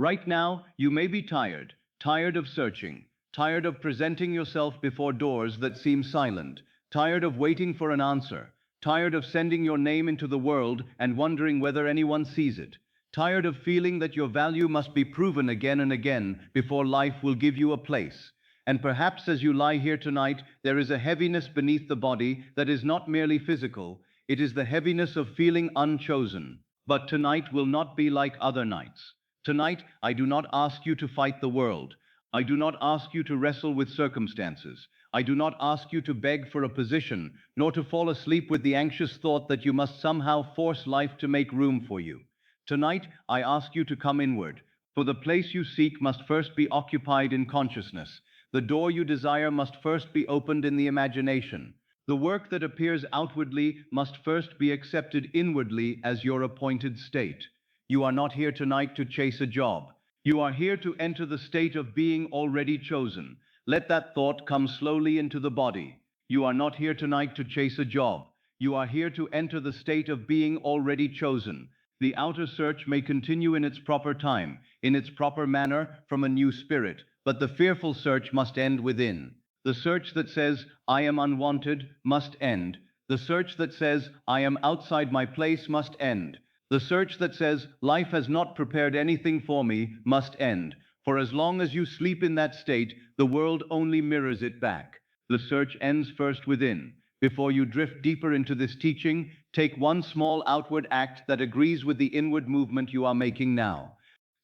Right now, you may be tired, tired of searching, tired of presenting yourself before doors that seem silent, tired of waiting for an answer, tired of sending your name into the world and wondering whether anyone sees it, tired of feeling that your value must be proven again and again before life will give you a place. And perhaps as you lie here tonight, there is a heaviness beneath the body that is not merely physical, it is the heaviness of feeling unchosen. But tonight will not be like other nights. Tonight, I do not ask you to fight the world. I do not ask you to wrestle with circumstances. I do not ask you to beg for a position, nor to fall asleep with the anxious thought that you must somehow force life to make room for you. Tonight, I ask you to come inward, for the place you seek must first be occupied in consciousness. The door you desire must first be opened in the imagination. The work that appears outwardly must first be accepted inwardly as your appointed state. You are not here tonight to chase a job. You are here to enter the state of being already chosen. Let that thought come slowly into the body. You are not here tonight to chase a job. You are here to enter the state of being already chosen. The outer search may continue in its proper time, in its proper manner, from a new spirit, but the fearful search must end within. The search that says, I am unwanted, must end. The search that says, I am outside my place, must end. The search that says, life has not prepared anything for me, must end. For as long as you sleep in that state, the world only mirrors it back. The search ends first within. Before you drift deeper into this teaching, take one small outward act that agrees with the inward movement you are making now.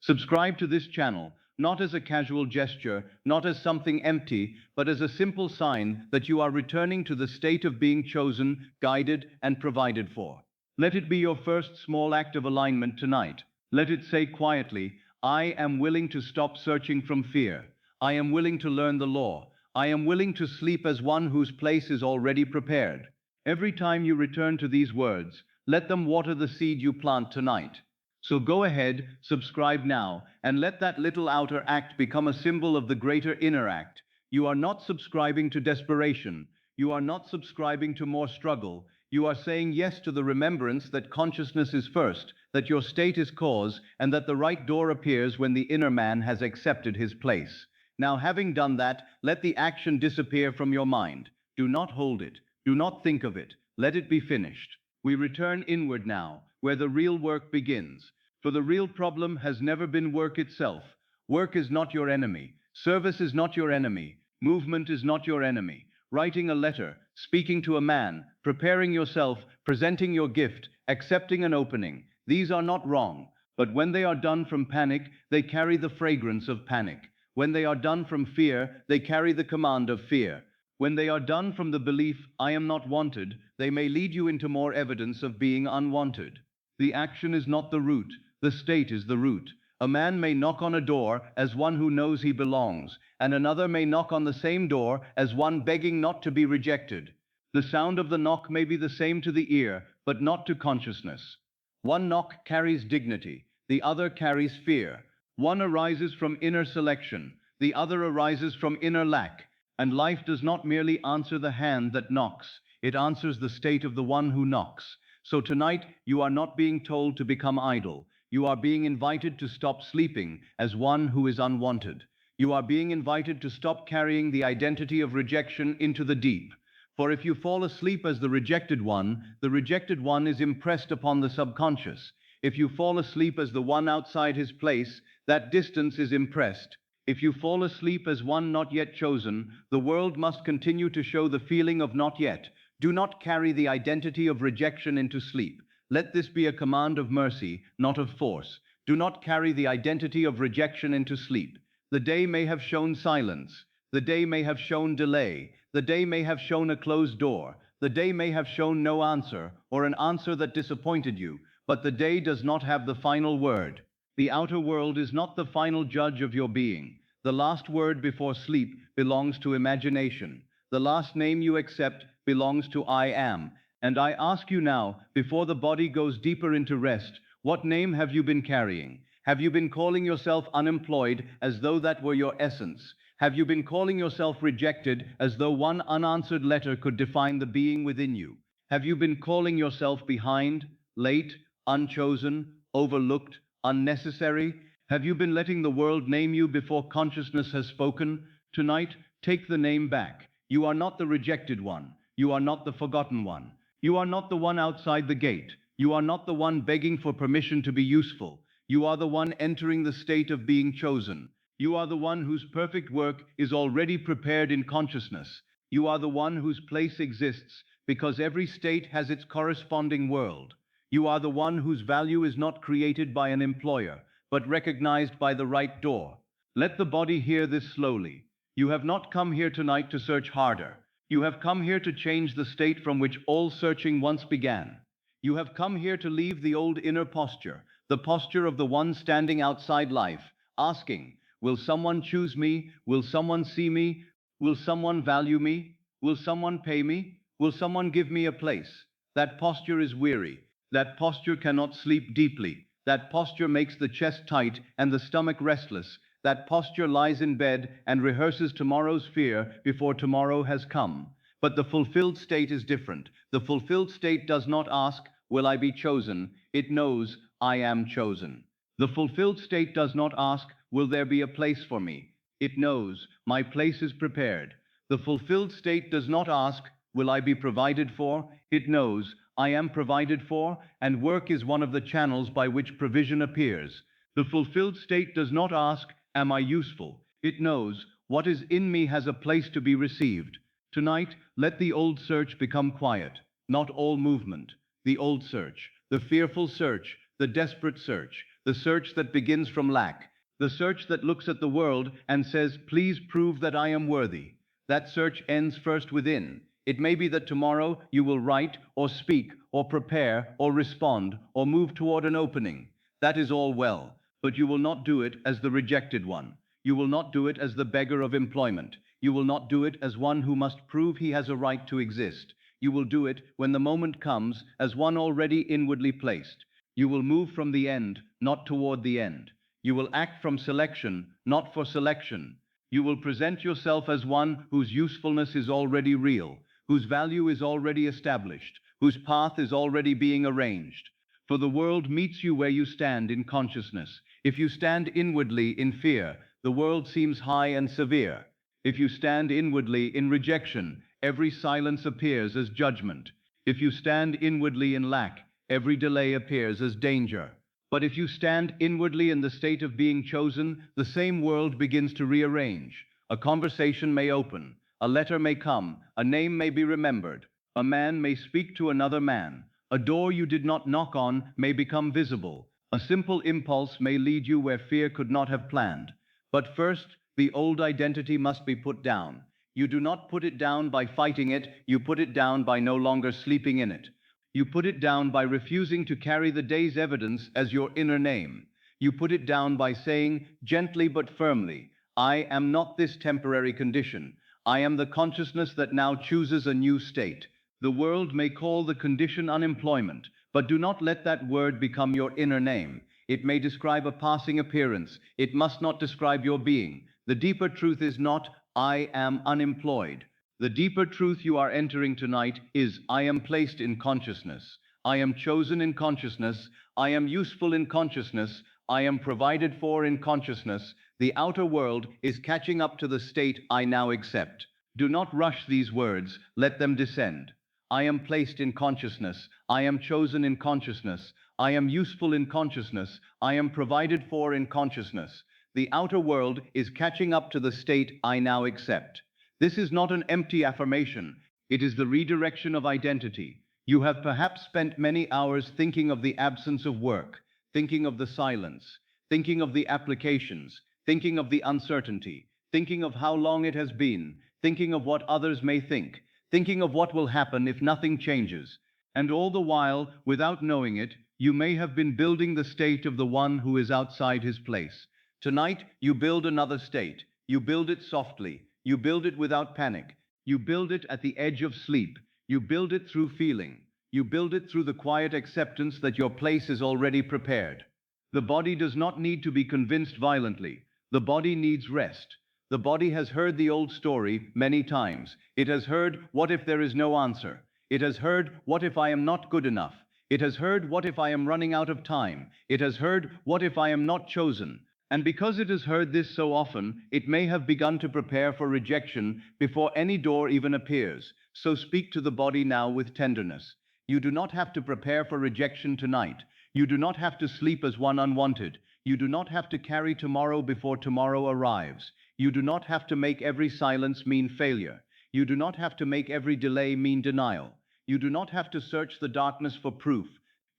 Subscribe to this channel, not as a casual gesture, not as something empty, but as a simple sign that you are returning to the state of being chosen, guided, and provided for. Let it be your first small act of alignment tonight. Let it say quietly, I am willing to stop searching from fear. I am willing to learn the law. I am willing to sleep as one whose place is already prepared. Every time you return to these words, let them water the seed you plant tonight. So go ahead, subscribe now, and let that little outer act become a symbol of the greater inner act. You are not subscribing to desperation. You are not subscribing to more struggle. You are saying yes to the remembrance that consciousness is first, that your state is cause, and that the right door appears when the inner man has accepted his place. Now, having done that, let the action disappear from your mind. Do not hold it. Do not think of it. Let it be finished. We return inward now, where the real work begins. For the real problem has never been work itself. Work is not your enemy. Service is not your enemy. Movement is not your enemy. Writing a letter, speaking to a man, preparing yourself, presenting your gift, accepting an opening, these are not wrong. But when they are done from panic, they carry the fragrance of panic. When they are done from fear, they carry the command of fear. When they are done from the belief, I am not wanted, they may lead you into more evidence of being unwanted. The action is not the root, the state is the root. A man may knock on a door as one who knows he belongs, and another may knock on the same door as one begging not to be rejected. The sound of the knock may be the same to the ear, but not to consciousness. One knock carries dignity, the other carries fear. One arises from inner selection, the other arises from inner lack. And life does not merely answer the hand that knocks, it answers the state of the one who knocks. So tonight, you are not being told to become idle. You are being invited to stop sleeping as one who is unwanted. You are being invited to stop carrying the identity of rejection into the deep. For if you fall asleep as the rejected one is impressed upon the subconscious. If you fall asleep as the one outside his place, that distance is impressed. If you fall asleep as one not yet chosen, the world must continue to show the feeling of not yet. Do not carry the identity of rejection into sleep. Let this be a command of mercy, not of force. Do not carry the identity of rejection into sleep. The day may have shown silence. The day may have shown delay. The day may have shown a closed door. The day may have shown no answer, or an answer that disappointed you. But the day does not have the final word. The outer world is not the final judge of your being. The last word before sleep belongs to imagination. The last name you accept belongs to I am. And I ask you now, before the body goes deeper into rest, what name have you been carrying? Have you been calling yourself unemployed as though that were your essence? Have you been calling yourself rejected as though one unanswered letter could define the being within you? Have you been calling yourself behind, late, unchosen, overlooked, unnecessary? Have you been letting the world name you before consciousness has spoken? Tonight, take the name back. You are not the rejected one. You are not the forgotten one. You are not the one outside the gate. You are not the one begging for permission to be useful. You are the one entering the state of being chosen. You are the one whose perfect work is already prepared in consciousness. You are the one whose place exists because every state has its corresponding world. You are the one whose value is not created by an employer, but recognized by the right door. Let the body hear this slowly. You have not come here tonight to search harder. You have come here to change the state from which all searching once began. You have come here to leave the old inner posture, the posture of the one standing outside life, asking, will someone choose me? Will someone see me? Will someone value me? Will someone pay me? Will someone give me a place? That posture is weary. That posture cannot sleep deeply. That posture makes the chest tight and the stomach restless. That posture lies in bed and rehearses tomorrow's fear before tomorrow has come. But the fulfilled state is different. The fulfilled state does not ask, will I be chosen? It knows, I am chosen. The fulfilled state does not ask, will there be a place for me? It knows, my place is prepared. The fulfilled state does not ask, will I be provided for? It knows, I am provided for, and work is one of the channels by which provision appears. The fulfilled state does not ask, am I useful? It knows, what is in me has a place to be received. Tonight, let the old search become quiet, not all movement. The old search, the fearful search, the desperate search, the search that begins from lack, the search that looks at the world and says, please prove that I am worthy. That search ends first within. It may be that tomorrow you will write or speak or prepare or respond or move toward an opening. That is all well, but you will not do it as the rejected one. You will not do it as the beggar of employment. You will not do it as one who must prove he has a right to exist. You will do it when the moment comes as one already inwardly placed. You will move from the end, not toward the end. You will act from selection, not for selection. You will present yourself as one whose usefulness is already real, whose value is already established, whose path is already being arranged. For the world meets you where you stand in consciousness. If you stand inwardly in fear, the world seems high and severe. If you stand inwardly in rejection, every silence appears as judgment. If you stand inwardly in lack, every delay appears as danger. But if you stand inwardly in the state of being chosen, the same world begins to rearrange. A conversation may open, a letter may come, a name may be remembered, a man may speak to another man, a door you did not knock on may become visible, a simple impulse may lead you where fear could not have planned. But first, the old identity must be put down. You do not put it down by fighting it, you put it down by no longer sleeping in it. You put it down by refusing to carry the day's evidence as your inner name. You put it down by saying, gently but firmly, I am not this temporary condition. I am the consciousness that now chooses a new state. The world may call the condition unemployment, but do not let that word become your inner name. It may describe a passing appearance. It must not describe your being. The deeper truth is not, I am unemployed. The deeper truth you are entering tonight is, I am placed in consciousness. I am chosen in consciousness. I am useful in consciousness. I am provided for in consciousness. The outer world is catching up to the state I now accept. Do not rush these words. Let them descend. I am placed in consciousness. I am chosen in consciousness. I am useful in consciousness. I am provided for in consciousness. The outer world is catching up to the state I now accept. This is not an empty affirmation. It is the redirection of identity. You have perhaps spent many hours thinking of the absence of work, thinking of the silence, thinking of the applications, thinking of the uncertainty, thinking of how long it has been, thinking of what others may think, thinking of what will happen if nothing changes. And all the while, without knowing it, you may have been building the state of the one who is outside his place. Tonight, you build another state. You build it softly. You build it without panic. You build it at the edge of sleep. You build it through feeling. You build it through the quiet acceptance that your place is already prepared. The body does not need to be convinced violently. The body needs rest. The body has heard the old story many times. It has heard, what if there is no answer? It has heard, what if I am not good enough? It has heard, what if I am running out of time? It has heard, what if I am not chosen? And because it has heard this so often, it may have begun to prepare for rejection before any door even appears. So speak to the body now with tenderness. You do not have to prepare for rejection tonight. You do not have to sleep as one unwanted. You do not have to carry tomorrow before tomorrow arrives. You do not have to make every silence mean failure. You do not have to make every delay mean denial. You do not have to search the darkness for proof.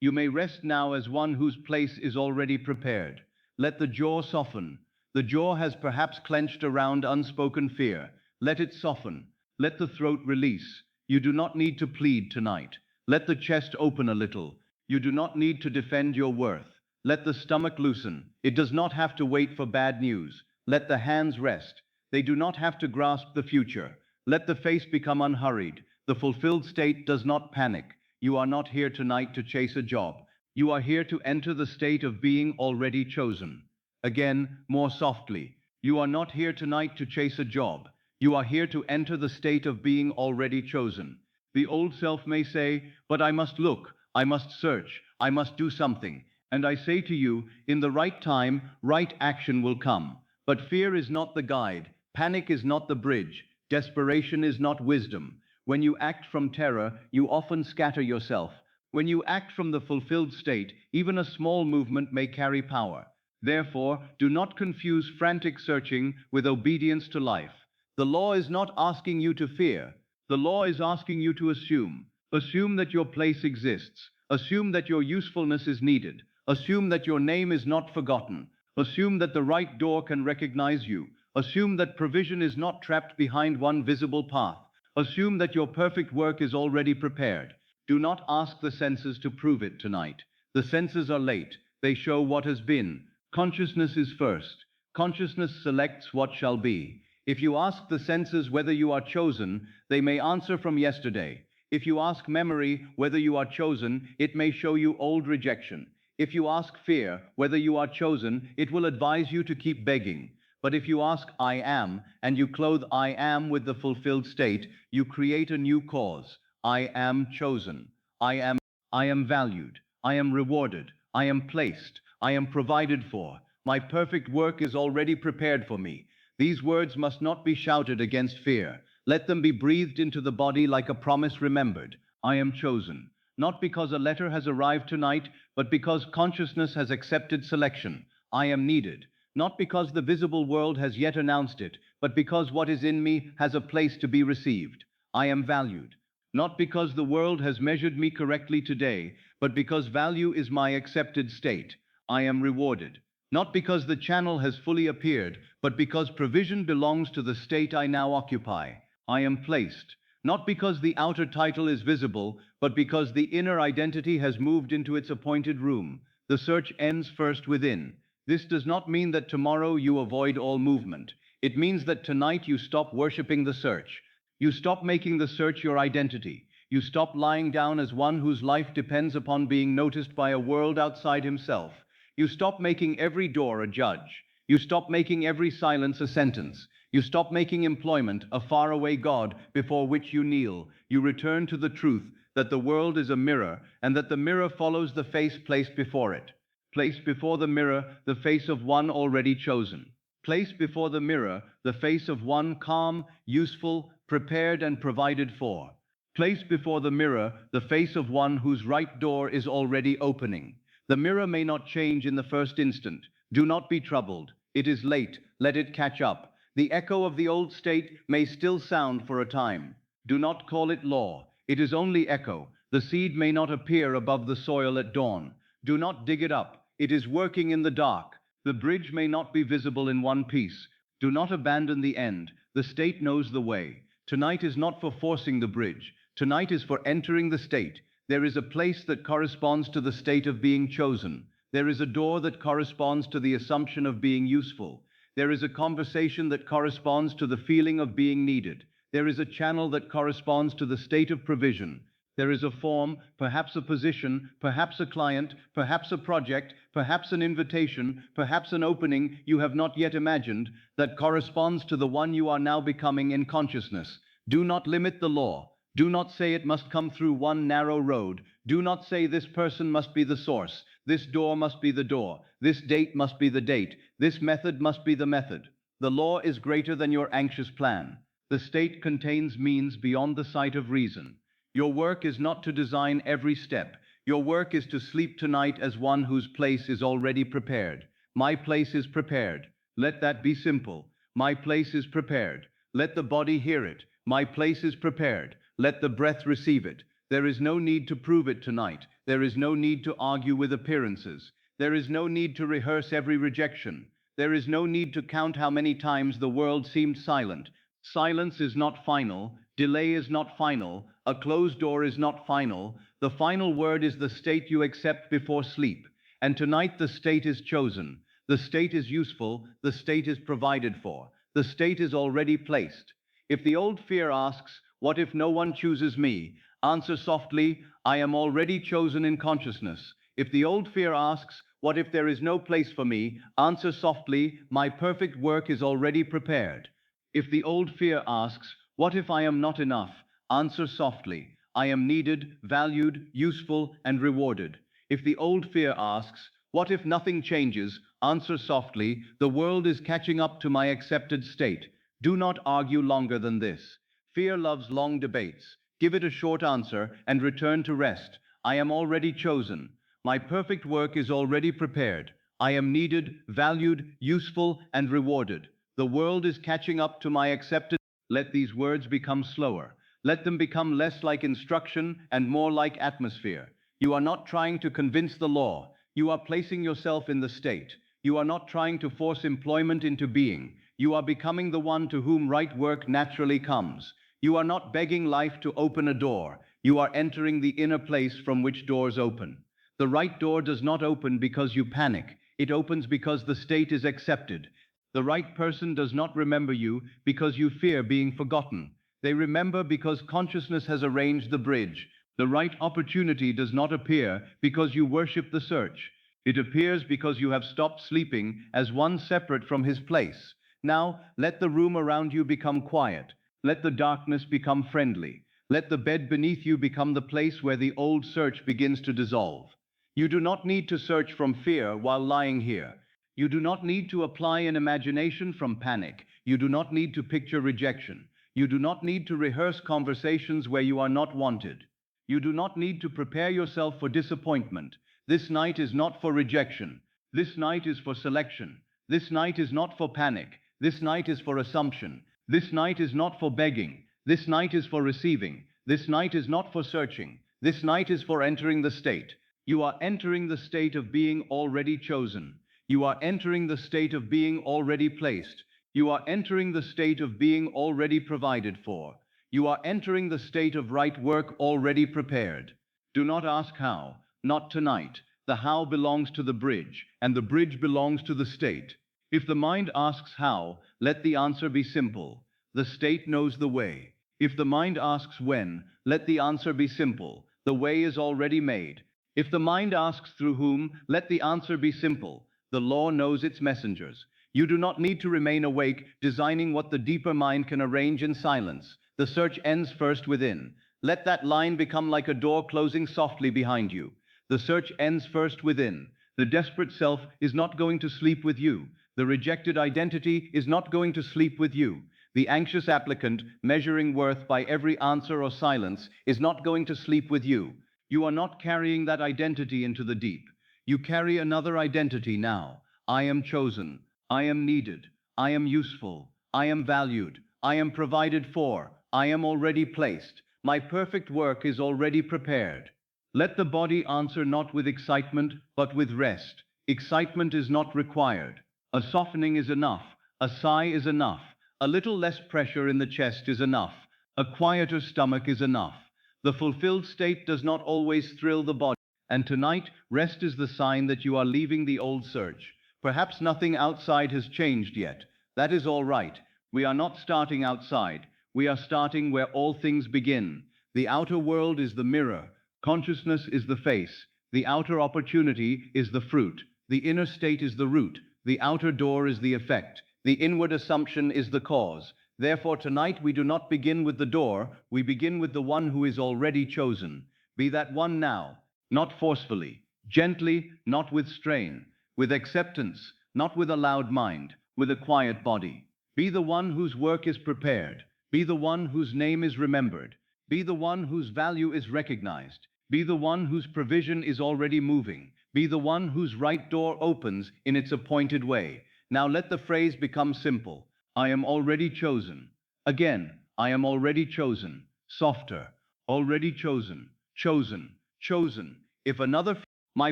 You may rest now as one whose place is already prepared. Let the jaw soften. The jaw has perhaps clenched around unspoken fear. Let it soften. Let the throat release. You do not need to plead tonight. Let the chest open a little. You do not need to defend your worth. Let the stomach loosen. It does not have to wait for bad news. Let the hands rest. They do not have to grasp the future. Let the face become unhurried. The fulfilled state does not panic. You are not here tonight to chase a job. You are here to enter the state of being already chosen. Again, more softly. You are not here tonight to chase a job. You are here to enter the state of being already chosen. The old self may say, but I must look, I must search, I must do something. And I say to you, in the right time, right action will come. But fear is not the guide. Panic is not the bridge. Desperation is not wisdom. When you act from terror, you often scatter yourself. When you act from the fulfilled state, even a small movement may carry power. Therefore, do not confuse frantic searching with obedience to life. The law is not asking you to fear. The law is asking you to assume. Assume that your place exists. Assume that your usefulness is needed. Assume that your name is not forgotten. Assume that the right door can recognize you. Assume that provision is not trapped behind one visible path. Assume that your perfect work is already prepared. Do not ask the senses to prove it tonight. The senses are late. They show what has been. Consciousness is first. Consciousness selects what shall be. If you ask the senses whether you are chosen, they may answer from yesterday. If you ask memory whether you are chosen, it may show you old rejection. If you ask fear whether you are chosen, it will advise you to keep begging. But if you ask I am, and you clothe I am with the fulfilled state, you create a new cause. I am chosen. I am valued. I am rewarded. I am placed. I am provided for. My perfect work is already prepared for me. These words must not be shouted against fear. Let them be breathed into the body like a promise remembered. I am chosen. Not because a letter has arrived tonight, but because consciousness has accepted selection. I am needed. Not because the visible world has yet announced it, but because what is in me has a place to be received. I am valued. Not because the world has measured me correctly today, but because value is my accepted state. I am rewarded. Not because the channel has fully appeared, but because provision belongs to the state I now occupy. I am placed. Not because the outer title is visible, but because the inner identity has moved into its appointed room. The search ends first within. This does not mean that tomorrow you avoid all movement. It means that tonight you stop worshiping the search. You stop making the search your identity. You stop lying down as one whose life depends upon being noticed by a world outside himself. You stop making every door a judge. You stop making every silence a sentence. You stop making employment a faraway God before which you kneel. You return to the truth that the world is a mirror, and that the mirror follows the face placed before it. Place before the mirror the face of one already chosen. Place before the mirror the face of one calm, useful, prepared, and provided for. Place before the mirror the face of one whose right door is already opening. The mirror may not change in the first instant. Do not be troubled. It is late. Let it catch up. The echo of the old state may still sound for a time. Do not call it law. It is only echo. The seed may not appear above the soil at dawn. Do not dig it up. It is working in the dark. The bridge may not be visible in one piece. Do not abandon the end. The state knows the way. Tonight is not for forcing the bridge. Tonight is for entering the state. There is a place that corresponds to the state of being chosen. There is a door that corresponds to the assumption of being useful. There is a conversation that corresponds to the feeling of being needed. There is a channel that corresponds to the state of provision. There is a form, perhaps a position, perhaps a client, perhaps a project, perhaps an invitation, perhaps an opening you have not yet imagined, that corresponds to the one you are now becoming in consciousness. Do not limit the law. Do not say it must come through one narrow road. Do not say this person must be the source, this door must be the door, this date must be the date, this method must be the method. The law is greater than your anxious plan. The state contains means beyond the sight of reason. Your work is not to design every step. Your work is to sleep tonight as one whose place is already prepared. My place is prepared. Let that be simple. My place is prepared. Let the body hear it. My place is prepared. Let the breath receive it. There is no need to prove it tonight. There is no need to argue with appearances. There is no need to rehearse every rejection. There is no need to count how many times the world seemed silent. Silence is not final. Delay is not final. A closed door is not final. The final word is the state you accept before sleep. And tonight the state is chosen. The state is useful. The state is provided for. The state is already placed. If the old fear asks, "What if no one chooses me?" Answer softly, "I am already chosen in consciousness." If the old fear asks, "What if there is no place for me?" Answer softly, "My perfect work is already prepared." If the old fear asks, "What if I am not enough?" Answer softly, "I am needed, valued, useful, and rewarded." If the old fear asks, "What if nothing changes?" Answer softly, "The world is catching up to my accepted state." Do not argue longer than this. Fear loves long debates. Give it a short answer and return to rest. I am already chosen. My perfect work is already prepared. I am needed, valued, useful, and rewarded. The world is catching up to my accepted. Let these words become slower. Let them become less like instruction and more like atmosphere. You are not trying to convince the law. You are placing yourself in the state. You are not trying to force employment into being. You are becoming the one to whom right work naturally comes. You are not begging life to open a door. You are entering the inner place from which doors open. The right door does not open because you panic. It opens because the state is accepted. The right person does not remember you because you fear being forgotten. They remember because consciousness has arranged the bridge. The right opportunity does not appear because you worship the search. It appears because you have stopped sleeping as one separate from his place. Now, let the room around you become quiet. Let the darkness become friendly. Let the bed beneath you become the place where the old search begins to dissolve. You do not need to search from fear while lying here. You do not need to apply an imagination from panic. You do not need to picture rejection. You do not need to rehearse conversations where you are not wanted. You do not need to prepare yourself for disappointment. This night is not for rejection. This night is for selection. This night is not for panic. This night is for assumption. This night is not for begging. This night is for receiving. This night is not for searching. This night is for entering the state. You are entering the state of being already chosen. You are entering the state of being already placed. You are entering the state of being already provided for. You are entering the state of right work already prepared. Do not ask how, not tonight. The how belongs to the bridge, and the bridge belongs to the state. If the mind asks how, let the answer be simple. The state knows the way. If the mind asks when, let the answer be simple. The way is already made. If the mind asks through whom, let the answer be simple. The law knows its messengers. You do not need to remain awake, designing what the deeper mind can arrange in silence. The search ends first within. Let that line become like a door closing softly behind you. The search ends first within. The desperate self is not going to sleep with you. The rejected identity is not going to sleep with you. The anxious applicant, measuring worth by every answer or silence, is not going to sleep with you. You are not carrying that identity into the deep. You carry another identity now. I am chosen. I am needed. I am useful. I am valued. I am provided for. I am already placed. My perfect work is already prepared. Let the body answer not with excitement, but with rest. Excitement is not required. A softening is enough. A sigh is enough. A little less pressure in the chest is enough. A quieter stomach is enough. The fulfilled state does not always thrill the body. And tonight, rest is the sign that you are leaving the old search. Perhaps nothing outside has changed yet. That is all right. We are not starting outside. We are starting where all things begin. The outer world is the mirror. Consciousness is the face. The outer opportunity is the fruit. The inner state is the root. The outer door is the effect. The inward assumption is the cause. Therefore, tonight we do not begin with the door, we begin with the one who is already chosen. Be that one now, not forcefully, gently, not with strain, with acceptance, not with a loud mind, with a quiet body. Be the one whose work is prepared. Be the one whose name is remembered. Be the one whose value is recognized. Be the one whose provision is already moving. Be the one whose right door opens in its appointed way. Now let the phrase become simple. I am already chosen. Again, I am already chosen. Softer. Already chosen. Chosen. Chosen. If another, my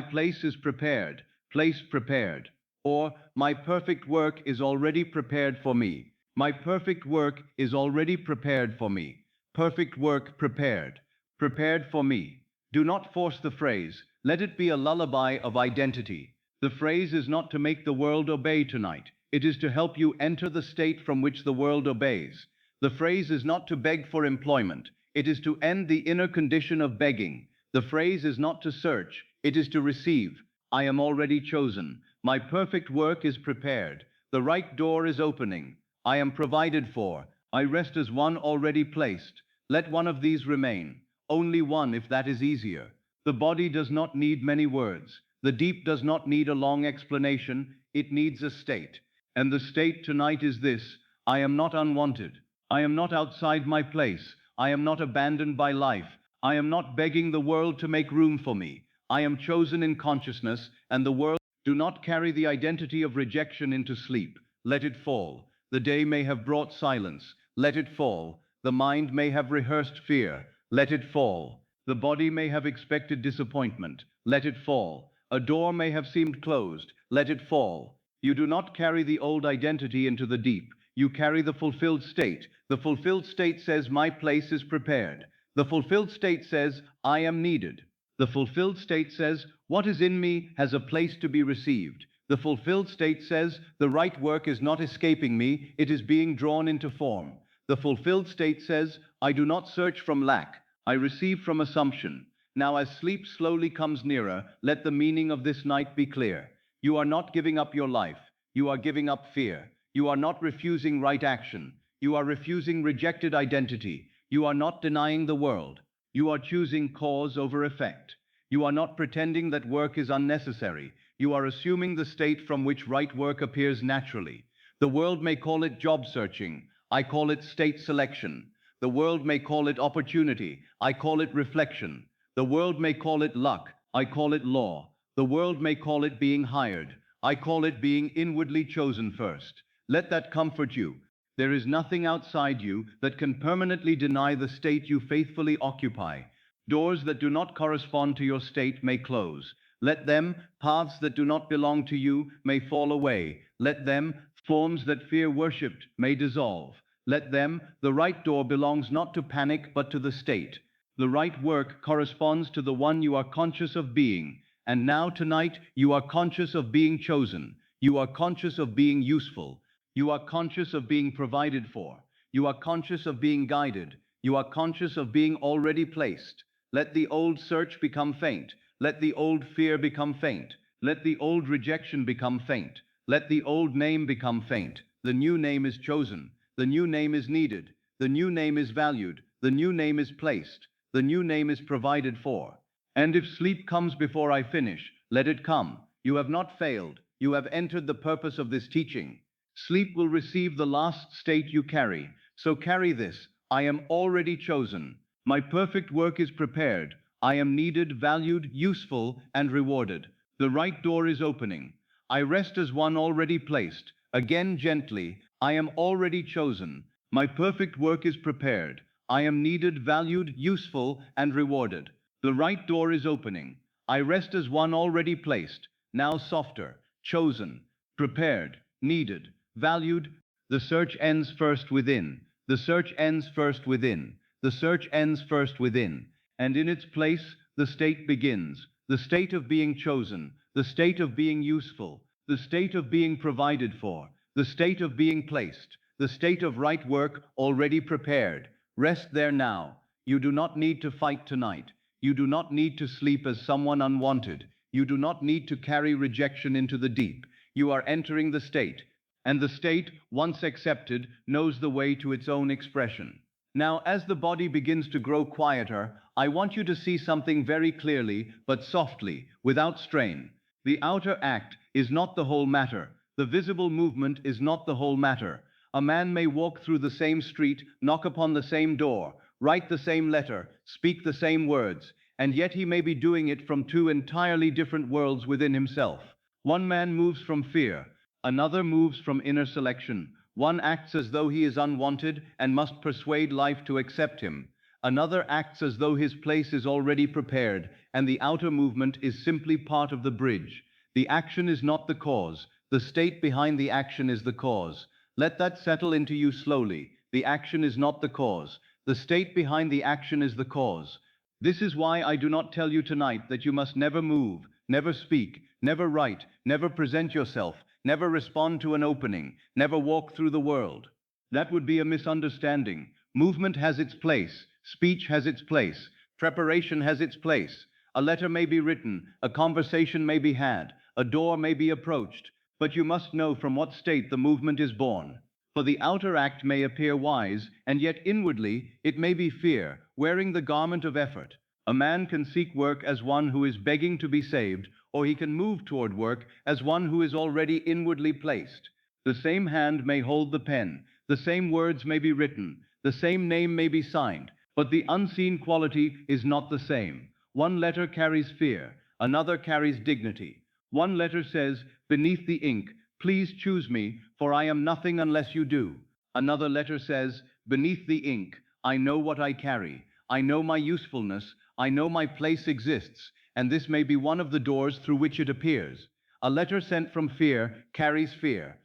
place is prepared. Place prepared. Or, my perfect work is already prepared for me. My perfect work is already prepared for me. Perfect work prepared. Prepared for me. Do not force the phrase. Let it be a lullaby of identity. The phrase is not to make the world obey tonight. It is to help you enter the state from which the world obeys. The phrase is not to beg for employment. It is to end the inner condition of begging. The phrase is not to search. It is to receive. I am already chosen. My perfect work is prepared. The right door is opening. I am provided for. I rest as one already placed. Let one of these remain. Only one if that is easier. The body does not need many words. The deep does not need a long explanation. It needs a state. And the state tonight is this: I am not unwanted. I am not outside my place. I am not abandoned by life. I am not begging the world to make room for me. I am chosen in consciousness, and the world. Do not carry the identity of rejection into sleep. Let it fall. The day may have brought silence. Let it fall. The mind may have rehearsed fear. Let it fall. The body may have expected disappointment. Let it fall. A door may have seemed closed. Let it fall. You do not carry the old identity into the deep. You carry the fulfilled state. The fulfilled state says, my place is prepared. The fulfilled state says, I am needed. The fulfilled state says, what is in me has a place to be received. The fulfilled state says, the right work is not escaping me, it is being drawn into form. The fulfilled state says, I do not search from lack, I receive from assumption. Now as sleep slowly comes nearer, let the meaning of this night be clear. You are not giving up your life, you are giving up fear. You are not refusing right action, you are refusing rejected identity. You are not denying the world. You are choosing cause over effect. You are not pretending that work is unnecessary. You are assuming the state from which right work appears naturally. The world may call it job searching. I call it state selection. The world may call it opportunity. I call it reflection. The world may call it luck. I call it law. The world may call it being hired. I call it being inwardly chosen first. Let that comfort you. There is nothing outside you that can permanently deny the state you faithfully occupy. Doors that do not correspond to your state may close. Let them. Paths that do not belong to you may fall away. Let them. Forms that fear worshipped may dissolve. Let them. The right door belongs not to panic but to the state. The right work corresponds to the one you are conscious of being. And now tonight you are conscious of being chosen. You are conscious of being useful. You are conscious of being provided for. You are conscious of being guided. You are conscious of being already placed. Let the old search become faint. Let the old fear become faint. Let the old rejection become faint. Let the old name become faint. The new name is chosen. The new name is needed. The new name is valued. The new name is placed. The new name is provided for. And if sleep comes before I finish, let it come. You have not failed. You have entered the purpose of this teaching. Sleep will receive the last state you carry. So carry this: I am already chosen. My perfect work is prepared. I am needed, valued, useful, and rewarded. The right door is opening. I rest as one already placed. Again gently, I am already chosen. My perfect work is prepared. I am needed, valued, useful, and rewarded. The right door is opening. I rest as one already placed. Now softer, chosen, prepared, needed, valued. The search ends first within. The search ends first within. The search ends first within. And in its place, the state begins. The state of being chosen. The state of being useful. The state of being provided for. The state of being placed. The state of right work already prepared. Rest there now. You do not need to fight tonight. You do not need to sleep as someone unwanted. You do not need to carry rejection into the deep. You are entering the state. And the state, once accepted, knows the way to its own expression. Now, as the body begins to grow quieter, I want you to see something very clearly, but softly, without strain. The outer act is not the whole matter. The visible movement is not the whole matter. A man may walk through the same street, knock upon the same door, write the same letter, speak the same words, and yet he may be doing it from two entirely different worlds within himself. One man moves from fear, another moves from inner selection. One acts as though he is unwanted and must persuade life to accept him. Another acts as though his place is already prepared, and the outer movement is simply part of the bridge. The action is not the cause. The state behind the action is the cause. Let that settle into you slowly. The action is not the cause. The state behind the action is the cause. This is why I do not tell you tonight that you must never move, never speak, never write, never present yourself, never respond to an opening, never walk through the world. That would be a misunderstanding. Movement has its place, speech has its place, preparation has its place. A letter may be written, a conversation may be had, a door may be approached, but you must know from what state the movement is born. For the outer act may appear wise, and yet inwardly it may be fear, wearing the garment of effort. A man can seek work as one who is begging to be saved, or he can move toward work as one who is already inwardly placed. The same hand may hold the pen, the same words may be written, the same name may be signed, but the unseen quality is not the same. One letter carries fear, another carries dignity. One letter says, beneath the ink, please choose me, for I am nothing unless you do. Another letter says, beneath the ink, I know what I carry. I know my usefulness. I know my place exists, and this may be one of the doors through which it appears. A letter sent from fear carries fear.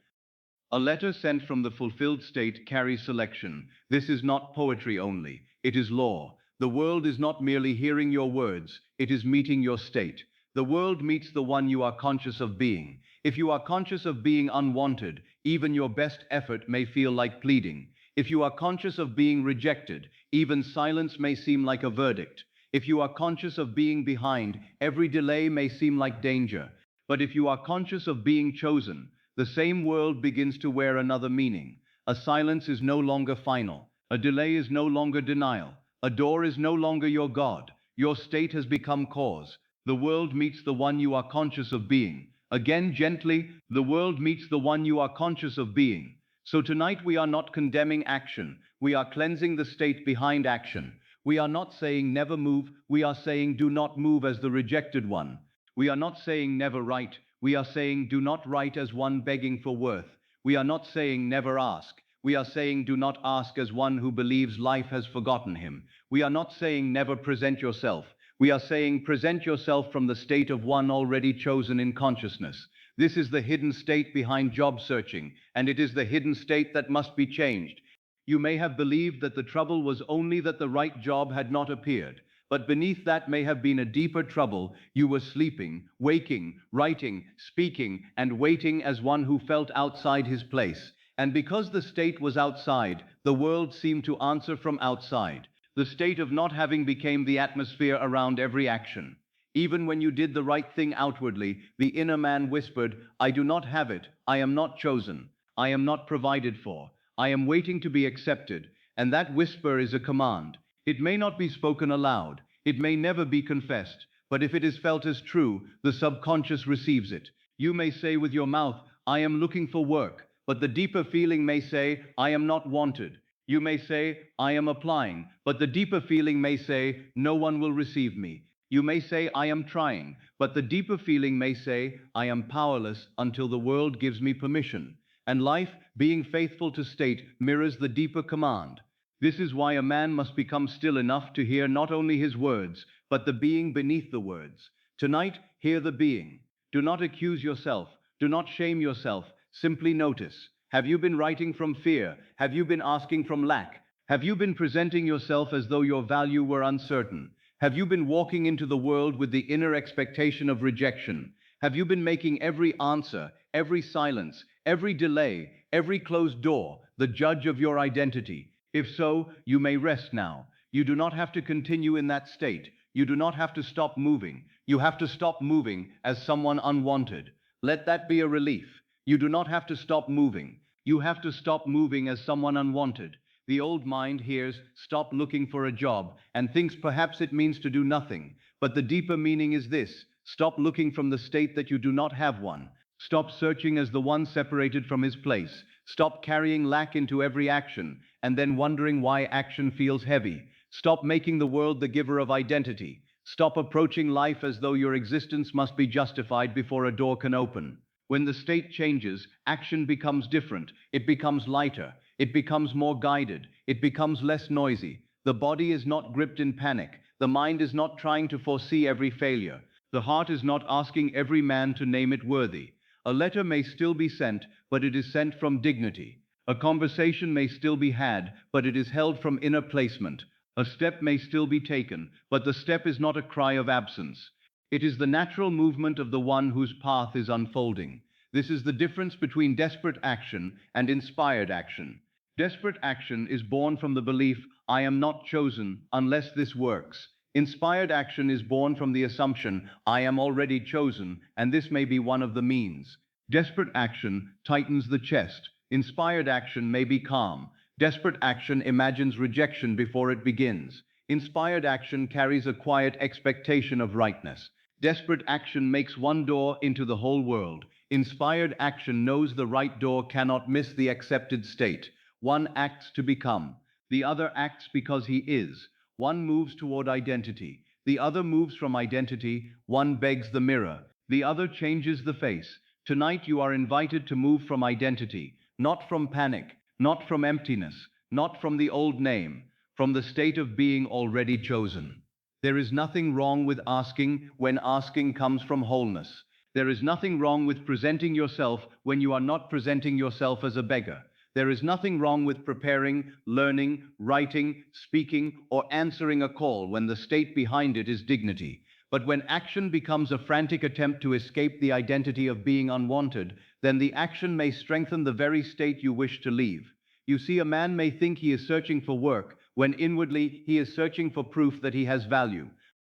A letter sent from the fulfilled state carries selection. This is not poetry only. It is law. The world is not merely hearing your words. It is meeting your state. The world meets the one you are conscious of being. If you are conscious of being unwanted, even your best effort may feel like pleading. If you are conscious of being rejected, even silence may seem like a verdict. If you are conscious of being behind, every delay may seem like danger. But if you are conscious of being chosen, the same world begins to wear another meaning. A silence is no longer final. A delay is no longer denial. A door is no longer your God. Your state has become cause. The world meets the one you are conscious of being. Again, gently, the world meets the one you are conscious of being. So tonight we are not condemning action. We are cleansing the state behind action. We are not saying never move. We are saying do not move as the rejected one. We are not saying never write. We are saying do not write as one begging for worth. We are not saying never ask. We are saying do not ask as one who believes life has forgotten him. We are not saying never present yourself. We are saying present yourself from the state of one already chosen in consciousness. This is the hidden state behind job searching, and it is the hidden state that must be changed. You may have believed that the trouble was only that the right job had not appeared, but beneath that may have been a deeper trouble. You were sleeping, waking, writing, speaking, and waiting as one who felt outside his place. And because the state was outside, the world seemed to answer from outside. The state of not having became the atmosphere around every action. Even when you did the right thing outwardly, the inner man whispered, I do not have it, I am not chosen, I am not provided for, I am waiting to be accepted. And that whisper is a command. It may not be spoken aloud, it may never be confessed, but if it is felt as true, the subconscious receives it. You may say with your mouth, I am looking for work, but the deeper feeling may say, I am not wanted. You may say, I am applying, but the deeper feeling may say, no one will receive me. You may say, I am trying, but the deeper feeling may say, I am powerless until the world gives me permission. And life, being faithful to state, mirrors the deeper command. This is why a man must become still enough to hear not only his words, but the being beneath the words. Tonight, hear the being. Do not accuse yourself. Do not shame yourself. Simply notice. Have you been writing from fear? Have you been asking from lack? Have you been presenting yourself as though your value were uncertain? Have you been walking into the world with the inner expectation of rejection? Have you been making every answer, every silence, every delay, every closed door the judge of your identity? If so, you may rest now. You do not have to continue in that state. You do not have to stop moving. You have to stop moving as someone unwanted. Let that be a relief. You do not have to stop moving. You have to stop moving as someone unwanted. The old mind hears, stop looking for a job, and thinks perhaps it means to do nothing. But the deeper meaning is this: stop looking from the state that you do not have one. Stop searching as the one separated from his place. Stop carrying lack into every action, and then wondering why action feels heavy. Stop making the world the giver of identity. Stop approaching life as though your existence must be justified before a door can open. When the state changes, action becomes different. It becomes lighter. It becomes more guided. It becomes less noisy. The body is not gripped in panic. The mind is not trying to foresee every failure. The heart is not asking every man to name it worthy. A letter may still be sent, but it is sent from dignity. A conversation may still be had, but it is held from inner placement. A step may still be taken, but the step is not a cry of absence. It is the natural movement of the one whose path is unfolding. This is the difference between desperate action and inspired action. Desperate action is born from the belief, I am not chosen unless this works. Inspired action is born from the assumption, I am already chosen, and this may be one of the means. Desperate action tightens the chest. Inspired action may be calm. Desperate action imagines rejection before it begins. Inspired action carries a quiet expectation of rightness. Desperate action makes one door into the whole world. Inspired action knows the right door cannot miss the accepted state. One acts to become. The other acts because he is. One moves toward identity. The other moves from identity. One begs the mirror. The other changes the face. Tonight you are invited to move from identity, not from panic, not from emptiness, not from the old name, from the state of being already chosen. There is nothing wrong with asking when asking comes from wholeness. There is nothing wrong with presenting yourself when you are not presenting yourself as a beggar. There is nothing wrong with preparing, learning, writing, speaking, or answering a call when the state behind it is dignity. But when action becomes a frantic attempt to escape the identity of being unwanted, then the action may strengthen the very state you wish to leave. You see, a man may think he is searching for work, when inwardly he is searching for proof that he has value.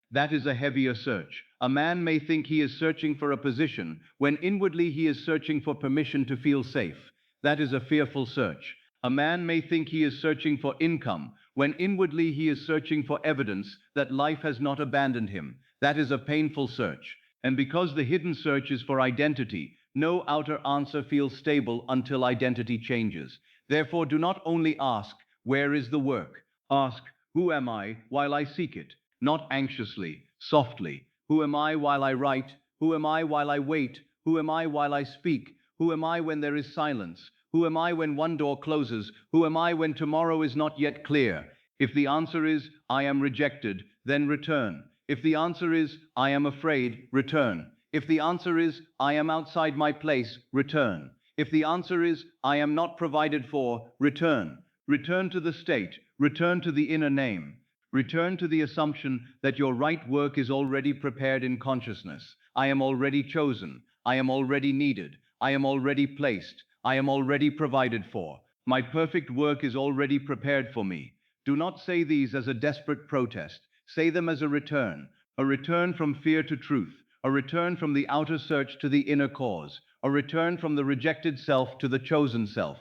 That is a heavier search. A man may think he is searching for a position, when inwardly he is searching for permission to feel safe. That is a fearful search. A man may think he is searching for income, when inwardly he is searching for evidence that life has not abandoned him. That is a painful search. And because the hidden search is for identity, no outer answer feels stable until identity changes. Therefore, do not only ask, where is the work? Ask, who am I while I seek it? Not anxiously, softly. Who am I while I write? Who am I while I wait? Who am I while I speak? Who am I when there is silence? Who am I when one door closes? Who am I when tomorrow is not yet clear? If the answer is, I am rejected, then return. If the answer is, I am afraid, return. If the answer is, I am outside my place, return. If the answer is, I am not provided for, return. Return to the state. Return to the inner name. Return to the assumption that your right work is already prepared in consciousness. I am already chosen. I am already needed. I am already placed. I am already provided for. My perfect work is already prepared for me. Do not say these as a desperate protest. Say them as a return from fear to truth, a return from the outer search to the inner cause, a return from the rejected self to the chosen self,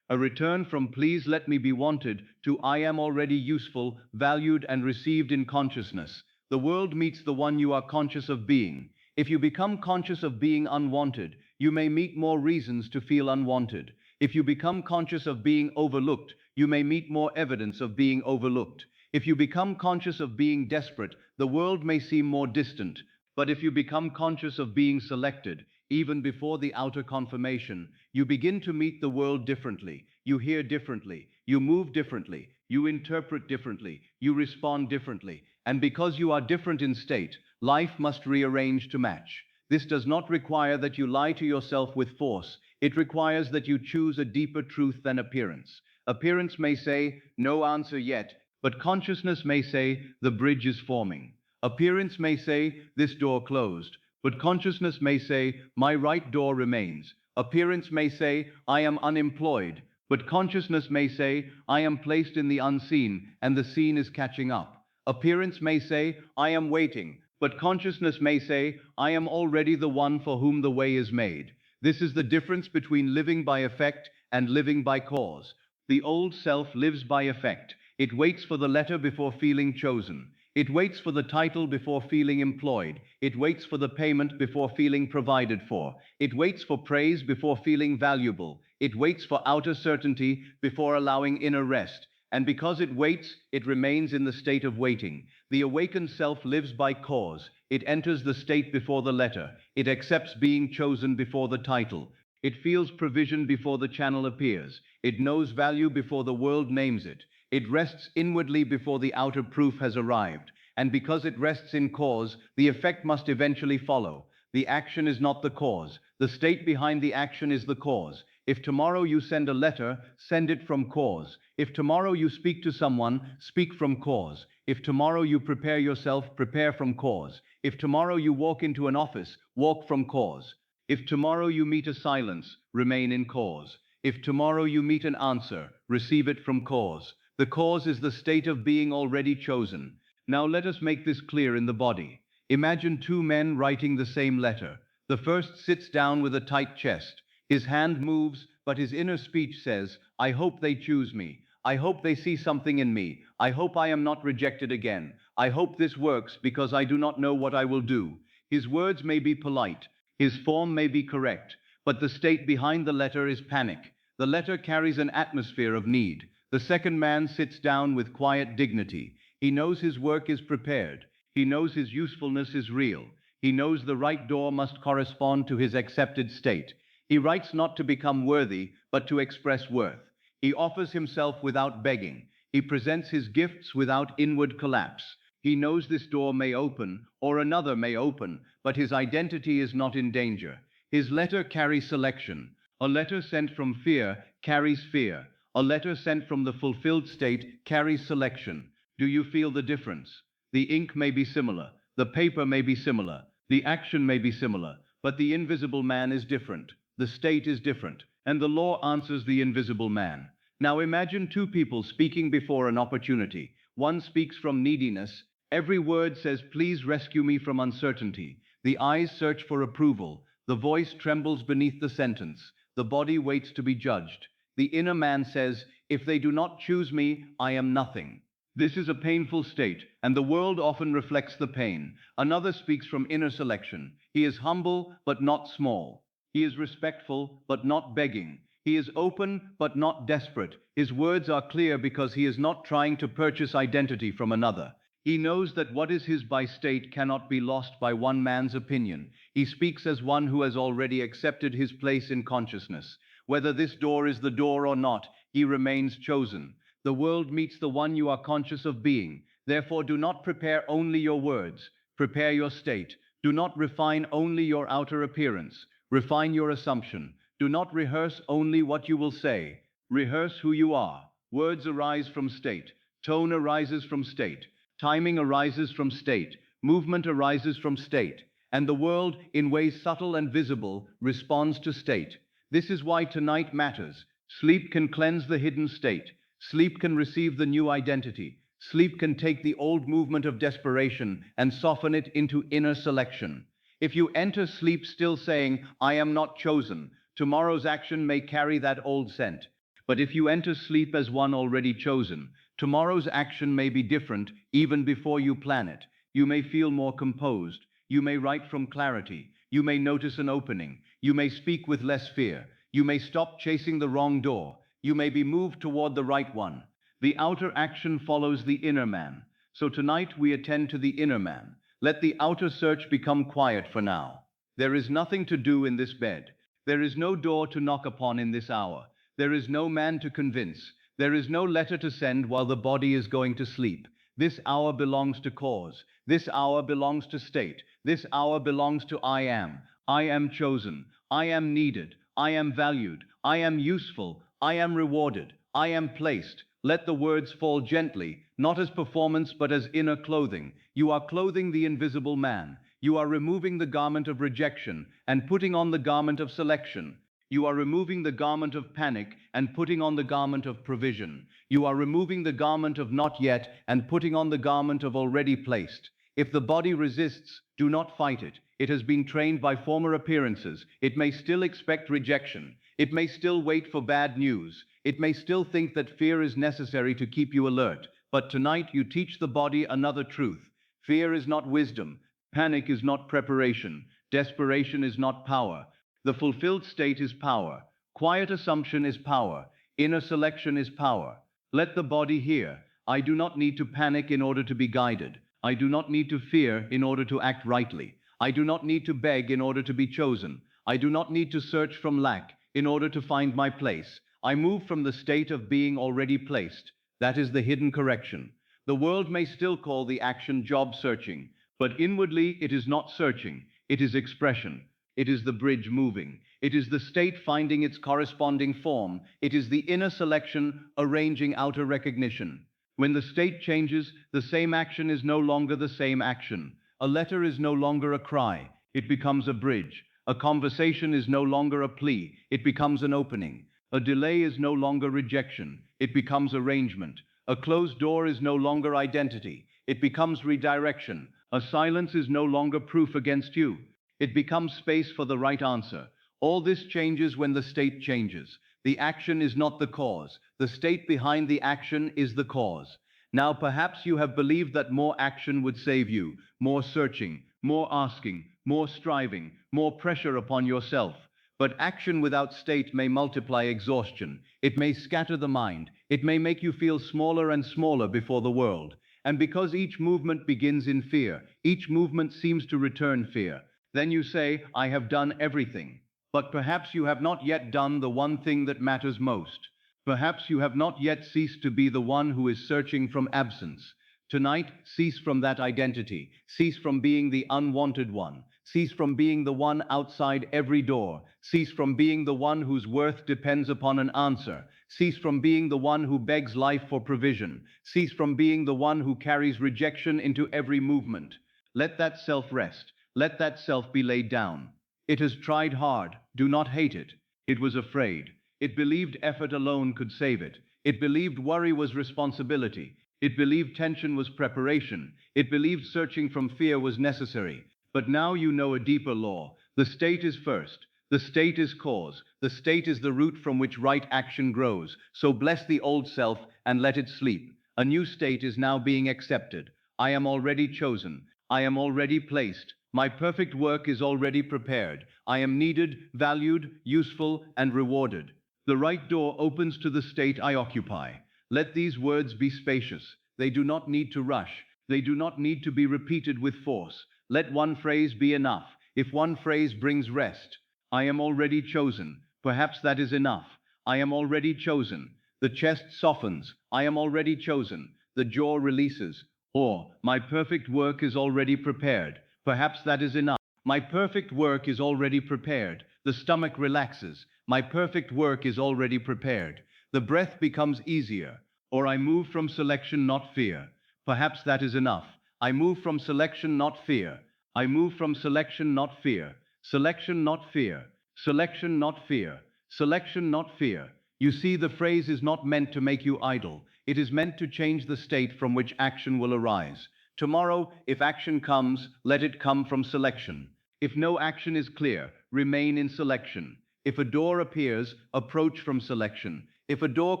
a return from please let me be wanted to I am already useful, valued, and received in consciousness. The world meets the one you are conscious of being. If you become conscious of being unwanted, you may meet more reasons to feel unwanted. If you become conscious of being overlooked, you may meet more evidence of being overlooked. If you become conscious of being desperate, the world may seem more distant. But if you become conscious of being selected, even before the outer confirmation, you begin to meet the world differently. You hear differently. You move differently. You interpret differently. You respond differently. And because you are different in state, life must rearrange to match. This does not require that you lie to yourself with force. It requires that you choose a deeper truth than appearance. Appearance may say, no answer yet, but consciousness may say, the bridge is forming. Appearance may say, this door closed, but consciousness may say, my right door remains. Appearance may say, I am unemployed, but consciousness may say, I am placed in the unseen, and the seen is catching up. Appearance may say, I am waiting, but consciousness may say, I am already the one for whom the way is made. This is the difference between living by effect and living by cause. The old self lives by effect. It waits for the letter before feeling chosen. It waits for the title before feeling employed. It waits for the payment before feeling provided for. It waits for praise before feeling valuable. It waits for outer certainty before allowing inner rest. And because it waits, it remains in the state of waiting. The awakened self lives by cause. It enters the state before the letter. It accepts being chosen before the title. It feels provision before the channel appears. It knows value before the world names it. It rests inwardly before the outer proof has arrived. And because it rests in cause, the effect must eventually follow. The action is not the cause. The state behind the action is the cause. If tomorrow you send a letter, send it from cause. If tomorrow you speak to someone, speak from cause. If tomorrow you prepare yourself, prepare from cause. If tomorrow you walk into an office, walk from cause. If tomorrow you meet a silence, remain in cause. If tomorrow you meet an answer, receive it from cause. The cause is the state of being already chosen. Now let us make this clear in the body. Imagine two men writing the same letter. The first sits down with a tight chest. His hand moves, but his inner speech says, I hope they choose me. I hope they see something in me. I hope I am not rejected again. I hope this works because I do not know what I will do. His words may be polite. His form may be correct. But the state behind the letter is panic. The letter carries an atmosphere of need. The second man sits down with quiet dignity. He knows his work is prepared. He knows his usefulness is real. He knows the right door must correspond to his accepted state. He writes not to become worthy, but to express worth. He offers himself without begging. He presents his gifts without inward collapse. He knows this door may open, or another may open, but his identity is not in danger. His letter carries selection. A letter sent from fear carries fear. A letter sent from the fulfilled state carries selection. Do you feel the difference? The ink may be similar. The paper may be similar. The action may be similar. But the invisible man is different. The state is different. And the law answers the invisible man. Now imagine two people speaking before an opportunity. One speaks from neediness. Every word says, please rescue me from uncertainty. The eyes search for approval. The voice trembles beneath the sentence. The body waits to be judged. The inner man says, if they do not choose me, I am nothing. This is a painful state, and the world often reflects the pain. Another speaks from inner selection. He is humble, but not small. He is respectful, but not begging. He is open, but not desperate. His words are clear because he is not trying to purchase identity from another. He knows that what is his by state cannot be lost by one man's opinion. He speaks as one who has already accepted his place in consciousness. Whether this door is the door or not, he remains chosen. The world meets the one you are conscious of being. Therefore, do not prepare only your words. Prepare your state. Do not refine only your outer appearance. Refine your assumption. Do not rehearse only what you will say. Rehearse who you are. Words arise from state. Tone arises from state. Timing arises from state. Movement arises from state. And the world, in ways subtle and visible, responds to state. This is why tonight matters. Sleep can cleanse the hidden state. Sleep can receive the new identity. Sleep can take the old movement of desperation and soften it into inner selection. If you enter sleep still saying, I am not chosen, tomorrow's action may carry that old scent. But if you enter sleep as one already chosen, tomorrow's action may be different even before you plan it. You may feel more composed. You may write from clarity. You may notice an opening. You may speak with less fear. You may stop chasing the wrong door. You may be moved toward the right one. The outer action follows the inner man. So tonight we attend to the inner man. Let the outer search become quiet for now. There is nothing to do in this bed. There is no door to knock upon in this hour. There is no man to convince. There is no letter to send while the body is going to sleep. This hour belongs to cause. This hour belongs to state. This hour belongs to I am. I am chosen. I am needed. I am valued. I am useful. I am rewarded. I am placed. Let the words fall gently, not as performance but as inner clothing. You are clothing the invisible man. You are removing the garment of rejection and putting on the garment of selection. You are removing the garment of panic and putting on the garment of provision. You are removing the garment of not yet and putting on the garment of already placed. If the body resists, do not fight it. It has been trained by former appearances. It may still expect rejection. It may still wait for bad news. It may still think that fear is necessary to keep you alert. But tonight you teach the body another truth. Fear is not wisdom. Panic is not preparation. Desperation is not power. The fulfilled state is power. Quiet assumption is power. Inner selection is power. Let the body hear. I do not need to panic in order to be guided. I do not need to fear in order to act rightly. I do not need to beg in order to be chosen. I do not need to search from lack in order to find my place. I move from the state of being already placed. That is the hidden correction. The world may still call the action job searching, but inwardly it is not searching. It is expression. It is the bridge moving. It is the state finding its corresponding form. It is the inner selection arranging outer recognition. When the state changes, the same action is no longer the same action. A letter is no longer a cry. It becomes a bridge. A conversation is no longer a plea. It becomes an opening. A delay is no longer rejection. It becomes arrangement. A closed door is no longer identity. It becomes redirection. A silence is no longer proof against you. It becomes space for the right answer. All this changes when the state changes. The action is not the cause. The state behind the action is the cause. Now perhaps you have believed that more action would save you, more searching, more asking, more striving, more pressure upon yourself. But action without state may multiply exhaustion. It may scatter the mind. It may make you feel smaller and smaller before the world. And because each movement begins in fear, each movement seems to return fear. Then you say, I have done everything. But perhaps you have not yet done the one thing that matters most. Perhaps you have not yet ceased to be the one who is searching from absence. Tonight, cease from that identity. Cease from being the unwanted one. Cease from being the one outside every door. Cease from being the one whose worth depends upon an answer. Cease from being the one who begs life for provision. Cease from being the one who carries rejection into every movement. Let that self rest. Let that self be laid down. It has tried hard. Do not hate it. It was afraid. It believed effort alone could save it. It believed worry was responsibility. It believed tension was preparation. It believed searching from fear was necessary. But now you know a deeper law. The state is first. The state is cause. The state is the root from which right action grows. So bless the old self and let it sleep. A new state is now being accepted. I am already chosen. I am already placed. My perfect work is already prepared. I am needed, valued, useful, and rewarded. The right door opens to the state I occupy. Let these words be spacious. They do not need to rush. They do not need to be repeated with force. Let one phrase be enough. If one phrase brings rest, I am already chosen. Perhaps that is enough. I am already chosen. The chest softens. I am already chosen. The jaw releases. Or, my perfect work is already prepared. Perhaps that is enough. My perfect work is already prepared. The stomach relaxes. My perfect work is already prepared. The breath becomes easier. Or I move from selection, not fear. Perhaps that is enough. I move from selection, not fear. I move from selection, not fear. Selection, not fear. Selection, not fear. Selection, not fear. You see, the phrase is not meant to make you idle. It is meant to change the state from which action will arise. Tomorrow, if action comes, let it come from selection. If no action is clear, remain in selection. If a door appears, approach from selection. If a door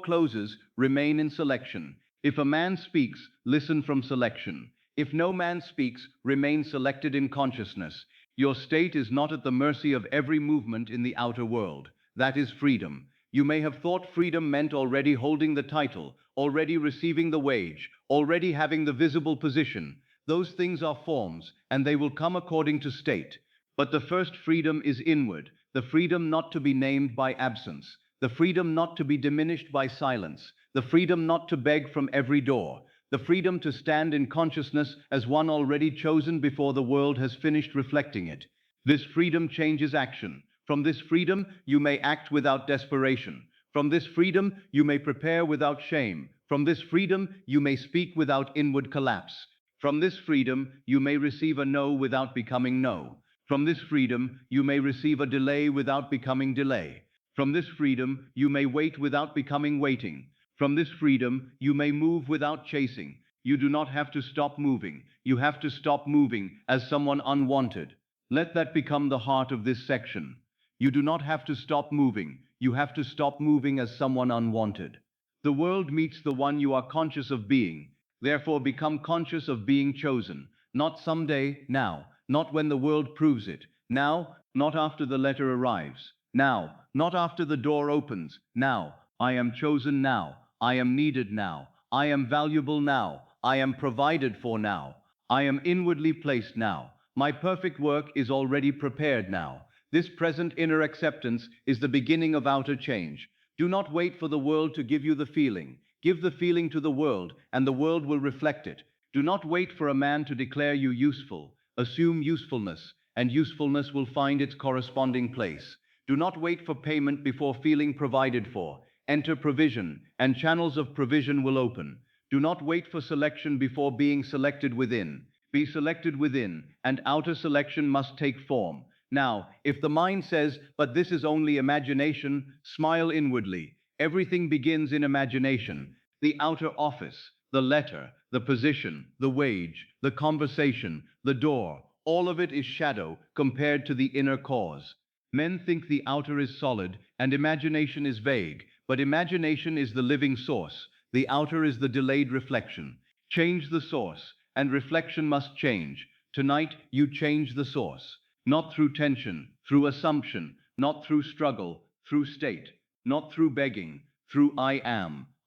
closes, remain in selection. If a man speaks, listen from selection. If no man speaks, remain selected in consciousness. Your state is not at the mercy of every movement in the outer world. That is freedom. You may have thought freedom meant already holding the title, already receiving the wage, already having the visible position. Those things are forms, and they will come according to state. But the first freedom is inward, the freedom not to be named by absence, the freedom not to be diminished by silence, the freedom not to beg from every door, the freedom to stand in consciousness as one already chosen before the world has finished reflecting it. This freedom changes action. From this freedom, you may act without desperation. From this freedom, you may prepare without shame. From this freedom, you may speak without inward collapse. From this freedom, you may receive a no without becoming no. From this freedom, you may receive a delay without becoming delay. From this freedom, you may wait without becoming waiting. From this freedom, you may move without chasing. You do not have to stop moving. You have to stop moving as someone unwanted. Let that become the heart of this section. You do not have to stop moving. You have to stop moving as someone unwanted. The world meets the one you are conscious of being. Therefore, become conscious of being chosen. Not someday, now. Not when the world proves it. Now, not after the letter arrives. Now, not after the door opens. Now, I am chosen now. I am needed now. I am valuable now. I am provided for now. I am inwardly placed now. My perfect work is already prepared now. This present inner acceptance is the beginning of outer change. Do not wait for the world to give you the feeling. Give the feeling to the world, and the world will reflect it. Do not wait for a man to declare you useful. Assume usefulness, and usefulness will find its corresponding place. Do not wait for payment before feeling provided for. Enter provision, and channels of provision will open. Do not wait for selection before being selected within. Be selected within, and outer selection must take form. Now, if the mind says, but this is only imagination, smile inwardly. Everything begins in imagination. The outer office, the letter, the position, the wage, the conversation, the door, all of it is shadow compared to the inner cause. Men think the outer is solid and imagination is vague, but imagination is the living source. The outer is the delayed reflection. Change the source, and reflection must change. Tonight, you change the source. Not through tension, through assumption, not through struggle, through state, not through begging, through I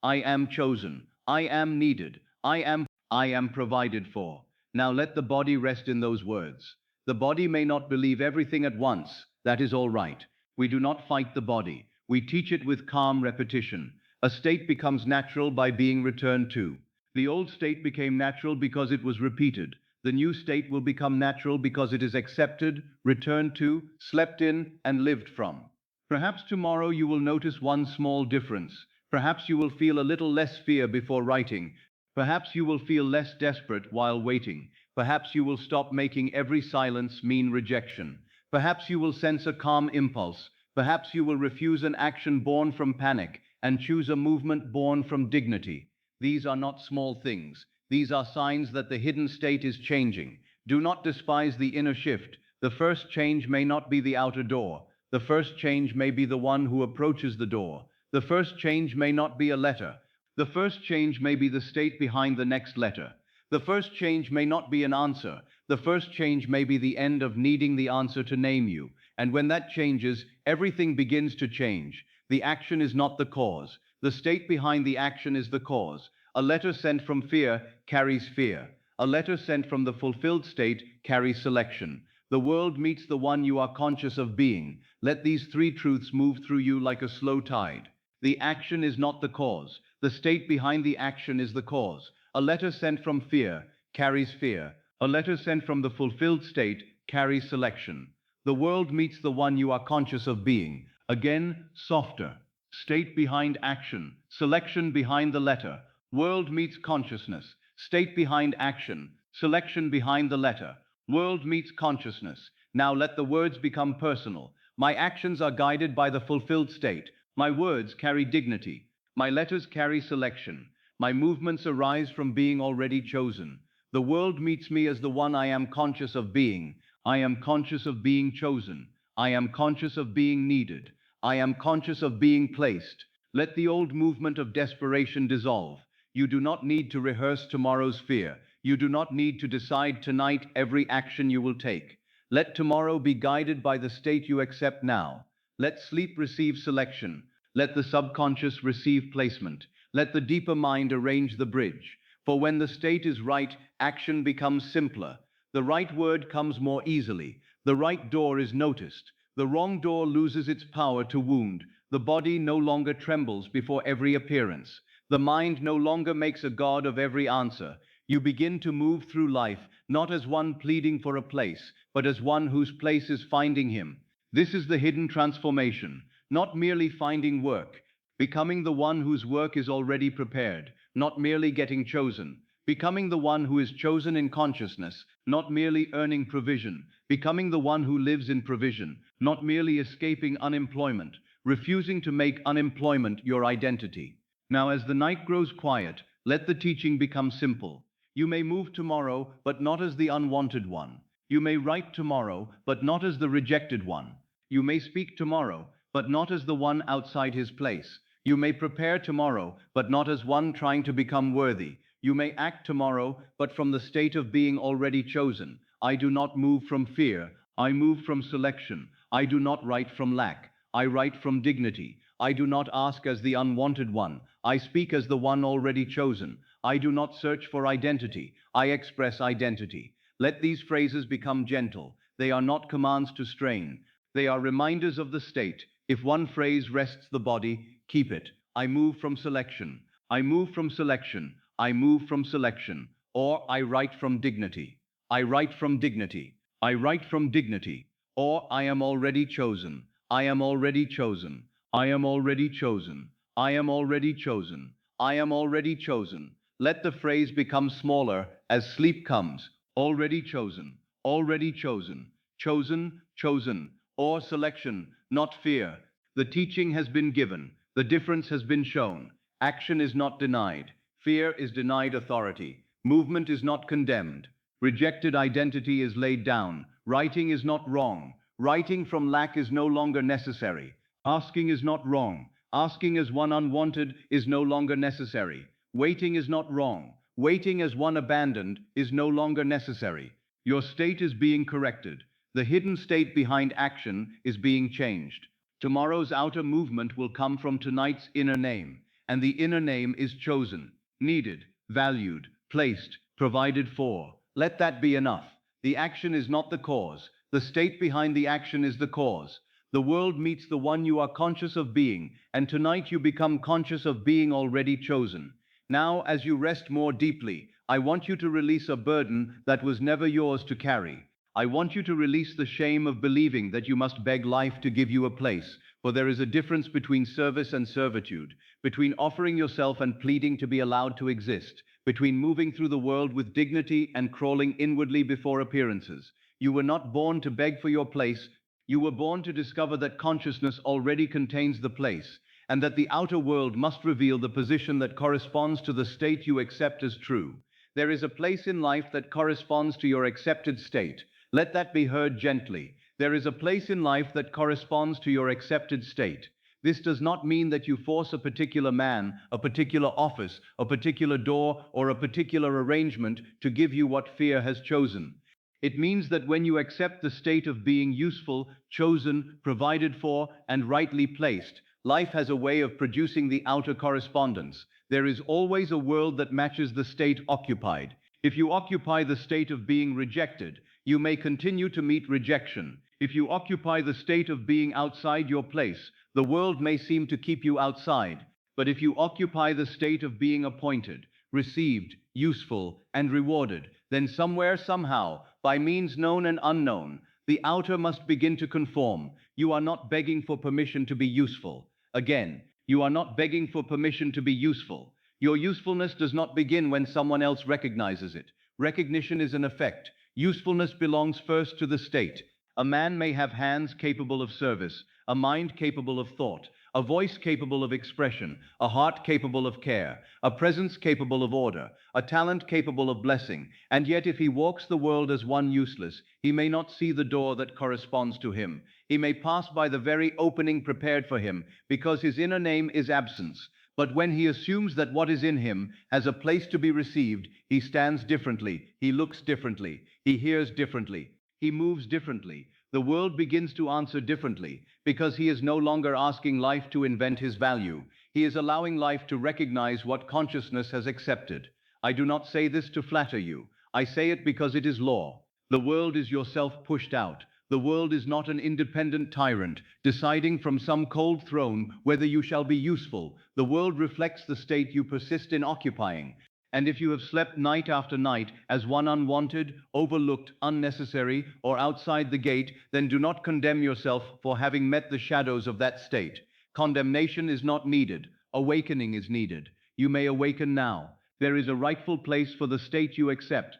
am chosen, I am needed, I am provided for. Now let the body rest in those words. The body may not believe everything at once, that is all right. We do not fight the body, we teach it with calm repetition. A state becomes natural by being returned to. The old state became natural because it was repeated. The new state will become natural because it is accepted, returned to, slept in, and lived from. Perhaps tomorrow you will notice one small difference. Perhaps you will feel a little less fear before writing. Perhaps you will feel less desperate while waiting. Perhaps you will stop making every silence mean rejection. Perhaps you will sense a calm impulse. Perhaps you will refuse an action born from panic and choose a movement born from dignity. These are not small things. These are signs that the hidden state is changing. Do not despise the inner shift. The first change may not be the outer door. The first change may be the one who approaches the door. The first change may not be a letter. The first change may be the state behind the next letter. The first change may not be an answer. The first change may be the end of needing the answer to name you. And when that changes, everything begins to change. The action is not the cause. The state behind the action is the cause. A letter sent from fear carries fear. A letter sent from the fulfilled state carries selection. The world meets the one you are conscious of being. Let these three truths move through you like a slow tide. The action is not the cause. The state behind the action is the cause. A letter sent from fear carries fear. A letter sent from the fulfilled state carries selection. The world meets the one you are conscious of being. Again, softer. State behind action. Selection behind the letter. World meets consciousness. State behind action. Selection behind the letter. World meets consciousness. Now let the words become personal. My actions are guided by the fulfilled state. My words carry dignity. My letters carry selection. My movements arise from being already chosen. The world meets me as the one I am conscious of being. I am conscious of being chosen. I am conscious of being needed. I am conscious of being placed. Let the old movement of desperation dissolve. You do not need to rehearse tomorrow's fear. You do not need to decide tonight every action you will take. Let tomorrow be guided by the state you accept now. Let sleep receive selection. Let the subconscious receive placement. Let the deeper mind arrange the bridge. For when the state is right, action becomes simpler. The right word comes more easily. The right door is noticed. The wrong door loses its power to wound. The body no longer trembles before every appearance. The mind no longer makes a god of every answer. You begin to move through life, not as one pleading for a place, but as one whose place is finding him. This is the hidden transformation, not merely finding work, becoming the one whose work is already prepared, not merely getting chosen, becoming the one who is chosen in consciousness, not merely earning provision, becoming the one who lives in provision, not merely escaping unemployment, refusing to make unemployment your identity. Now, as the night grows quiet, let the teaching become simple. You may move tomorrow, but not as the unwanted one. You may write tomorrow, but not as the rejected one. You may speak tomorrow, but not as the one outside his place. You may prepare tomorrow, but not as one trying to become worthy. You may act tomorrow, but from the state of being already chosen. I do not move from fear. I move from selection. I do not write from lack. I write from dignity. I do not ask as the unwanted one. I speak as the one already chosen. I do not search for identity. I express identity. Let these phrases become gentle. They are not commands to strain. They are reminders of the state. If one phrase rests the body, keep it. I move from selection. I move from selection. I move from selection. Or I write from dignity. I write from dignity. I write from dignity. Or I am already chosen. I am already chosen. I am already chosen. I am already chosen. I am already chosen. Let the phrase become smaller as sleep comes. Already chosen. Already chosen. Chosen, chosen. Or selection, not fear. The teaching has been given. The difference has been shown. Action is not denied. Fear is denied authority. Movement is not condemned. Rejected identity is laid down. Writing is not wrong. Writing from lack is no longer necessary. Asking is not wrong. Asking as one unwanted is no longer necessary. Waiting is not wrong. Waiting as one abandoned is no longer necessary. Your state is being corrected. The hidden state behind action is being changed. Tomorrow's outer movement will come from tonight's inner name, and the inner name is chosen, needed, valued, placed, provided for. Let that be enough. The action is not the cause. The state behind the action is the cause. The world meets the one you are conscious of being, and tonight you become conscious of being already chosen. Now, as you rest more deeply, I want you to release a burden that was never yours to carry. I want you to release the shame of believing that you must beg life to give you a place, for there is a difference between service and servitude, between offering yourself and pleading to be allowed to exist, between moving through the world with dignity and crawling inwardly before appearances. You were not born to beg for your place. You were born to discover that consciousness already contains the place, and that the outer world must reveal the position that corresponds to the state you accept as true. There is a place in life that corresponds to your accepted state. Let that be heard gently. There is a place in life that corresponds to your accepted state. This does not mean that you force a particular man, a particular office, a particular door, or a particular arrangement to give you what fear has chosen. It means that when you accept the state of being useful, chosen, provided for, and rightly placed, life has a way of producing the outer correspondence. There is always a world that matches the state occupied. If you occupy the state of being rejected, you may continue to meet rejection. If you occupy the state of being outside your place, the world may seem to keep you outside. But if you occupy the state of being appointed, received, useful, and rewarded, then somewhere, somehow, by means known and unknown, the outer must begin to conform. You are not begging for permission to be useful. Again, you are not begging for permission to be useful. Your usefulness does not begin when someone else recognizes it. Recognition is an effect. Usefulness belongs first to the state. A man may have hands capable of service, a mind capable of thought, a voice capable of expression, a heart capable of care, a presence capable of order, a talent capable of blessing, and yet if he walks the world as one useless, he may not see the door that corresponds to him. He may pass by the very opening prepared for him, because his inner name is absence. But when he assumes that what is in him has a place to be received, he stands differently, he looks differently, he hears differently, he moves differently. The world begins to answer differently, because he is no longer asking life to invent his value. He is allowing life to recognize what consciousness has accepted. I do not say this to flatter you. I say it because it is law. The world is yourself pushed out. The world is not an independent tyrant, deciding from some cold throne whether you shall be useful. The world reflects the state you persist in occupying. And if you have slept night after night as one unwanted, overlooked, unnecessary, or outside the gate, then do not condemn yourself for having met the shadows of that state. Condemnation is not needed. Awakening is needed. You may awaken now. There is a rightful place for the state you accept.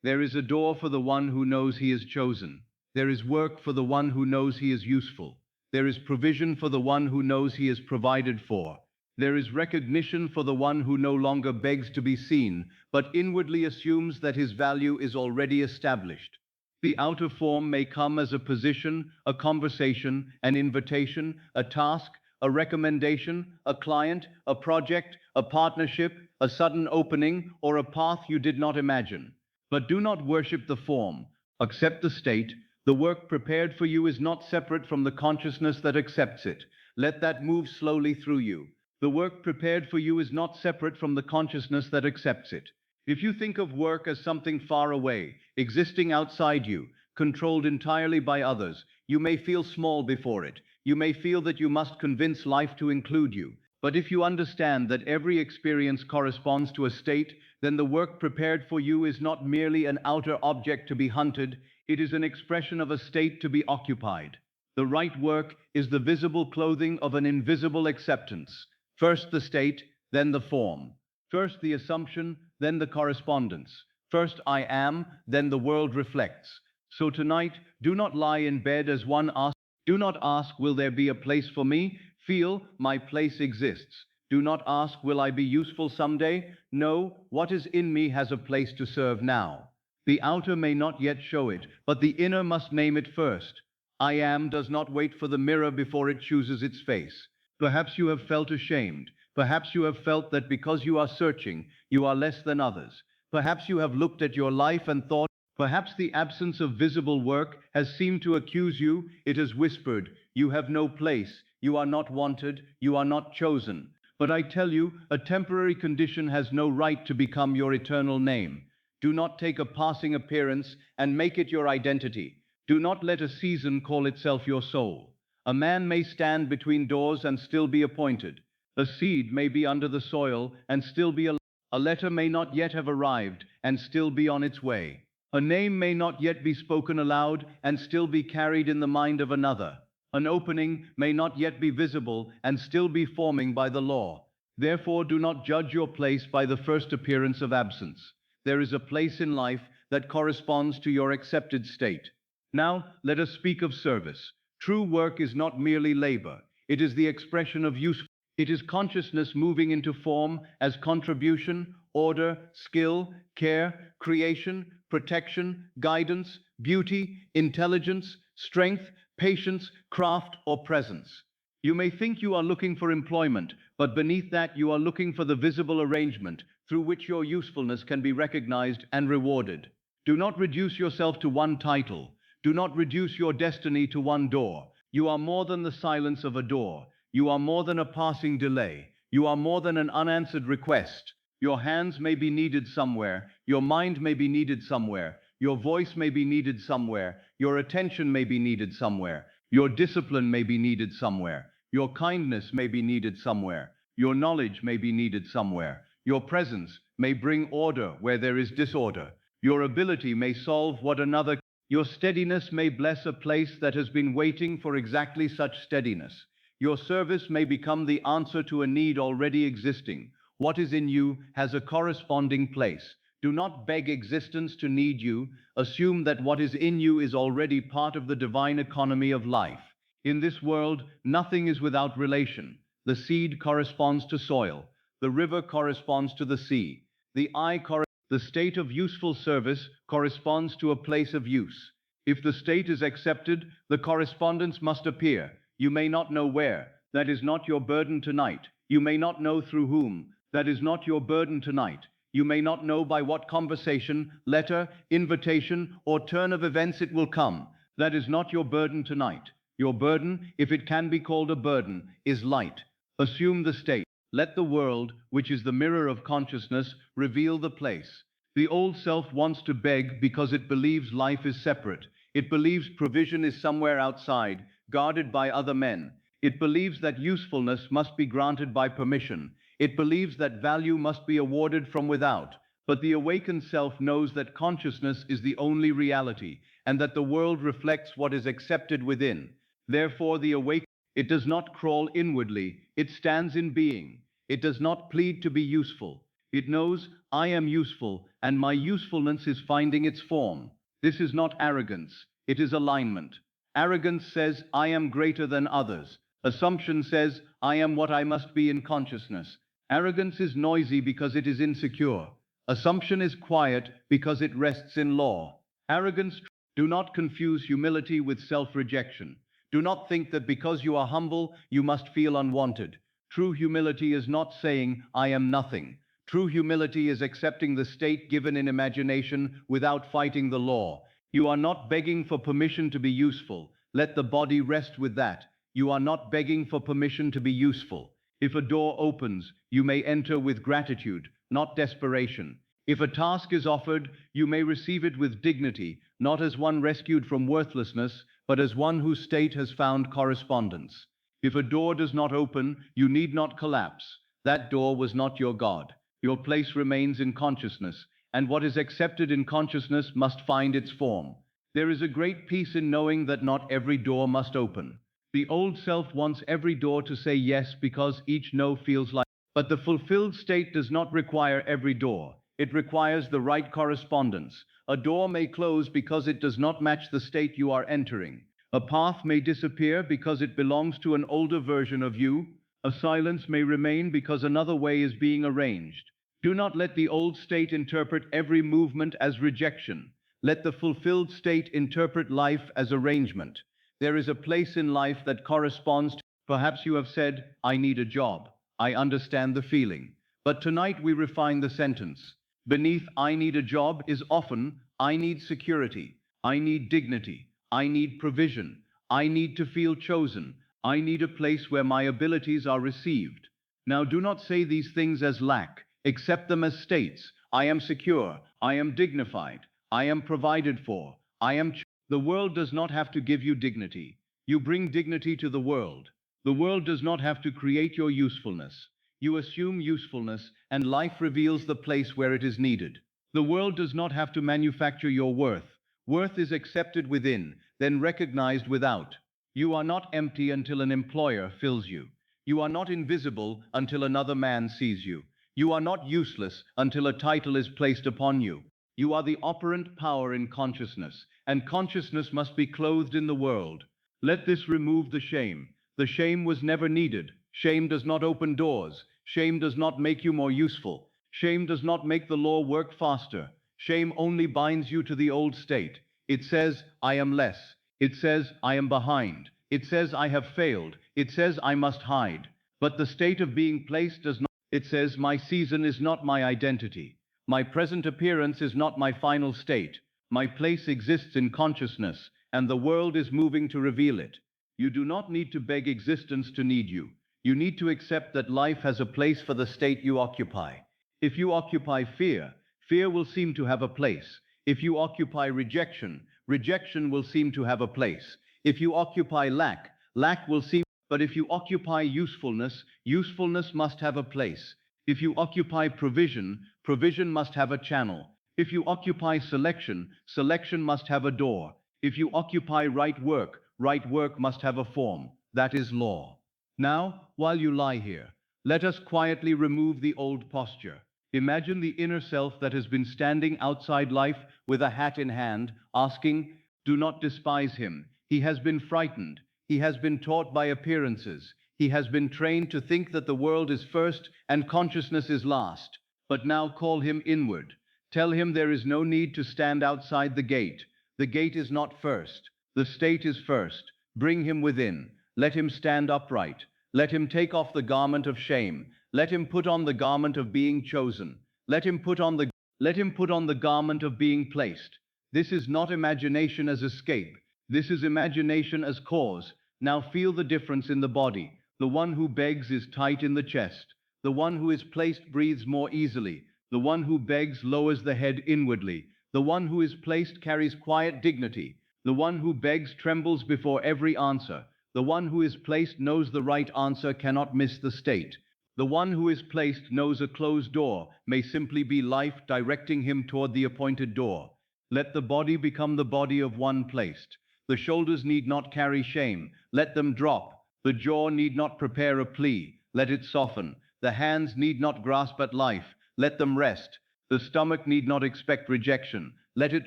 There is a door for the one who knows he is chosen. There is work for the one who knows he is useful. There is provision for the one who knows he is provided for. There is recognition for the one who no longer begs to be seen, but inwardly assumes that his value is already established. The outer form may come as a position, a conversation, an invitation, a task, a recommendation, a client, a project, a partnership, a sudden opening, or a path you did not imagine. But do not worship the form. Accept the state. The work prepared for you is not separate from the consciousness that accepts it. Let that move slowly through you. The work prepared for you is not separate from the consciousness that accepts it. If you think of work as something far away, existing outside you, controlled entirely by others, you may feel small before it. You may feel that you must convince life to include you. But if you understand that every experience corresponds to a state, then the work prepared for you is not merely an outer object to be hunted, it is an expression of a state to be occupied. The right work is the visible clothing of an invisible acceptance. First the state, then the form. First the assumption, then the correspondence. First I am, then the world reflects. So tonight, do not lie in bed as one asks. Do not ask, will there be a place for me? Feel, my place exists. Do not ask, will I be useful someday? No, what is in me has a place to serve now. The outer may not yet show it, but the inner must name it first. I am does not wait for the mirror before it chooses its face. Perhaps you have felt ashamed. Perhaps you have felt that because you are searching, you are less than others. Perhaps you have looked at your life and thought, perhaps the absence of visible work has seemed to accuse you. It has whispered, you have no place, you are not wanted, you are not chosen. But I tell you, a temporary condition has no right to become your eternal name. Do not take a passing appearance and make it your identity. Do not let a season call itself your soul. A man may stand between doors and still be appointed. A seed may be under the soil and still be alive. A letter may not yet have arrived and still be on its way. A name may not yet be spoken aloud and still be carried in the mind of another. An opening may not yet be visible and still be forming by the law. Therefore, do not judge your place by the first appearance of absence. There is a place in life that corresponds to your accepted state. Now, let us speak of service. True work is not merely labor. It is the expression of use. It is consciousness moving into form as contribution, order, skill, care, creation, protection, guidance, beauty, intelligence, strength, patience, craft, or presence. You may think you are looking for employment, but beneath that you are looking for the visible arrangement through which your usefulness can be recognized and rewarded. Do not reduce yourself to one title. Do not reduce your destiny to one door. You are more than the silence of a door. You are more than a passing delay. You are more than an unanswered request. Your hands may be needed somewhere. Your mind may be needed somewhere. Your voice may be needed somewhere. Your attention may be needed somewhere. Your discipline may be needed somewhere. Your kindness may be needed somewhere. Your knowledge may be needed somewhere. Your presence may bring order where there is disorder. Your ability may solve what another. Your steadiness may bless a place that has been waiting for exactly such steadiness. Your service may become the answer to a need already existing. What is in you has a corresponding place. Do not beg existence to need you. Assume that what is in you is already part of the divine economy of life. In this world, nothing is without relation. The seed corresponds to soil. The river corresponds to the sea. The state of useful service corresponds to a place of use. If the state is accepted, the correspondence must appear. You may not know where. That is not your burden tonight. You may not know through whom. That is not your burden tonight. You may not know by what conversation, letter, invitation, or turn of events it will come. That is not your burden tonight. Your burden, if it can be called a burden, is light. Assume the state. Let the world, which is the mirror of consciousness, reveal the place. The old self wants to beg because it believes life is separate. It believes provision is somewhere outside, guarded by other men. It believes that usefulness must be granted by permission. It believes that value must be awarded from without. But the awakened self knows that consciousness is the only reality, and that the world reflects what is accepted within. Therefore, it does not crawl inwardly, it stands in being. It does not plead to be useful. It knows, I am useful, and my usefulness is finding its form. This is not arrogance, it is alignment. Arrogance says, I am greater than others. Assumption says, I am what I must be in consciousness. Arrogance is noisy because it is insecure. Assumption is quiet because it rests in law. Arrogance Do not confuse humility with self-rejection. Do not think that because you are humble, you must feel unwanted. True humility is not saying, I am nothing. True humility is accepting the state given in imagination without fighting the law. You are not begging for permission to be useful. Let the body rest with that. You are not begging for permission to be useful. If a door opens, you may enter with gratitude, not desperation. If a task is offered, you may receive it with dignity, not as one rescued from worthlessness, but as one whose state has found correspondence. If a door does not open, you need not collapse. That door was not your God. Your place remains in consciousness, and what is accepted in consciousness must find its form. There is a great peace in knowing that not every door must open. The old self wants every door to say yes because each no feels like. But the fulfilled state does not require every door. It requires the right correspondence. A door may close because it does not match the state you are entering. A path may disappear because it belongs to an older version of you. A silence may remain because another way is being arranged. Do not let the old state interpret every movement as rejection. Let the fulfilled state interpret life as arrangement. There is a place in life that corresponds to, perhaps you have said, I need a job. I understand the feeling. But tonight we refine the sentence. Beneath I need a job is often I need security, I need dignity, I need provision, I need to feel chosen, I need a place where my abilities are received. Now do not say these things as lack, accept them as states. I am secure, I am dignified, I am provided for, I am the world does not have to give you dignity. You bring dignity to the world. The world does not have to create your usefulness. You assume usefulness, and life reveals the place where it is needed. The world does not have to manufacture your worth. Worth is accepted within, then recognized without. You are not empty until an employer fills you. You are not invisible until another man sees you. You are not useless until a title is placed upon you. You are the operant power in consciousness, and consciousness must be clothed in the world. Let this remove the shame. The shame was never needed. Shame does not open doors. Shame does not make you more useful. Shame does not make the law work faster. Shame only binds you to the old state. It says, I am less. It says, I am behind. It says, I have failed. It says, I must hide. But the state of being placed does not. It says, my season is not my identity. My present appearance is not my final state. My place exists in consciousness, and the world is moving to reveal it. You do not need to beg existence to need you. You need to accept that life has a place for the state you occupy. If you occupy fear, fear will seem to have a place. If you occupy rejection, rejection will seem to have a place. If you occupy lack, lack will seem. But if you occupy usefulness, usefulness must have a place. If you occupy provision, provision must have a channel. If you occupy selection, selection must have a door. If you occupy right work must have a form. That is law. Now, while you lie here, let us quietly remove the old posture. Imagine the inner self that has been standing outside life with a hat in hand, asking, do not despise him. He has been frightened. He has been taught by appearances. He has been trained to think that the world is first and consciousness is last. But now call him inward. Tell him there is no need to stand outside the gate. The gate is not first. The state is first. Bring him within. Let him stand upright. Let him take off the garment of shame. Let him put on the garment of being chosen. Let him put on the garment of being placed. This is not imagination as escape. This is imagination as cause. Now feel the difference in the body. The one who begs is tight in the chest. The one who is placed breathes more easily. The one who begs lowers the head inwardly. The one who is placed carries quiet dignity. The one who begs trembles before every answer. The one who is placed knows the right answer cannot miss the state. The one who is placed knows a closed door may simply be life directing him toward the appointed door. Let the body become the body of one placed. The shoulders need not carry shame. Let them drop. The jaw need not prepare a plea. Let it soften. The hands need not grasp at life. Let them rest. The stomach need not expect rejection. Let it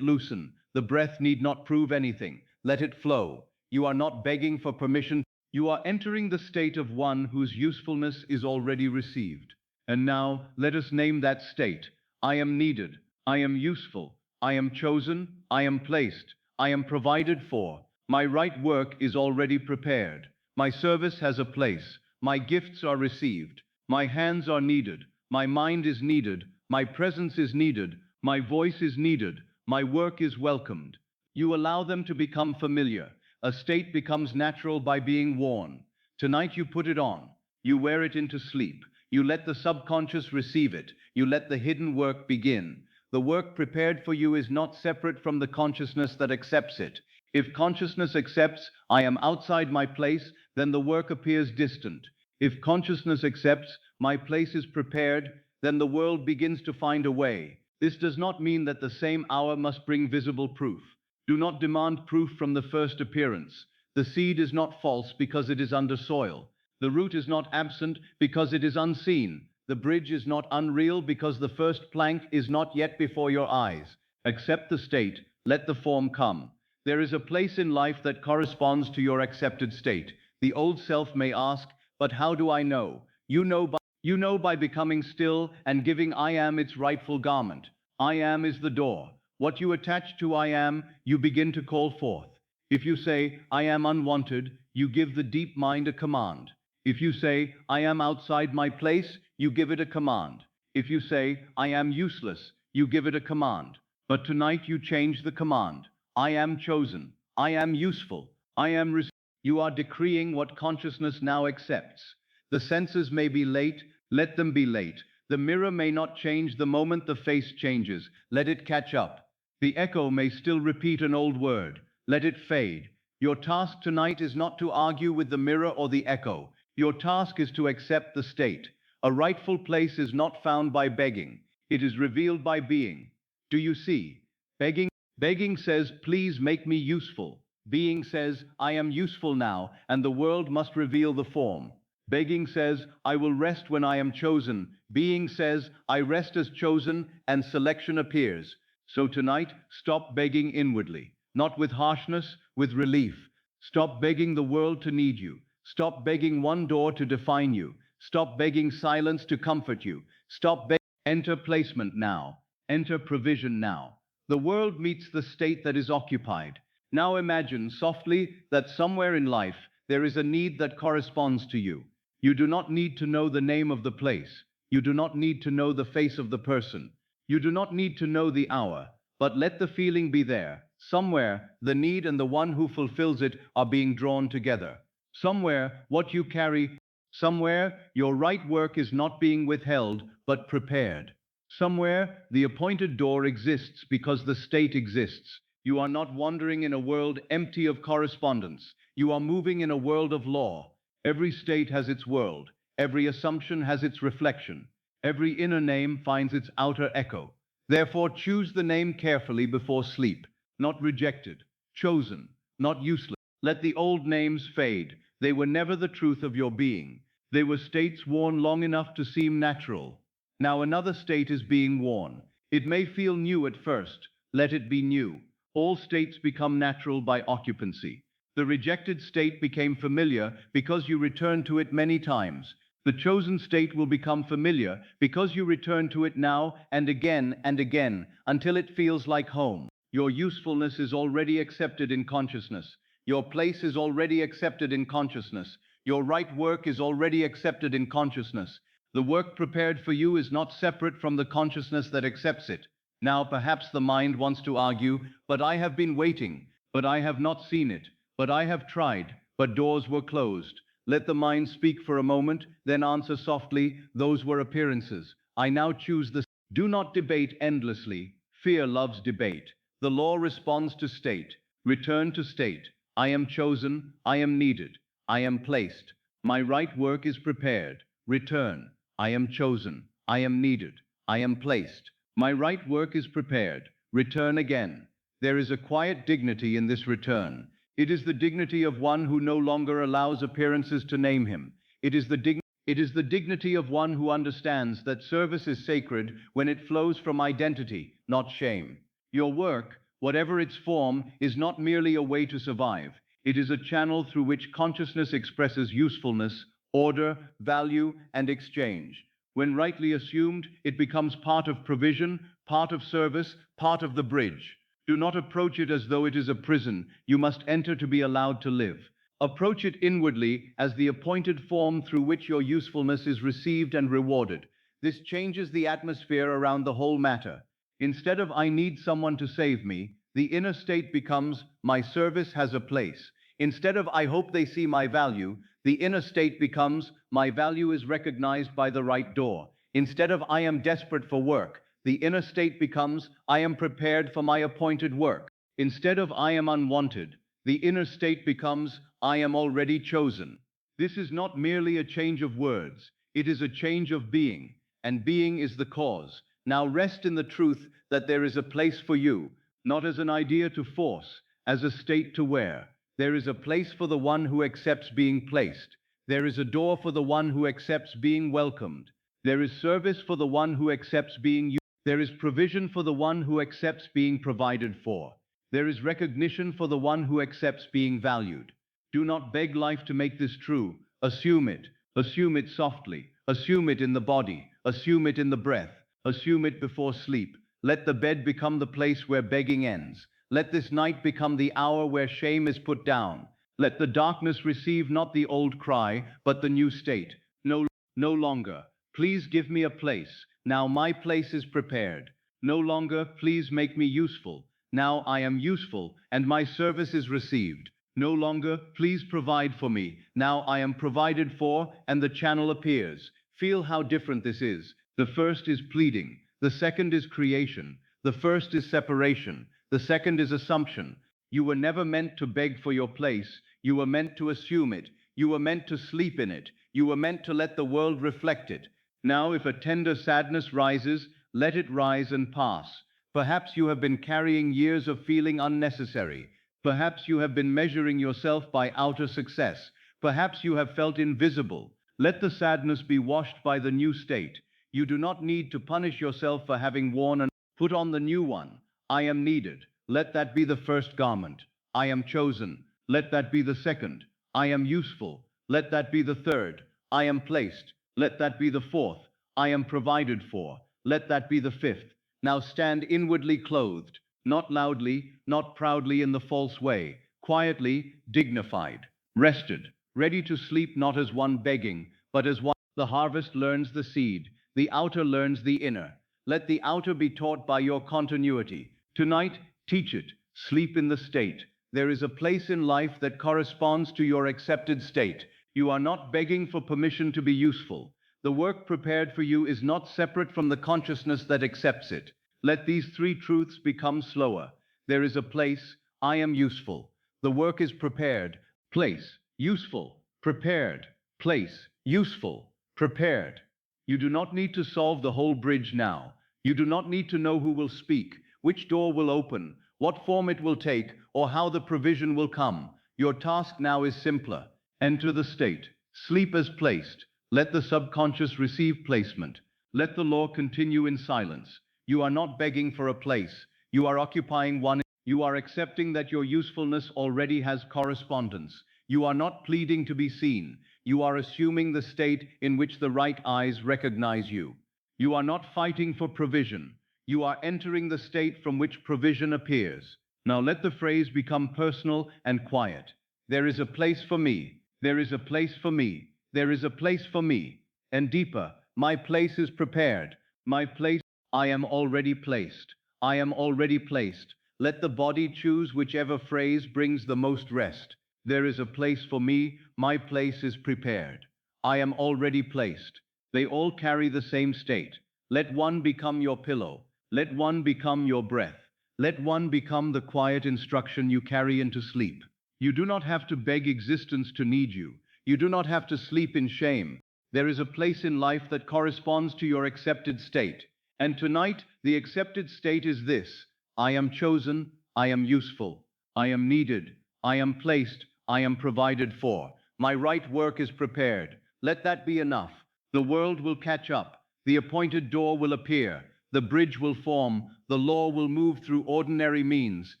loosen. The breath need not prove anything. Let it flow. You are not begging for permission. You are entering the state of one whose usefulness is already received. And now, let us name that state. I am needed. I am useful. I am chosen. I am placed. I am provided for. My right work is already prepared. My service has a place. My gifts are received. My hands are needed. My mind is needed. My presence is needed. My voice is needed. My work is welcomed. You allow them to become familiar. A state becomes natural by being worn. Tonight you put it on. You wear it into sleep. You let the subconscious receive it. You let the hidden work begin. The work prepared for you is not separate from the consciousness that accepts it. If consciousness accepts, I am outside my place, then the work appears distant. If consciousness accepts, my place is prepared, then the world begins to find a way. This does not mean that the same hour must bring visible proof. Do not demand proof from the first appearance. The seed is not false because it is under soil. The root is not absent because it is unseen. The bridge is not unreal because the first plank is not yet before your eyes. Accept the state, let the form come. There is a place in life that corresponds to your accepted state. The old self may ask, but how do I know? You know by becoming still and giving I am its rightful garment. I am is the door. What you attach to I am, you begin to call forth. If you say, I am unwanted, you give the deep mind a command. If you say, I am outside my place, you give it a command. If you say, I am useless, you give it a command. But tonight you change the command. I am chosen. I am useful. I am You are decreeing what consciousness now accepts. The senses may be late, let them be late. The mirror may not change the moment the face changes, let it catch up. The echo may still repeat an old word, let it fade. Your task tonight is not to argue with the mirror or the echo. Your task is to accept the state. A rightful place is not found by begging. It is revealed by being. Do you see? Begging says, please make me useful. Being says, I am useful now, and the world must reveal the form. Begging says, I will rest when I am chosen. Being says, I rest as chosen, and selection appears. So tonight, stop begging inwardly, not with harshness, with relief. Stop begging the world to need you. Stop begging one door to define you. Stop begging silence to comfort you. Stop begging. Enter placement now. Enter provision now. The world meets the state that is occupied. Now imagine softly that somewhere in life there is a need that corresponds to you. You do not need to know the name of the place. You do not need to know the face of the person. You do not need to know the hour. But let the feeling be there. Somewhere, the need and the one who fulfills it are being drawn together. Somewhere, what you carry, somewhere, your right work is not being withheld, but prepared. Somewhere, the appointed door exists because the state exists. You are not wandering in a world empty of correspondence. You are moving in a world of law. Every state has its world. Every assumption has its reflection. Every inner name finds its outer echo. Therefore, choose the name carefully before sleep. Not rejected, chosen, not useless. Let the old names fade. They were never the truth of your being. They were states worn long enough to seem natural. Now another state is being worn. It may feel new at first. Let it be new. All states become natural by occupancy. The rejected state became familiar because you returned to it many times. The chosen state will become familiar because you return to it now and again until it feels like home. Your usefulness is already accepted in consciousness. Your place is already accepted in consciousness. Your right work is already accepted in consciousness. The work prepared for you is not separate from the consciousness that accepts it. Now perhaps the mind wants to argue, but I have been waiting, but I have not seen it, but I have tried, but doors were closed. Let the mind speak for a moment, then answer softly, those were appearances. I now choose the... Do not debate endlessly. Fear loves debate. The law responds to state. Return to state. I am chosen, I am needed, I am placed. My right work is prepared. Return. I am chosen, I am needed, I am placed. My right work is prepared. Return again. There is a quiet dignity in this return. It is the dignity of one who no longer allows appearances to name him. It is the dignity of one who understands that service is sacred when it flows from identity, not shame. Your work, whatever its form, is not merely a way to survive. It is a channel through which consciousness expresses usefulness, order, value, and exchange. When rightly assumed, it becomes part of provision, part of service, part of the bridge. Do not approach it as though it is a prison you must enter to be allowed to live. Approach it inwardly as the appointed form through which your usefulness is received and rewarded. This changes the atmosphere around the whole matter. Instead of "I need someone to save me," the inner state becomes "My service has a place." Instead of "I hope they see my value," the inner state becomes "My value is recognized by the right door." Instead of "I am desperate for work," the inner state becomes "I am prepared for my appointed work." Instead of "I am unwanted," the inner state becomes "I am already chosen." This is not merely a change of words, it is a change of being, and being is the cause. Now rest in the truth that there is a place for you, not as an idea to force, as a state to wear. There is a place for the one who accepts being placed. There is a door for the one who accepts being welcomed. There is service for the one who accepts being used. There is provision for the one who accepts being provided for. There is recognition for the one who accepts being valued. Do not beg life to make this true. Assume it. Assume it softly. Assume it in the body. Assume it in the breath. Assume it before sleep. Let the bed become the place where begging ends. Let this night become the hour where shame is put down. Let the darkness receive not the old cry, but the new state. No longer, "Please give me a place." Now my place is prepared. No longer, "Please make me useful." Now I am useful, and my service is received. No longer, "Please provide for me." Now I am provided for, and the channel appears. Feel how different this is. The first is pleading. The second is creation. The first is separation. The second is assumption. You were never meant to beg for your place. You were meant to assume it. You were meant to sleep in it. You were meant to let the world reflect it. Now, if a tender sadness rises, let it rise and pass. Perhaps you have been carrying years of feeling unnecessary. Perhaps you have been measuring yourself by outer success. Perhaps you have felt invisible. Let the sadness be washed by the new state. You do not need to punish yourself for having worn and put on the new one. I am needed. Let that be the first garment. I am chosen. Let that be the second. I am useful. Let that be the third. I am placed. Let that be the fourth. I am provided for. Let that be the fifth. Now stand inwardly clothed, not loudly, not proudly in the false way, quietly, dignified, rested, ready to sleep not as one begging, but as one. The harvest learns the seed, the outer learns the inner. Let the outer be taught by your continuity. Tonight, teach it. Sleep in the state. There is a place in life that corresponds to your accepted state. You are not begging for permission to be useful. The work prepared for you is not separate from the consciousness that accepts it. Let these three truths become slower. There is a place, I am useful. The work is prepared, place, useful, prepared, place, useful, prepared. You do not need to solve the whole bridge now. You do not need to know who will speak, which door will open, what form it will take, or how the provision will come. Your task now is simpler. Enter the state. Sleep as placed. Let the subconscious receive placement. Let the law continue in silence. You are not begging for a place. You are occupying one. You are accepting that your usefulness already has correspondence. You are not pleading to be seen. You are assuming the state in which the right eyes recognize you. You are not fighting for provision. You are entering the state from which provision appears. Now let the phrase become personal and quiet. There is a place for me. There is a place for me. There is a place for me. And deeper, my place is prepared. My place, I am already placed. I am already placed. Let the body choose whichever phrase brings the most rest. There is a place for me. My place is prepared. I am already placed. They all carry the same state. Let one become your pillow. Let one become your breath. Let one become the quiet instruction you carry into sleep. You do not have to beg existence to need you. You do not have to sleep in shame. There is a place in life that corresponds to your accepted state. And tonight, the accepted state is this: I am chosen, I am useful, I am needed, I am placed, I am provided for. My right work is prepared. Let that be enough. The world will catch up. The appointed door will appear. The bridge will form. The law will move through ordinary means.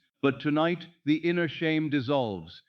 But tonight, the inner shame dissolves.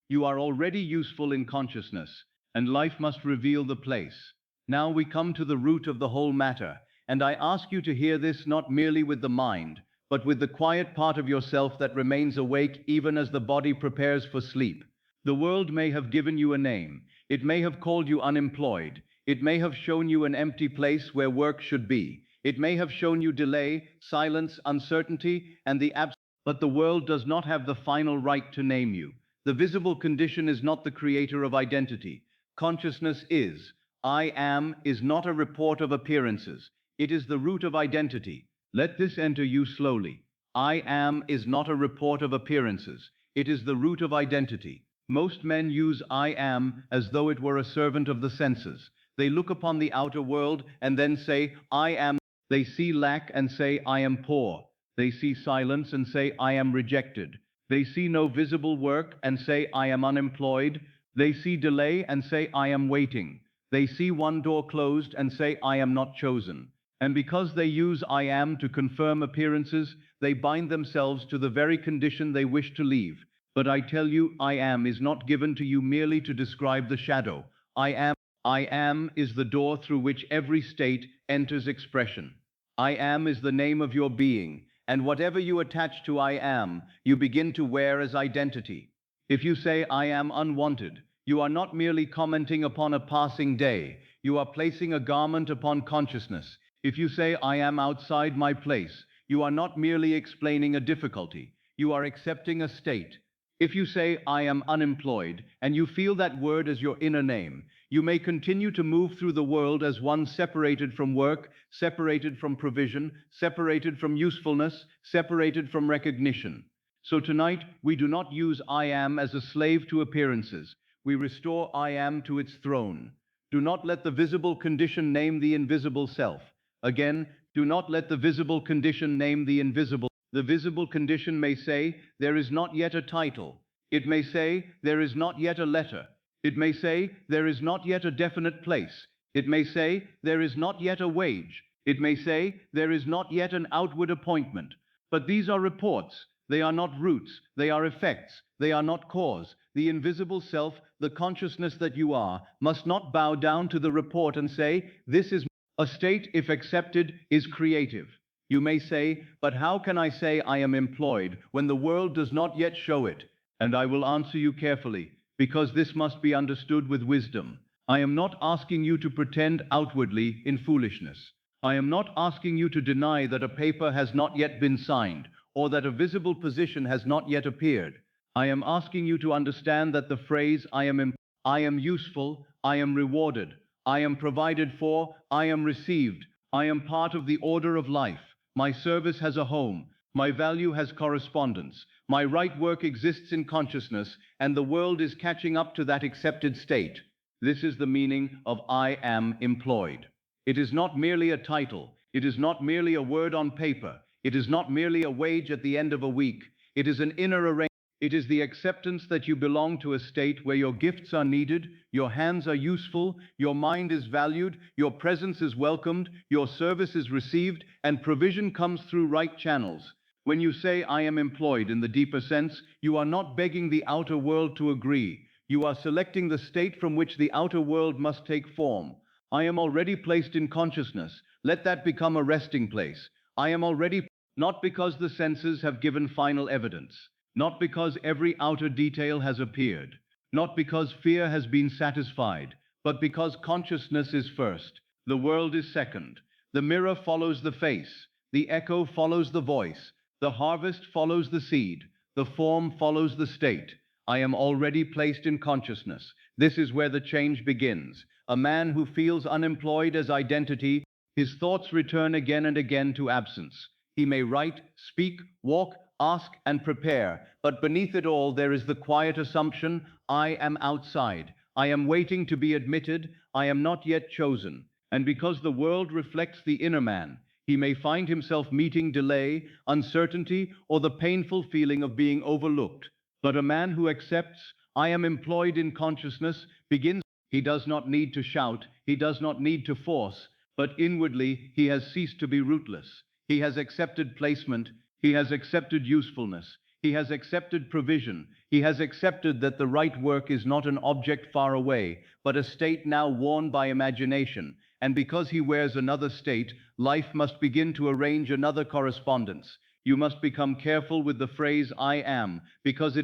You are already useful in consciousness, and life must reveal the place. Now we come to the root of the whole matter, and I ask you to hear this not merely with the mind, but with the quiet part of yourself that remains awake even as the body prepares for sleep. The world may have given you a name. It may have called you unemployed. It may have shown you an empty place where work should be. It may have shown you delay, silence, uncertainty, and the absence. But the world does not have the final right to name you. The visible condition is not the creator of identity. Consciousness is. I am is not a report of appearances. It is the root of identity. Let this enter you slowly. I am is not a report of appearances. It is the root of identity. Most men use I am as though it were a servant of the senses. They look upon the outer world and then say, I am. They see lack and say, I am poor. They see silence and say, I am rejected. They see no visible work and say, I am unemployed. They see delay and say, I am waiting. They see one door closed and say, I am not chosen. And because they use I am to confirm appearances, they bind themselves to the very condition they wish to leave. But I tell you, I am is not given to you merely to describe the shadow. I am is the door through which every state enters expression. I am is the name of your being, and whatever you attach to I am, you begin to wear as identity. If you say I am unwanted, you are not merely commenting upon a passing day, you are placing a garment upon consciousness. If you say I am outside my place, you are not merely explaining a difficulty, you are accepting a state. If you say I am unemployed, and you feel that word as your inner name, you may continue to move through the world as one separated from work, separated from provision, separated from usefulness, separated from recognition. So tonight, we do not use I am as a slave to appearances. We restore I am to its throne. Do not let the visible condition name the invisible self. Again, do not let the visible condition name the invisible. The visible condition may say, there is not yet a title. It may say, there is not yet a letter. It may say, there is not yet a definite place. It may say, there is not yet a wage. It may say, there is not yet an outward appointment. But these are reports. They are not roots. They are effects. They are not cause. The invisible self, the consciousness that you are, must not bow down to the report and say, this is a state, if accepted, is creative. You may say, but how can I say I am employed when the world does not yet show it? And I will answer you carefully, because this must be understood with wisdom. I am not asking you to pretend outwardly in foolishness. I am not asking you to deny that a paper has not yet been signed, or that a visible position has not yet appeared. I am asking you to understand that the phrase I am useful, I am rewarded, I am provided for, I am received, I am part of the order of life. My service has a home. My value has correspondence. My right work exists in consciousness, and the world is catching up to that accepted state. This is the meaning of I am employed. It is not merely a title. It is not merely a word on paper. It is not merely a wage at the end of a week. It is an inner arrangement. It is the acceptance that you belong to a state where your gifts are needed, your hands are useful, your mind is valued, your presence is welcomed, your service is received, and provision comes through right channels. When you say, I am employed in the deeper sense, you are not begging the outer world to agree. You are selecting the state from which the outer world must take form. I am already placed in consciousness. Let that become a resting place. I am already, not because the senses have given final evidence. Not because every outer detail has appeared, not because fear has been satisfied, but because consciousness is first, the world is second, the mirror follows the face, the echo follows the voice, the harvest follows the seed, the form follows the state. I am already placed in consciousness. This is where the change begins. A man who feels unemployed as identity, his thoughts return again and again to absence. He may write, speak, walk, ask and prepare, but beneath it all there is the quiet assumption, I am outside, I am waiting to be admitted, I am not yet chosen. And because the world reflects the inner man, he may find himself meeting delay, uncertainty, or the painful feeling of being overlooked. But a man who accepts, I am employed in consciousness, begins. He does not need to shout, he does not need to force, but inwardly he has ceased to be rootless. He has accepted placement. He has accepted usefulness. He has accepted provision. He has accepted that the right work is not an object far away, but a state now worn by imagination. And because he wears another state, life must begin to arrange another correspondence. You must become careful with the phrase I am, because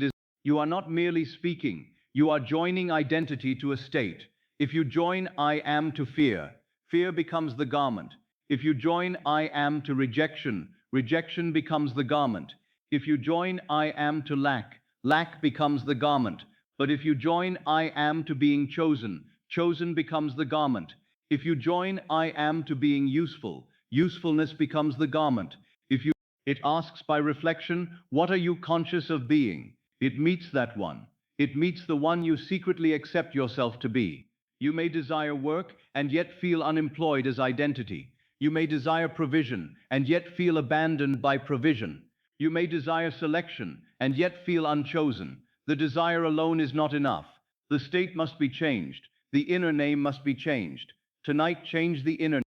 you are not merely speaking, you are joining identity to a state. If you join I am to fear, fear becomes the garment. If you join I am to rejection, rejection becomes the garment. If you join I am to lack, lack becomes the garment. But if you join I am to being chosen, chosen becomes the garment. If you join I am to being useful, usefulness becomes the garment. If you It asks by reflection, what are you conscious of being? It meets that one. It meets the one you secretly accept yourself to be. You may desire work and yet feel unemployed as identity. You may desire provision and yet feel abandoned by provision. You may desire selection and yet feel unchosen. The desire alone is not enough. The state must be changed. The inner name must be changed. Tonight, change the inner.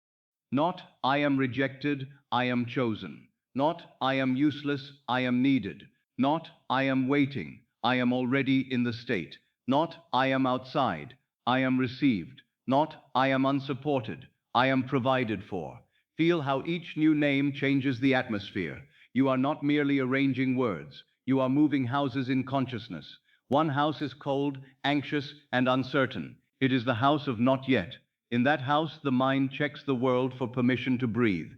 Not, I am rejected, I am chosen. Not, I am useless, I am needed. Not, I am waiting, I am already in the state. Not, I am outside, I am received. Not, I am unsupported, I am provided for. Feel how each new name changes the atmosphere. You are not merely arranging words, you are moving houses in consciousness. One house is cold, anxious, and uncertain. It is the house of not yet. In that house, the mind checks the world for permission to breathe.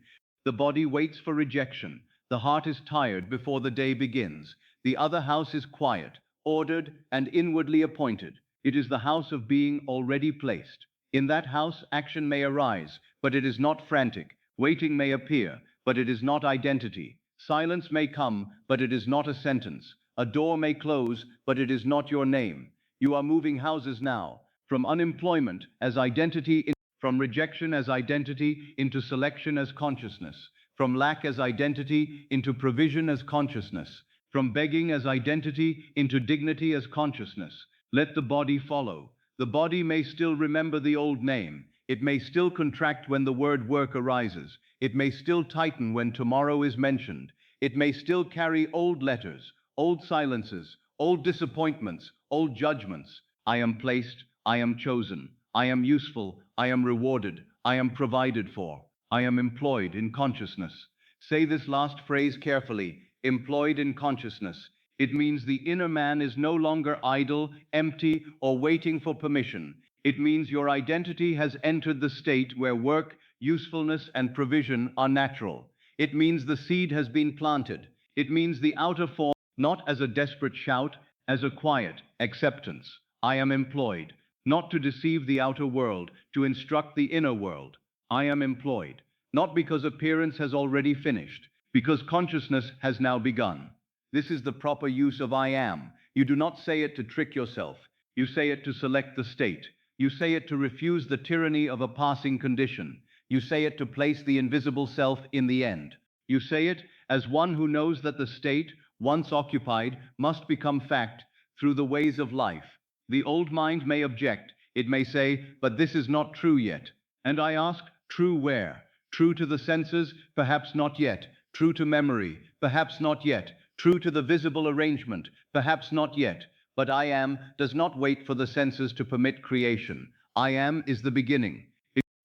The body waits for rejection. The heart is tired before the day begins. The other house is quiet, ordered, and inwardly appointed. It is the house of being already placed. In that house, action may arise, but it is not frantic. Waiting may appear, but it is not identity. Silence may come, but it is not a sentence. A door may close, but it is not your name. You are moving houses now, from unemployment as identity, from rejection as identity into selection as consciousness, from lack as identity into provision as consciousness, from begging as identity into dignity as consciousness. Let the body follow. The body may still remember the old name. It may still contract when the word work arises. It may still tighten when tomorrow is mentioned. It may still carry old letters, old silences, old disappointments, old judgments. I am placed, I am chosen, I am useful, I am rewarded, I am provided for, I am employed in consciousness. Say this last phrase carefully, employed in consciousness. It means the inner man is no longer idle, empty, or waiting for permission. It means your identity has entered the state where work, usefulness, and provision are natural. It means the seed has been planted. It means the outer form, not as a desperate shout, as a quiet acceptance. I am employed, not to deceive the outer world, to instruct the inner world. I am employed, not because appearance has already finished, because consciousness has now begun. This is the proper use of I am. You do not say it to trick yourself. You say it to select the state. You say it to refuse the tyranny of a passing condition. You say it to place the invisible self in the end. You say it as one who knows that the state, once occupied, must become fact through the ways of life. The old mind may object. It may say, but this is not true yet. And I ask, true where? True to the senses? Perhaps not yet. True to memory? Perhaps not yet. True to the visible arrangement? Perhaps not yet. But I am does not wait for the senses to permit creation. I am is the beginning.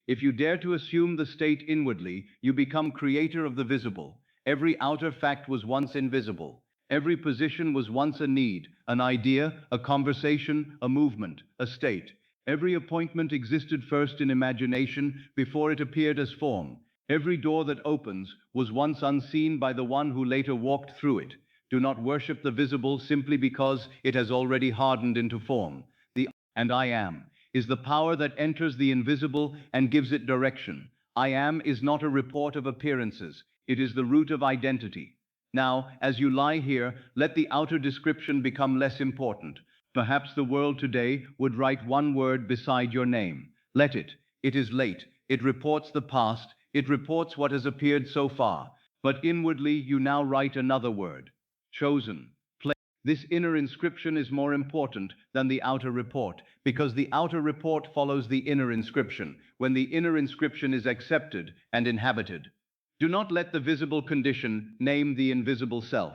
If you dare to assume the state inwardly, you become creator of the visible. Every outer fact was once invisible. Every position was once a need, an idea, a conversation, a movement, a state. Every appointment existed first in imagination before it appeared as form. Every door that opens was once unseen by the one who later walked through it. Do not worship the visible simply because it has already hardened into form. The and I am is the power that enters the invisible and gives it direction. I am is not a report of appearances. It is the root of identity. Now, as you lie here, let the outer description become less important. Perhaps the world today would write one word beside your name. Let it. It is late. It reports the past. It reports what has appeared so far. But inwardly, you now write another word. Chosen. This inner inscription is more important than the outer report, because the outer report follows the inner inscription, when the inner inscription is accepted and inhabited. Do not let the visible condition name the invisible self.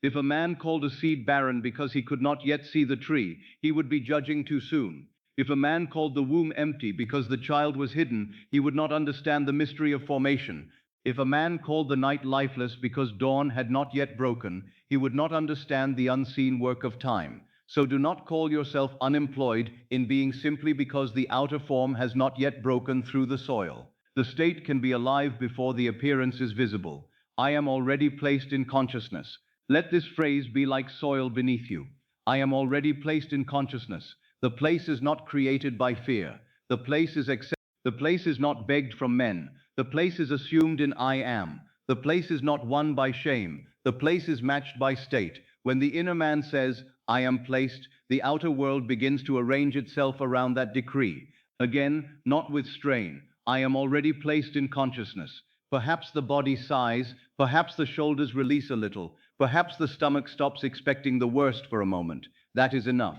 If a man called a seed barren because he could not yet see the tree, he would be judging too soon. If a man called the womb empty because the child was hidden, he would not understand the mystery of formation. If a man called the night lifeless because dawn had not yet broken, he would not understand the unseen work of time. So do not call yourself unemployed in being simply because the outer form has not yet broken through the soil. The state can be alive before the appearance is visible. I am already placed in consciousness. Let this phrase be like soil beneath you. I am already placed in consciousness. The place is not created by fear. The place is accepted. The place is not begged from men. The place is assumed in I am. The place is not won by shame. The place is matched by state. When the inner man says, I am placed, the outer world begins to arrange itself around that decree. Again, not with strain. I am already placed in consciousness. Perhaps the body sighs, perhaps the shoulders release a little, perhaps the stomach stops expecting the worst for a moment. That is enough.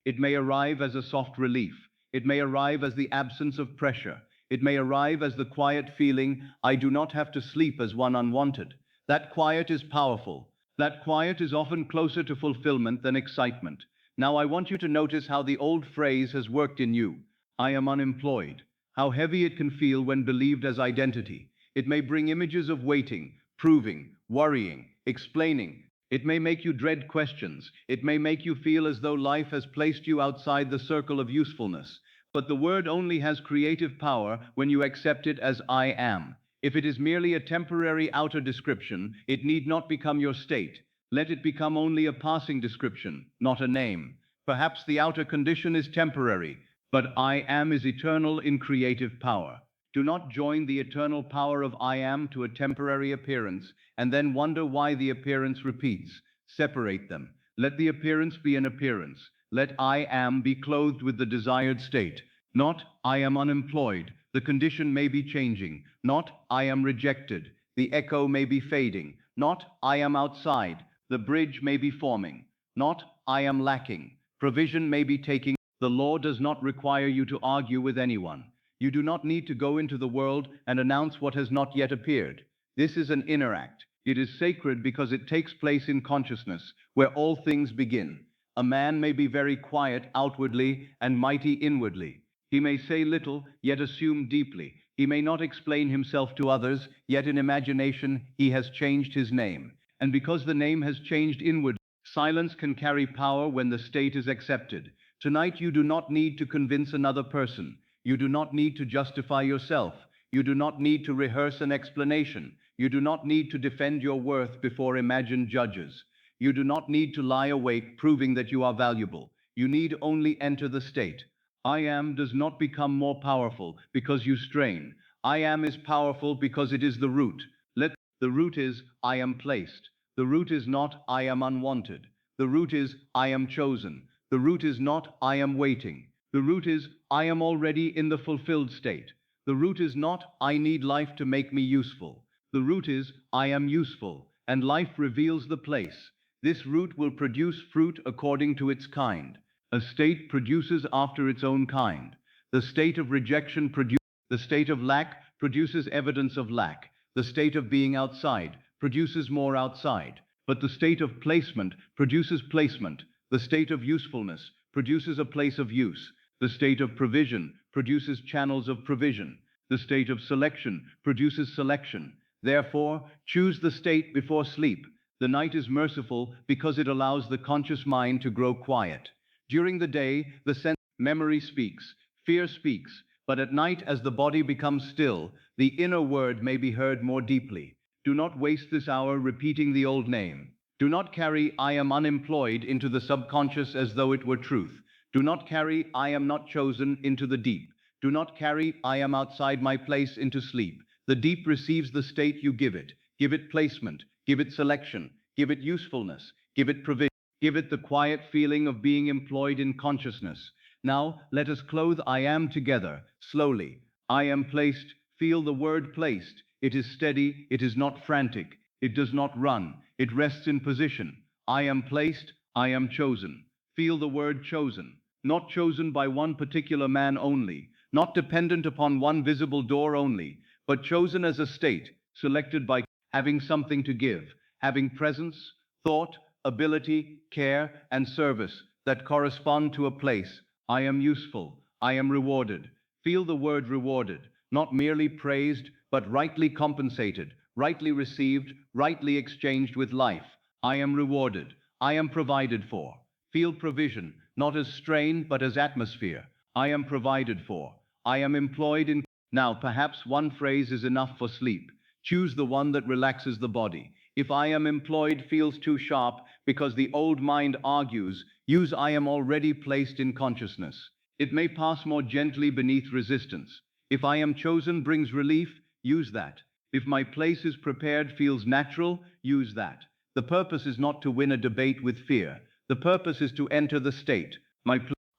It may arrive as a soft relief. It may arrive as the absence of pressure. It may arrive as the quiet feeling, I do not have to sleep as one unwanted. That quiet is powerful. That quiet is often closer to fulfillment than excitement. Now I want you to notice how the old phrase has worked in you. I am unemployed. How heavy it can feel when believed as identity. It may bring images of waiting, proving, worrying, explaining. It may make you dread questions. It may make you feel as though life has placed you outside the circle of usefulness. But the word only has creative power when you accept it as I am. If it is merely a temporary outer description, it need not become your state. Let it become only a passing description, not a name. Perhaps the outer condition is temporary, but I am is eternal in creative power. Do not join the eternal power of I am to a temporary appearance and then wonder why the appearance repeats. Separate them. Let the appearance be an appearance. Let I am be clothed with the desired state. Not, I am unemployed. The condition may be changing. Not, I am rejected. The echo may be fading. Not, I am outside. The bridge may be forming. Not, I am lacking. Provision may be taking. The law does not require you to argue with anyone. You do not need to go into the world and announce what has not yet appeared. This is an inner act. It is sacred because it takes place in consciousness, where all things begin. A man may be very quiet outwardly and mighty inwardly. He may say little, yet assume deeply. He may not explain himself to others, yet in imagination he has changed his name. And because the name has changed inward, silence can carry power when the state is accepted. Tonight you do not need to convince another person. You do not need to justify yourself. You do not need to rehearse an explanation. You do not need to defend your worth before imagined judges. You do not need to lie awake proving that you are valuable. You need only enter the state. I am does not become more powerful because you strain. I am is powerful because it is the root. The root is I am placed. The root is not I am unwanted. The root is I am chosen. The root is not I am waiting. The root is I am already in the fulfilled state. The root is not I need life to make me useful. The root is I am useful, and life reveals the place. This root will produce fruit according to its kind. A state produces after its own kind. The state of rejection produces, the state of lack produces evidence of lack. The state of being outside produces more outside. But the state of placement produces placement. The state of usefulness produces a place of use. The state of provision produces channels of provision. The state of selection produces selection. Therefore, choose the state before sleep. The night is merciful because it allows the conscious mind to grow quiet. During the day, the sense memory speaks, fear speaks, but at night, as the body becomes still, the inner word may be heard more deeply. Do not waste this hour repeating the old name. Do not carry I am unemployed into the subconscious as though it were truth. Do not carry I am not chosen into the deep. Do not carry I am outside my place into sleep. The deep receives the state you give it. Give it placement. Give it selection. Give it usefulness. Give it provision. Give it the quiet feeling of being employed in consciousness. Now, let us clothe I am together, slowly. I am placed. Feel the word placed. It is steady. It is not frantic. It does not run. It rests in position. I am placed. I am chosen. Feel the word chosen. Not chosen by one particular man only, not dependent upon one visible door only, but chosen as a state, selected by having something to give, having presence, thought, ability, care, and service that correspond to a place. I am useful. I am rewarded. Feel the word rewarded, not merely praised, but rightly compensated, rightly received, rightly exchanged with life. I am rewarded. I am provided for. Feel provision, not as strain, but as atmosphere. I am provided for. I am employed in. Now, perhaps one phrase is enough for sleep. Choose the one that relaxes the body. If I am employed feels too sharp because the old mind argues, use I am already placed in consciousness. It may pass more gently beneath resistance. If I am chosen brings relief, use that. If my place is prepared feels natural, use that. The purpose is not to win a debate with fear. The purpose is to enter the state.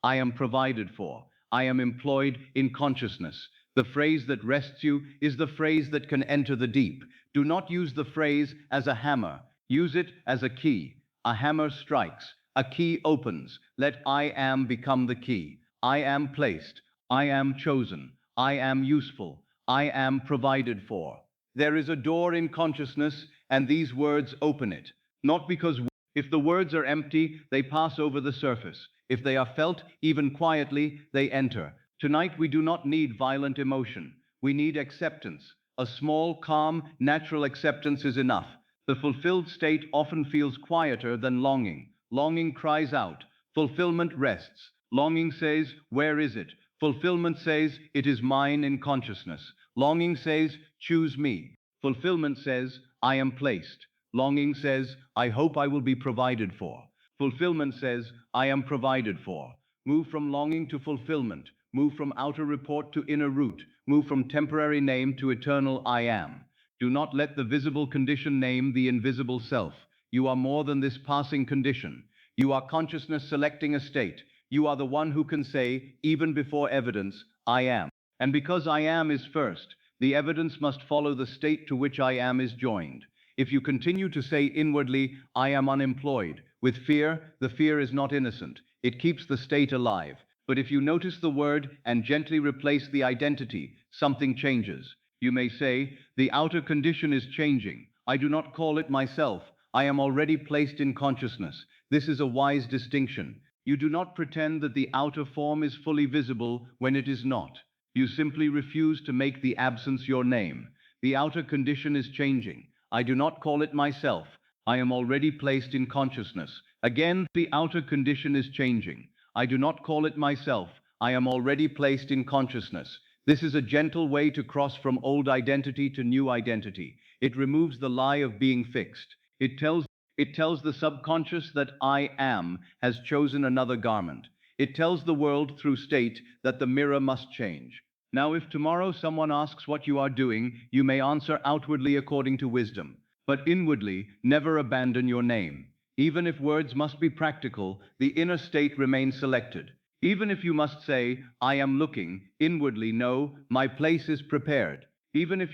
I am provided for. I am employed in consciousness. The phrase that rests you is the phrase that can enter the deep. Do not use the phrase as a hammer. Use it as a key. A hammer strikes. A key opens. Let I am become the key. I am placed. I am chosen. I am useful. I am provided for. There is a door in consciousness, and these words open it. Not because if the words are empty, they pass over the surface. If they are felt, even quietly, they enter. Tonight we do not need violent emotion. We need acceptance. A small, calm, natural acceptance is enough. The fulfilled state often feels quieter than longing. Longing cries out. Fulfillment rests. Longing says, where is it? Fulfillment says, it is mine in consciousness. Longing says, choose me. Fulfillment says, I am placed. Longing says, I hope I will be provided for. Fulfillment says, I am provided for. Move from longing to fulfillment. Move from outer report to inner root. Move from temporary name to eternal I am. Do not let the visible condition name the invisible self. You are more than this passing condition. You are consciousness selecting a state. You are the one who can say, even before evidence, I am. And because I am is first, the evidence must follow the state to which I am is joined. If you continue to say inwardly, I am unemployed, with fear, the fear is not innocent. It keeps the state alive. But if you notice the word and gently replace the identity, something changes. You may say, the outer condition is changing. I do not call it myself. I am already placed in consciousness. This is a wise distinction. You do not pretend that the outer form is fully visible when it is not. You simply refuse to make the absence your name. The outer condition is changing. I do not call it myself. I am already placed in consciousness. Again, the outer condition is changing. I do not call it myself. I am already placed in consciousness. This is a gentle way to cross from old identity to new identity. It removes the lie of being fixed. It tells the subconscious that I am has chosen another garment. It tells the world through state that the mirror must change. Now, if tomorrow someone asks what you are doing, you may answer outwardly according to wisdom. But inwardly, never abandon your name. Even if words must be practical, the inner state remains selected. Even if you must say, I am looking, inwardly know, my place is prepared. Even if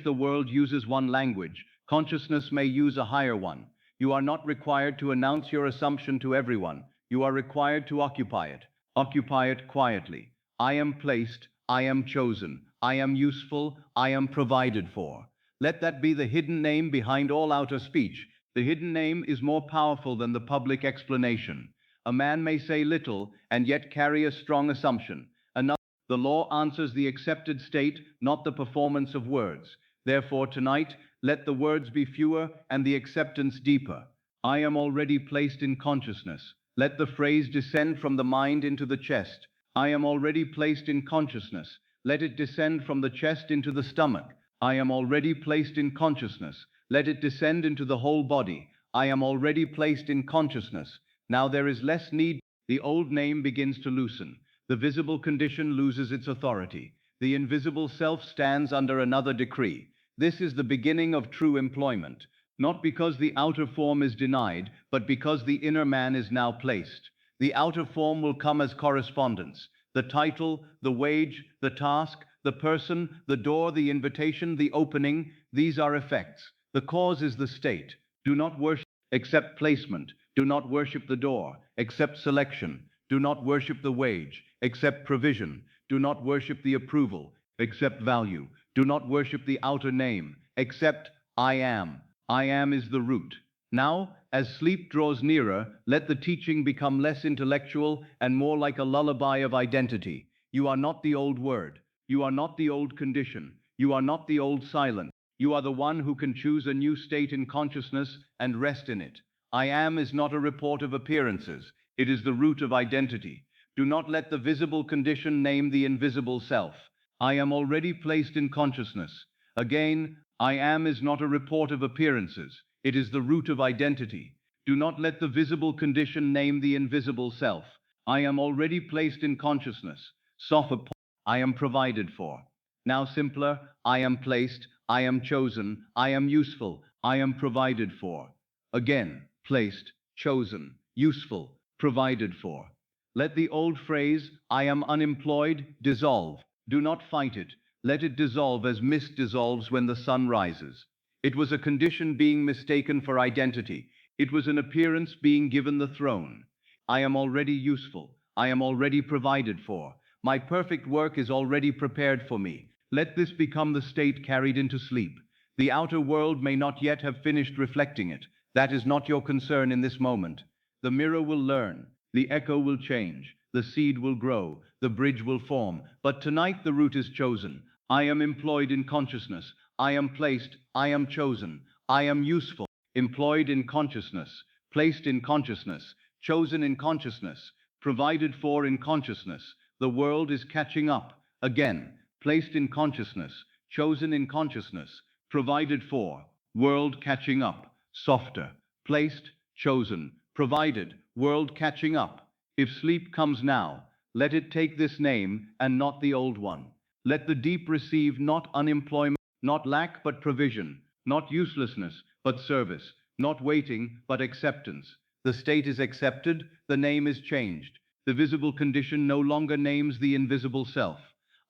the world uses one language, consciousness may use a higher one. You are not required to announce your assumption to everyone. You are required to occupy it. Occupy it quietly. I am placed, I am chosen, I am useful, I am provided for. Let that be the hidden name behind all outer speech. The hidden name is more powerful than the public explanation. A man may say little and yet carry a strong assumption. The law answers the accepted state, not the performance of words. Therefore, tonight, let the words be fewer and the acceptance deeper. I am already placed in consciousness. Let the phrase descend from the mind into the chest. I am already placed in consciousness. Let it descend from the chest into the stomach. I am already placed in consciousness. Let it descend into the whole body. I am already placed in consciousness. Now there is less need. The old name begins to loosen. The visible condition loses its authority. The invisible self stands under another decree. This is the beginning of true employment, not because the outer form is denied, but because the inner man is now placed. The outer form will come as correspondence. The title, the wage, the task, the person, the door, the invitation, the opening, these are effects. The cause is the state. Do not worship, accept placement. Do not worship the door, accept selection. Do not worship the wage, accept provision. Do not worship the approval, accept value. Do not worship the outer name, accept I am. I am is the root. Now, as sleep draws nearer, let the teaching become less intellectual and more like a lullaby of identity. You are not the old word. You are not the old condition. You are not the old silent. You are the one who can choose a new state in consciousness and rest in it. I am is not a report of appearances. It is the root of identity. Do not let the visible condition name the invisible self. I am already placed in consciousness. Again, I am is not a report of appearances. It is the root of identity. Do not let the visible condition name the invisible self. I am already placed in consciousness. Sopha, I am provided for. Now simpler, I am placed, I am chosen, I am useful, I am provided for. Again, placed, chosen, useful, provided for. Let the old phrase, I am unemployed, dissolve. Do not fight it. Let it dissolve as mist dissolves when the sun rises. It was a condition being mistaken for identity. It was an appearance being given the throne. I am already useful. I am already provided for. My perfect work is already prepared for me. Let this become the state carried into sleep. The outer world may not yet have finished reflecting it. That is not your concern in this moment. The mirror will learn. The echo will change. The seed will grow. The bridge will form. But tonight the root is chosen. I am employed in consciousness. I am placed. I am chosen. I am useful. Employed in consciousness. Placed in consciousness. Chosen in consciousness. Provided for in consciousness. The world is catching up. Again. Placed in consciousness. Chosen in consciousness. Provided for. World catching up. Softer. Placed. Chosen. Provided. World catching up. If sleep comes now, let it take this name and not the old one. Let the deep receive not unemployment, not lack but provision, not uselessness but service, not waiting but acceptance. The state is accepted, the name is changed. The visible condition no longer names the invisible self.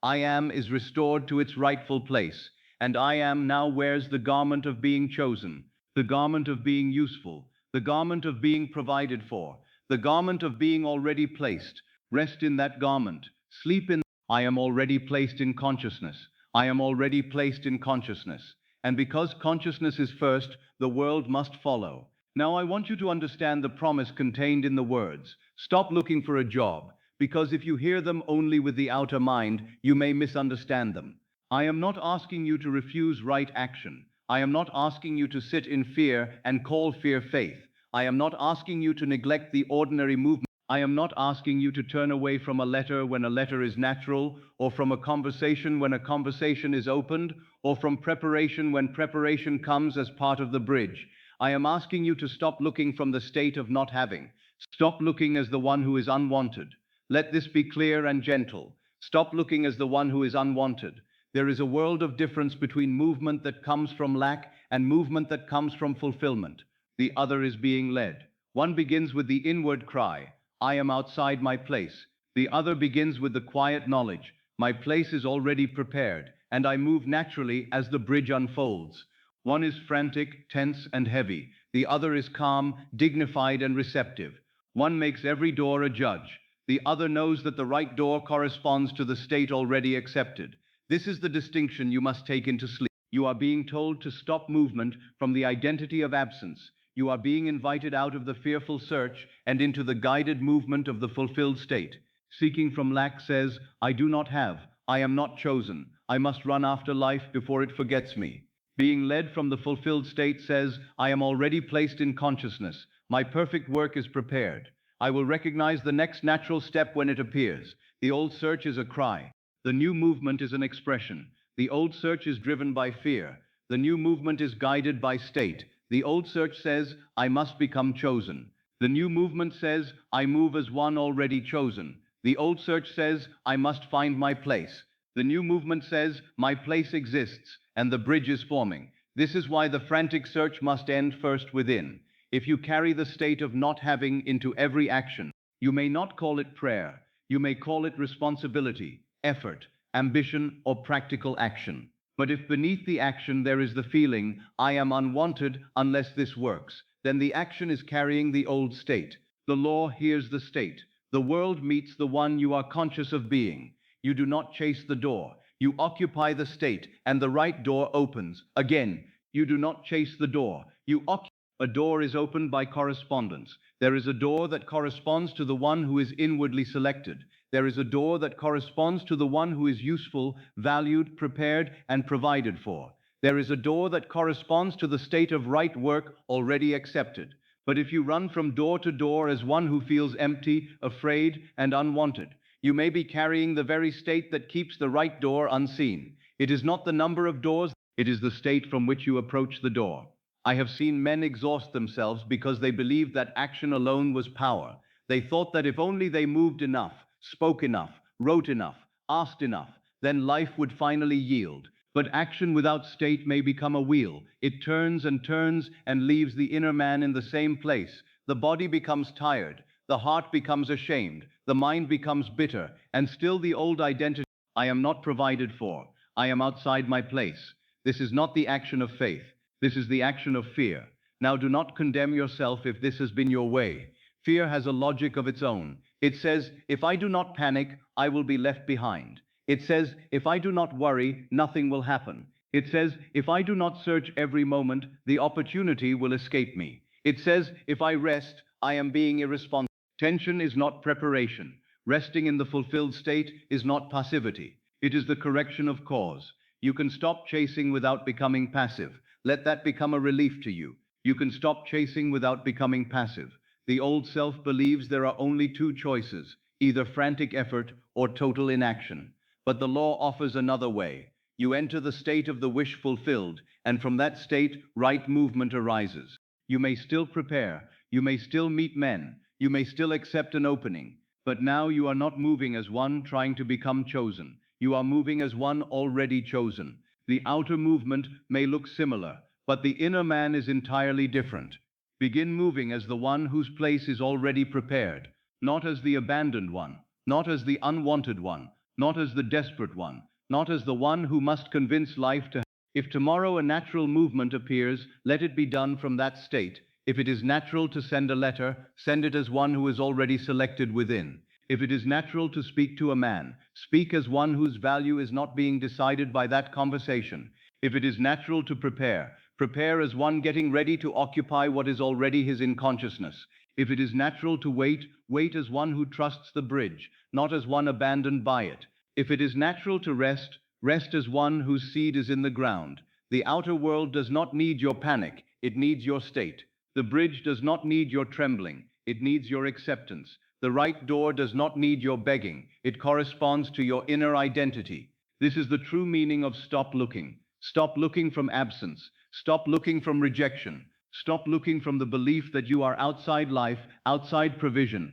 I am is restored to its rightful place, and I am now wears the garment of being chosen, the garment of being useful, the garment of being provided for, the garment of being already placed. Rest in that garment. Sleep in. I am already placed in consciousness. I am already placed in consciousness. And because consciousness is first, the world must follow. Now I want you to understand the promise contained in the words. Stop looking for a job, because if you hear them only with the outer mind, you may misunderstand them. I am not asking you to refuse right action. I am not asking you to sit in fear and call fear faith. I am not asking you to neglect the ordinary movement. I am not asking you to turn away from a letter when a letter is natural, or from a conversation when a conversation is opened, or from preparation when preparation comes as part of the bridge. I am asking you to stop looking from the state of not having. Stop looking as the one who is unwanted. Let this be clear and gentle. Stop looking as the one who is unwanted. There is a world of difference between movement that comes from lack and movement that comes from fulfillment. The other is being led. One begins with the inward cry, I am outside my place. The other begins with the quiet knowledge, my place is already prepared, and I move naturally as the bridge unfolds. One is frantic, tense, and heavy. The other is calm, dignified, and receptive. One makes every door a judge. The other knows that the right door corresponds to the state already accepted. This is the distinction you must take into sleep. You are being told to stop movement from the identity of absence. You are being invited out of the fearful search and into the guided movement of the fulfilled state. Seeking from lack says, I do not have, I am not chosen, I must run after life before it forgets me. Being led from the fulfilled state says, I am already placed in consciousness, my perfect work is prepared. I will recognize the next natural step when it appears. The old search is a cry. The new movement is an expression. The old search is driven by fear. The new movement is guided by state. The old search says, I must become chosen. The new movement says, I move as one already chosen. The old search says, I must find my place. The new movement says, my place exists, and the bridge is forming. This is why the frantic search must end first within. If you carry the state of not having into every action, you may not call it prayer. You may call it responsibility, effort, ambition, or practical action. But if beneath the action there is the feeling, I am unwanted unless this works, then the action is carrying the old state. The law hears the state. The world meets the one you are conscious of being. You do not chase the door. You occupy the state, and the right door opens. Again, you do not chase the door. You occupy. A door is opened by correspondence. There is a door that corresponds to the one who is inwardly selected. There is a door that corresponds to the one who is useful, valued, prepared, and provided for. There is a door that corresponds to the state of right work already accepted. But if you run from door to door as one who feels empty, afraid, and unwanted, you may be carrying the very state that keeps the right door unseen. It is not the number of doors, it is the state from which you approach the door. I have seen men exhaust themselves because they believed that action alone was power. They thought that if only they moved enough, spoke enough, wrote enough, asked enough, then life would finally yield. But action without state may become a wheel. It turns and leaves the inner man in the same place. The body becomes tired, the heart becomes ashamed, the mind becomes bitter, and still the old identity, I am not provided for, I am outside my place. This is not the action of faith. This is the action of fear. Now do not condemn yourself if this has been your way. Fear has a logic of its own. It says, if I do not panic, I will be left behind. It says, if I do not worry, nothing will happen. It says, if I do not search every moment, the opportunity will escape me. It says, if I rest, I am being irresponsible. Tension is not preparation. Resting in the fulfilled state is not passivity. It is the correction of cause. You can stop chasing without becoming passive. Let that become a relief to you. You can stop chasing without becoming passive. The old self believes there are only two choices, either frantic effort or total inaction. But the law offers another way. You enter the state of the wish fulfilled, and from that state, right movement arises. You may still prepare, you may still meet men, you may still accept an opening, but now you are not moving as one trying to become chosen. You are moving as one already chosen. The outer movement may look similar, but the inner man is entirely different. Begin moving as the one whose place is already prepared, not as the abandoned one, not as the unwanted one, not as the desperate one, not as the one who must convince life to. If tomorrow a natural movement appears, let it be done from that state. If it is natural to send a letter, send it as one who is already selected within. If it is natural to speak to a man, speak as one whose value is not being decided by that conversation. If it is natural to prepare, prepare as one getting ready to occupy what is already his in consciousness. If it is natural to wait, wait as one who trusts the bridge, not as one abandoned by it. If it is natural to rest, rest as one whose seed is in the ground. The outer world does not need your panic, it needs your state. The bridge does not need your trembling, it needs your acceptance. The right door does not need your begging, it corresponds to your inner identity. This is the true meaning of stop looking. Stop looking from absence. Stop looking from rejection. Stop looking from the belief that you are outside life, outside provision.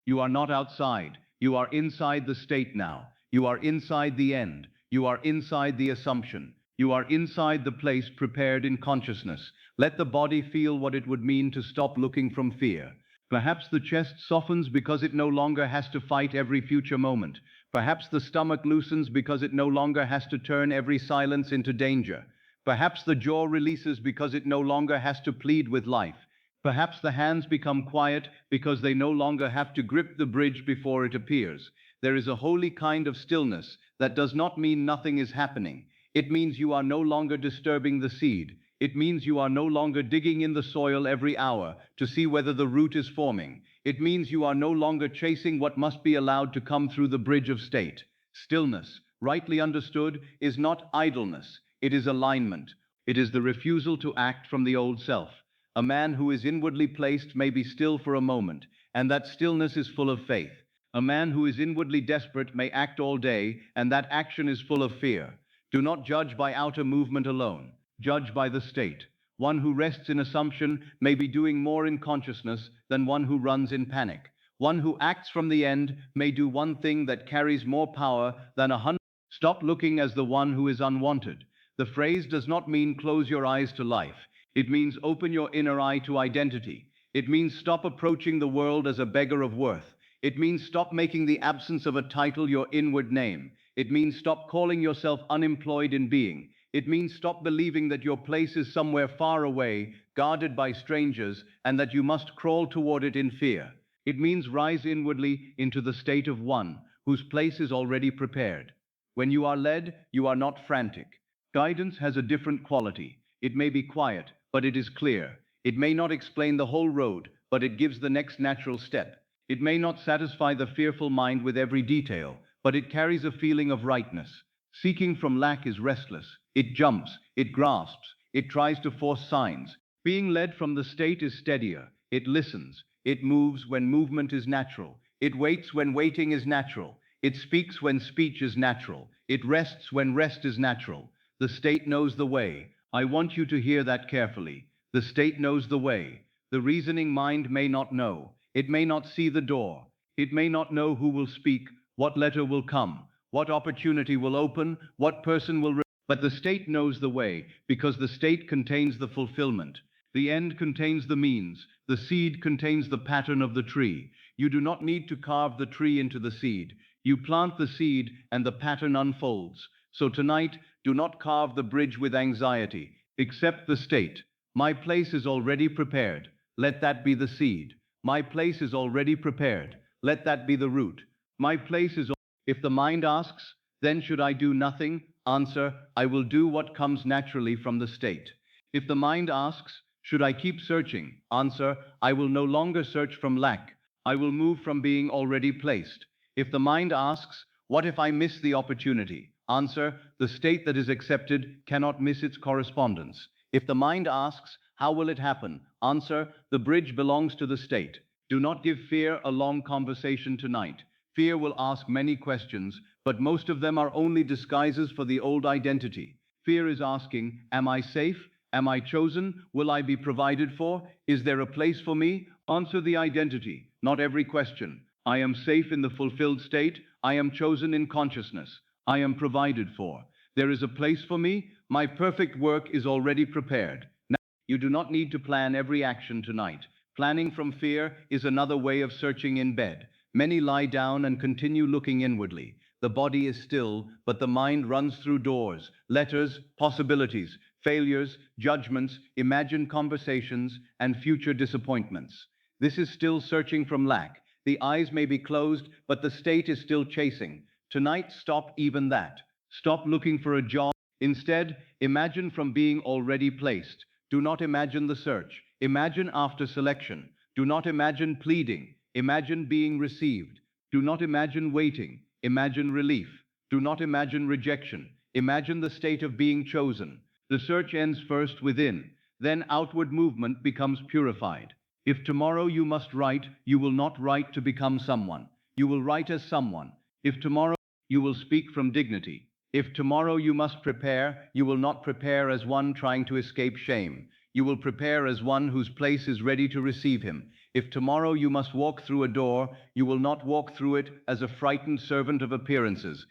You are not outside. You are inside the state now. You are inside the end. You are inside the assumption. You are inside the place prepared in consciousness. Let the body feel what it would mean to stop looking from fear. Perhaps the chest softens because it no longer has to fight every future moment. Perhaps the stomach loosens because it no longer has to turn every silence into danger. Perhaps the jaw releases because it no longer has to plead with life. Perhaps the hands become quiet because they no longer have to grip the bridge before it appears. There is a holy kind of stillness that does not mean nothing is happening. It means you are no longer disturbing the seed. It means you are no longer digging in the soil every hour to see whether the root is forming. It means you are no longer chasing what must be allowed to come through the bridge of state. Stillness, rightly understood, is not idleness. It is alignment. It is the refusal to act from the old self. A man who is inwardly placed may be still for a moment, and that stillness is full of faith. A man who is inwardly desperate may act all day, and that action is full of fear. Do not judge by outer movement alone. Judge by the state. One who rests in assumption may be doing more in consciousness than one who runs in panic. One who acts from the end may do one thing that carries more power than 100. Stop looking as the one who is unwanted. The phrase does not mean close your eyes to life. It means open your inner eye to identity. It means stop approaching the world as a beggar of worth. It means stop making the absence of a title your inward name. It means stop calling yourself unemployed in being. It means stop believing that your place is somewhere far away, guarded by strangers, and that you must crawl toward it in fear. It means rise inwardly into the state of one whose place is already prepared. When you are led, you are not frantic. Guidance has a different quality. It may be quiet, but it is clear. It may not explain the whole road, but it gives the next natural step. It may not satisfy the fearful mind with every detail, but it carries a feeling of rightness. Seeking from lack is restless. It jumps, it grasps, it tries to force signs. Being led from the state is steadier. It listens. It moves when movement is natural. It waits when waiting is natural. It speaks when speech is natural. It rests when rest is natural. The state knows the way. I want you to hear that carefully. The state knows the way. The reasoning mind may not know. It may not see the door. It may not know who will speak, what letter will come, what opportunity will open, what person will. But the state knows the way, because the state contains the fulfillment. The end contains the means. The seed contains the pattern of the tree. You do not need to carve the tree into the seed. You plant the seed, and the pattern unfolds. So tonight, do not carve the bridge with anxiety. Accept the state. My place is already prepared. Let that be the seed. My place is already prepared. Let that be the root. My place is. If the mind asks, then should I do nothing? Answer, I will do what comes naturally from the state. If the mind asks, should I keep searching? Answer, I will no longer search from lack. I will move from being already placed. If the mind asks, what if I miss the opportunity? Answer, the state that is accepted cannot miss its correspondence. If the mind asks, how will it happen? Answer, the bridge belongs to the state. Do not give fear a long conversation tonight. Fear will ask many questions, but most of them are only disguises for the old identity. Fear is asking, am I safe? Am I chosen? Will I be provided for? Is there a place for me? Answer the identity, not every question. I am safe in the fulfilled state. I am chosen in consciousness. I am provided for. There is a place for me. My perfect work is already prepared. Now, you do not need to plan every action tonight. Planning from fear is another way of searching in bed. Many lie down and continue looking inwardly. The body is still, but the mind runs through doors, letters, possibilities, failures, judgments, imagined conversations, and future disappointments. This is still searching from lack. The eyes may be closed, but the state is still chasing. Tonight, stop even that. Stop looking for a job. Instead, imagine from being already placed. Do not imagine the search. Imagine after selection. Do not imagine pleading. Imagine being received. Do not imagine waiting. Imagine relief. Do not imagine rejection. Imagine the state of being chosen. The search ends first within. Then outward movement becomes purified. If tomorrow you must write, you will not write to become someone. You will write as someone. If tomorrow you will speak from dignity. If tomorrow you must prepare, you will not prepare as one trying to escape shame. You will prepare as one whose place is ready to receive him. If tomorrow you must walk through a door, you will not walk through it as a frightened servant of appearances.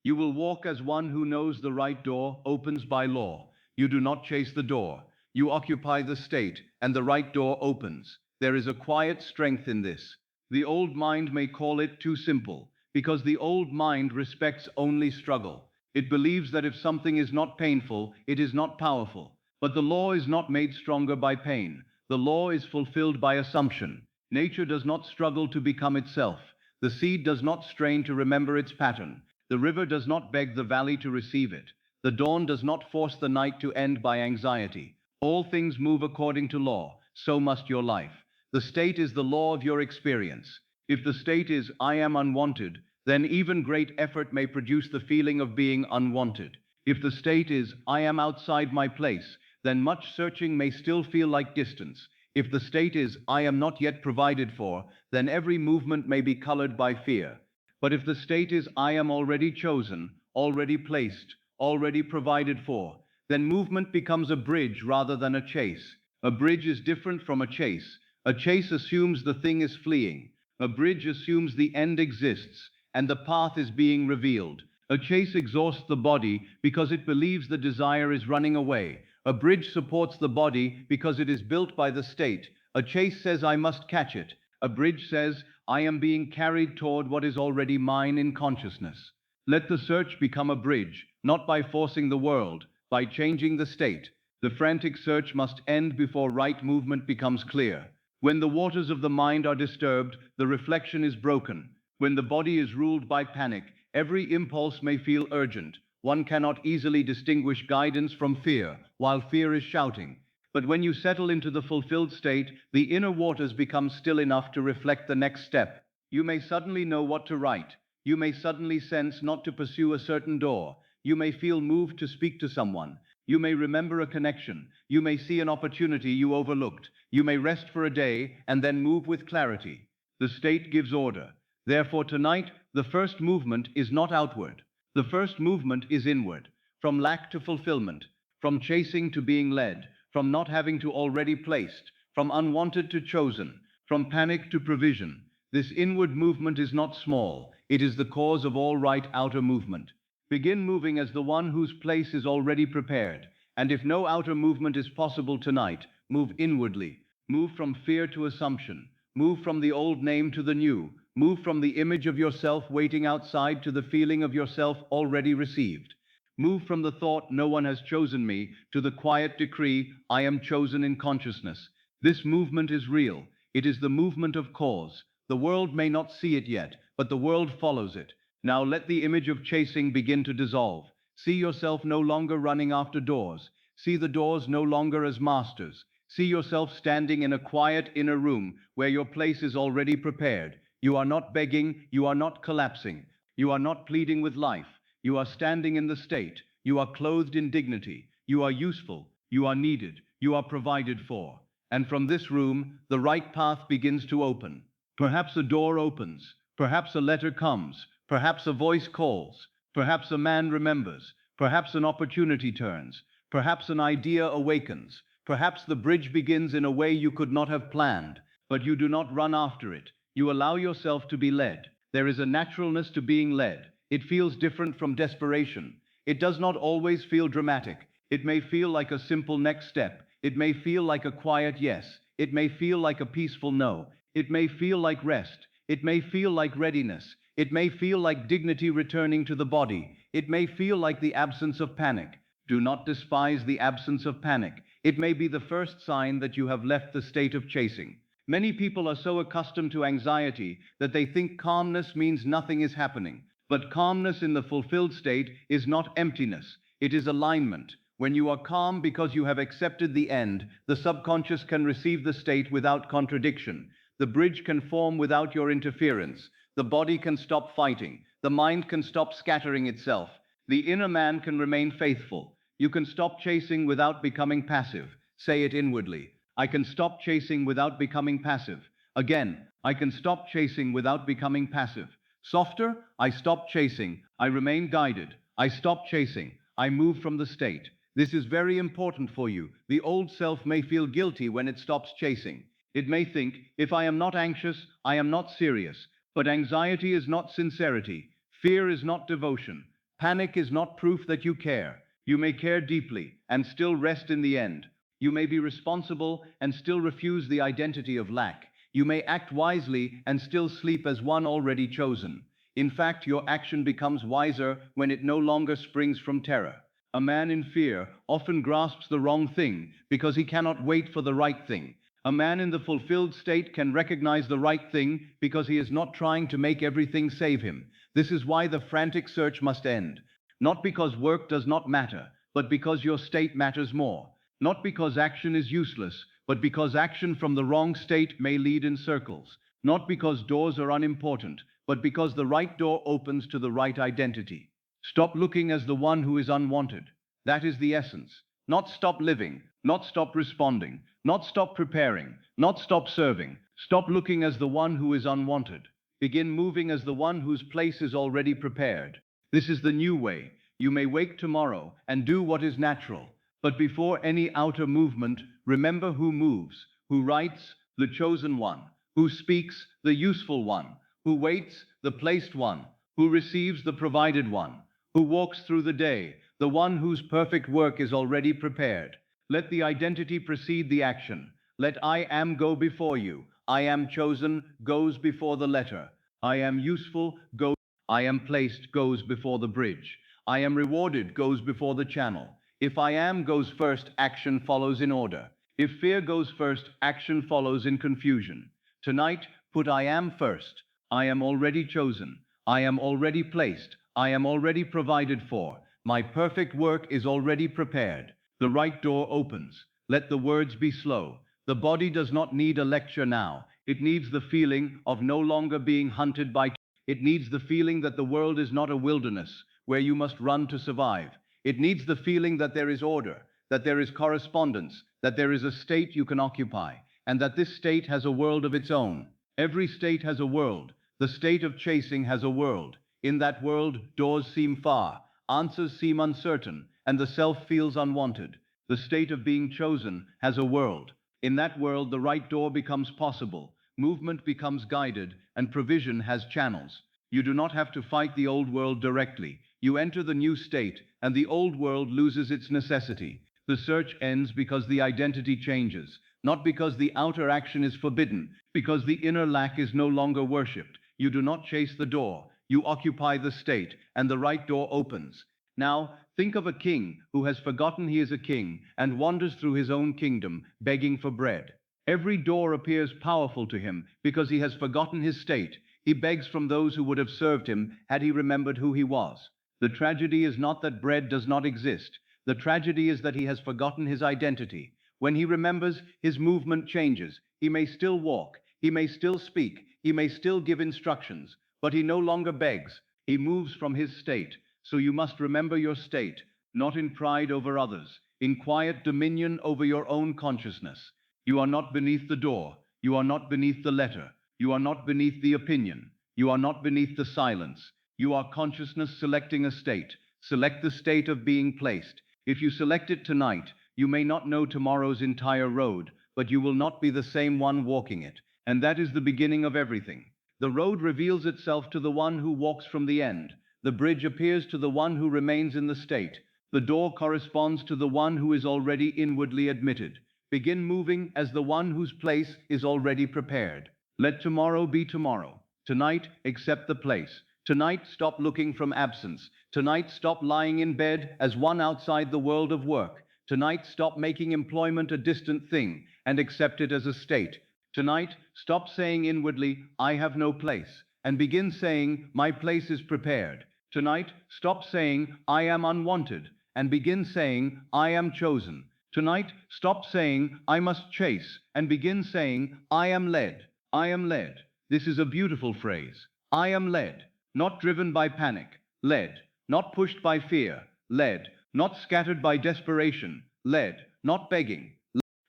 You will walk as one who knows the right door opens by law. You do not chase the door. You occupy the state, and the right door opens. There is a quiet strength in this. The old mind may call it too simple, because the old mind respects only struggle. It believes that if something is not painful, it is not powerful. But the law is not made stronger by pain. The law is fulfilled by assumption. Nature does not struggle to become itself. The seed does not strain to remember its pattern. The river does not beg the valley to receive it. The dawn does not force the night to end by anxiety. All things move according to law. So must your life. The state is the law of your experience. If the state is, I am unwanted, then even great effort may produce the feeling of being unwanted. If the state is, I am outside my place, then much searching may still feel like distance. If the state is, I am not yet provided for, then every movement may be colored by fear. But if the state is, I am already chosen, already placed, already provided for, then movement becomes a bridge rather than a chase. A bridge is different from a chase. A chase assumes the thing is fleeing. A bridge assumes the end exists, and the path is being revealed. A chase exhausts the body because it believes the desire is running away. A bridge supports the body because it is built by the state. A chase says, I must catch it. A bridge says, I am being carried toward what is already mine in consciousness. Let the search become a bridge, not by forcing the world, by changing the state. The frantic search must end before right movement becomes clear. When the waters of the mind are disturbed, the reflection is broken. When the body is ruled by panic, every impulse may feel urgent. One cannot easily distinguish guidance from fear, while fear is shouting. But when you settle into the fulfilled state, the inner waters become still enough to reflect the next step. You may suddenly know what to write. You may suddenly sense not to pursue a certain door. You may feel moved to speak to someone. You may remember a connection. You may see an opportunity you overlooked. You may rest for a day and then move with clarity. The state gives order. Therefore, tonight, the first movement is not outward. The first movement is inward, from lack to fulfillment, from chasing to being led, from not having to already placed, from unwanted to chosen, from panic to provision. This inward movement is not small. It is the cause of all right outer movement. Begin moving as the one whose place is already prepared. And if no outer movement is possible tonight, move inwardly. Move from fear to assumption. Move from the old name to the new. Move from the image of yourself waiting outside to the feeling of yourself already received. Move from the thought, no one has chosen me, to the quiet decree, I am chosen in consciousness. This movement is real. It is the movement of cause. The world may not see it yet, but the world follows it. Now let the image of chasing begin to dissolve. See yourself no longer running after doors. See the doors no longer as masters. See yourself standing in a quiet inner room where your place is already prepared. You are not begging, you are not collapsing, you are not pleading with life. You are standing in the state. You are clothed in dignity. You are useful. You are needed. You are provided for. And from this room, the right path begins to open. Perhaps a door opens. Perhaps a letter comes. Perhaps a voice calls. Perhaps a man remembers. Perhaps an opportunity turns. Perhaps an idea awakens. Perhaps the bridge begins in a way you could not have planned. But you do not run after it. You allow yourself to be led. There is a naturalness to being led. It feels different from desperation. It does not always feel dramatic. It may feel like a simple next step. It may feel like a quiet yes. It may feel like a peaceful no. It may feel like rest. It may feel like readiness. It may feel like dignity returning to the body. It may feel like the absence of panic. Do not despise the absence of panic. It may be the first sign that you have left the state of chasing. Many people are so accustomed to anxiety that they think calmness means nothing is happening. But calmness in the fulfilled state is not emptiness. It is alignment. When you are calm because you have accepted the end, the subconscious can receive the state without contradiction. The bridge can form without your interference. The body can stop fighting. The mind can stop scattering itself. The inner man can remain faithful. You can stop chasing without becoming passive. Say it inwardly. I can stop chasing without becoming passive. Again, I can stop chasing without becoming passive. Softer, I stop chasing. I remain guided. I stop chasing. I move from the state. This is very important for you. The old self may feel guilty when it stops chasing. It may think, if I am not anxious, I am not serious. But anxiety is not sincerity. Fear is not devotion. Panic is not proof that you care. You may care deeply and still rest in the end. You may be responsible and still refuse the identity of lack. You may act wisely and still sleep as one already chosen. In fact, your action becomes wiser when it no longer springs from terror. A man in fear often grasps the wrong thing because he cannot wait for the right thing. A man in the fulfilled state can recognize the right thing because he is not trying to make everything save him. This is why the frantic search must end. Not because work does not matter, but because your state matters more. Not because action is useless, but because action from the wrong state may lead in circles. Not because doors are unimportant, but because the right door opens to the right identity. Stop looking as the one who is unwanted. That is the essence. Not stop living, not stop responding, not stop preparing, not stop serving. Stop looking as the one who is unwanted. Begin moving as the one whose place is already prepared. This is the new way. You may wake tomorrow and do what is natural. But before any outer movement, remember who moves, who writes, the chosen one, who speaks, the useful one, who waits, the placed one, who receives, the provided one, who walks through the day, the one whose perfect work is already prepared. Let the identity precede the action. Let I am go before you. I am chosen goes before the letter. I am useful goes. I am placed goes before the bridge. I am rewarded goes before the channel. If I am goes first, action follows in order. If fear goes first, action follows in confusion. Tonight, put I am first. I am already chosen. I am already placed. I am already provided for. My perfect work is already prepared. The right door opens. Let the words be slow. The body does not need a lecture now. It needs the feeling of no longer being hunted by. It needs the feeling that the world is not a wilderness where you must run to survive. It needs the feeling that there is order, that there is correspondence, that there is a state you can occupy, and that this state has a world of its own. Every state has a world. The state of chasing has a world. In that world, doors seem far, answers seem uncertain, and the self feels unwanted. The state of being chosen has a world. In that world, the right door becomes possible, movement becomes guided, and provision has channels. You do not have to fight the old world directly. You enter the new state, and the old world loses its necessity. The search ends because the identity changes, not because the outer action is forbidden, because the inner lack is no longer worshipped. You do not chase the door, you occupy the state, and the right door opens. Now, think of a king who has forgotten he is a king and wanders through his own kingdom, begging for bread. Every door appears powerful to him because he has forgotten his state. He begs from those who would have served him had he remembered who he was. The tragedy is not that bread does not exist. The tragedy is that he has forgotten his identity. When he remembers, his movement changes. He may still walk, he may still speak, he may still give instructions, but he no longer begs. He moves from his state. So you must remember your state, not in pride over others, in quiet dominion over your own consciousness. You are not beneath the door. You are not beneath the letter. You are not beneath the opinion. You are not beneath the silence. You are consciousness selecting a state. Select the state of being placed. If you select it tonight, you may not know tomorrow's entire road, but you will not be the same one walking it. And that is the beginning of everything. The road reveals itself to the one who walks from the end. The bridge appears to the one who remains in the state. The door corresponds to the one who is already inwardly admitted. Begin moving as the one whose place is already prepared. Let tomorrow be tomorrow. Tonight, accept the place. Tonight, stop looking from absence. Tonight, stop lying in bed as one outside the world of work. Tonight, stop making employment a distant thing and accept it as a state. Tonight, stop saying inwardly, I have no place, and begin saying, my place is prepared. Tonight, stop saying, I am unwanted, and begin saying, I am chosen. Tonight, stop saying, I must chase, and begin saying, I am led. I am led. This is a beautiful phrase. I am led, not driven by panic, led, not pushed by fear, led, not scattered by desperation, led, not begging.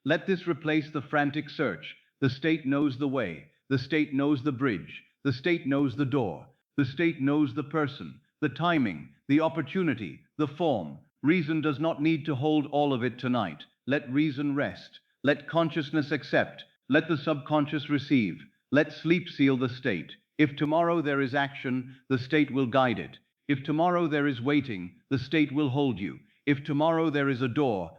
Let this replace the frantic search. The state knows the way. The state knows the bridge. The state knows the door. The state knows the person, the timing, the opportunity, the form. Reason does not need to hold all of it tonight. Let reason rest. Let consciousness accept. Let the subconscious receive. Let sleep seal the state. If tomorrow there is action, the state will guide it. If tomorrow there is waiting, the state will hold you. If tomorrow there is a door,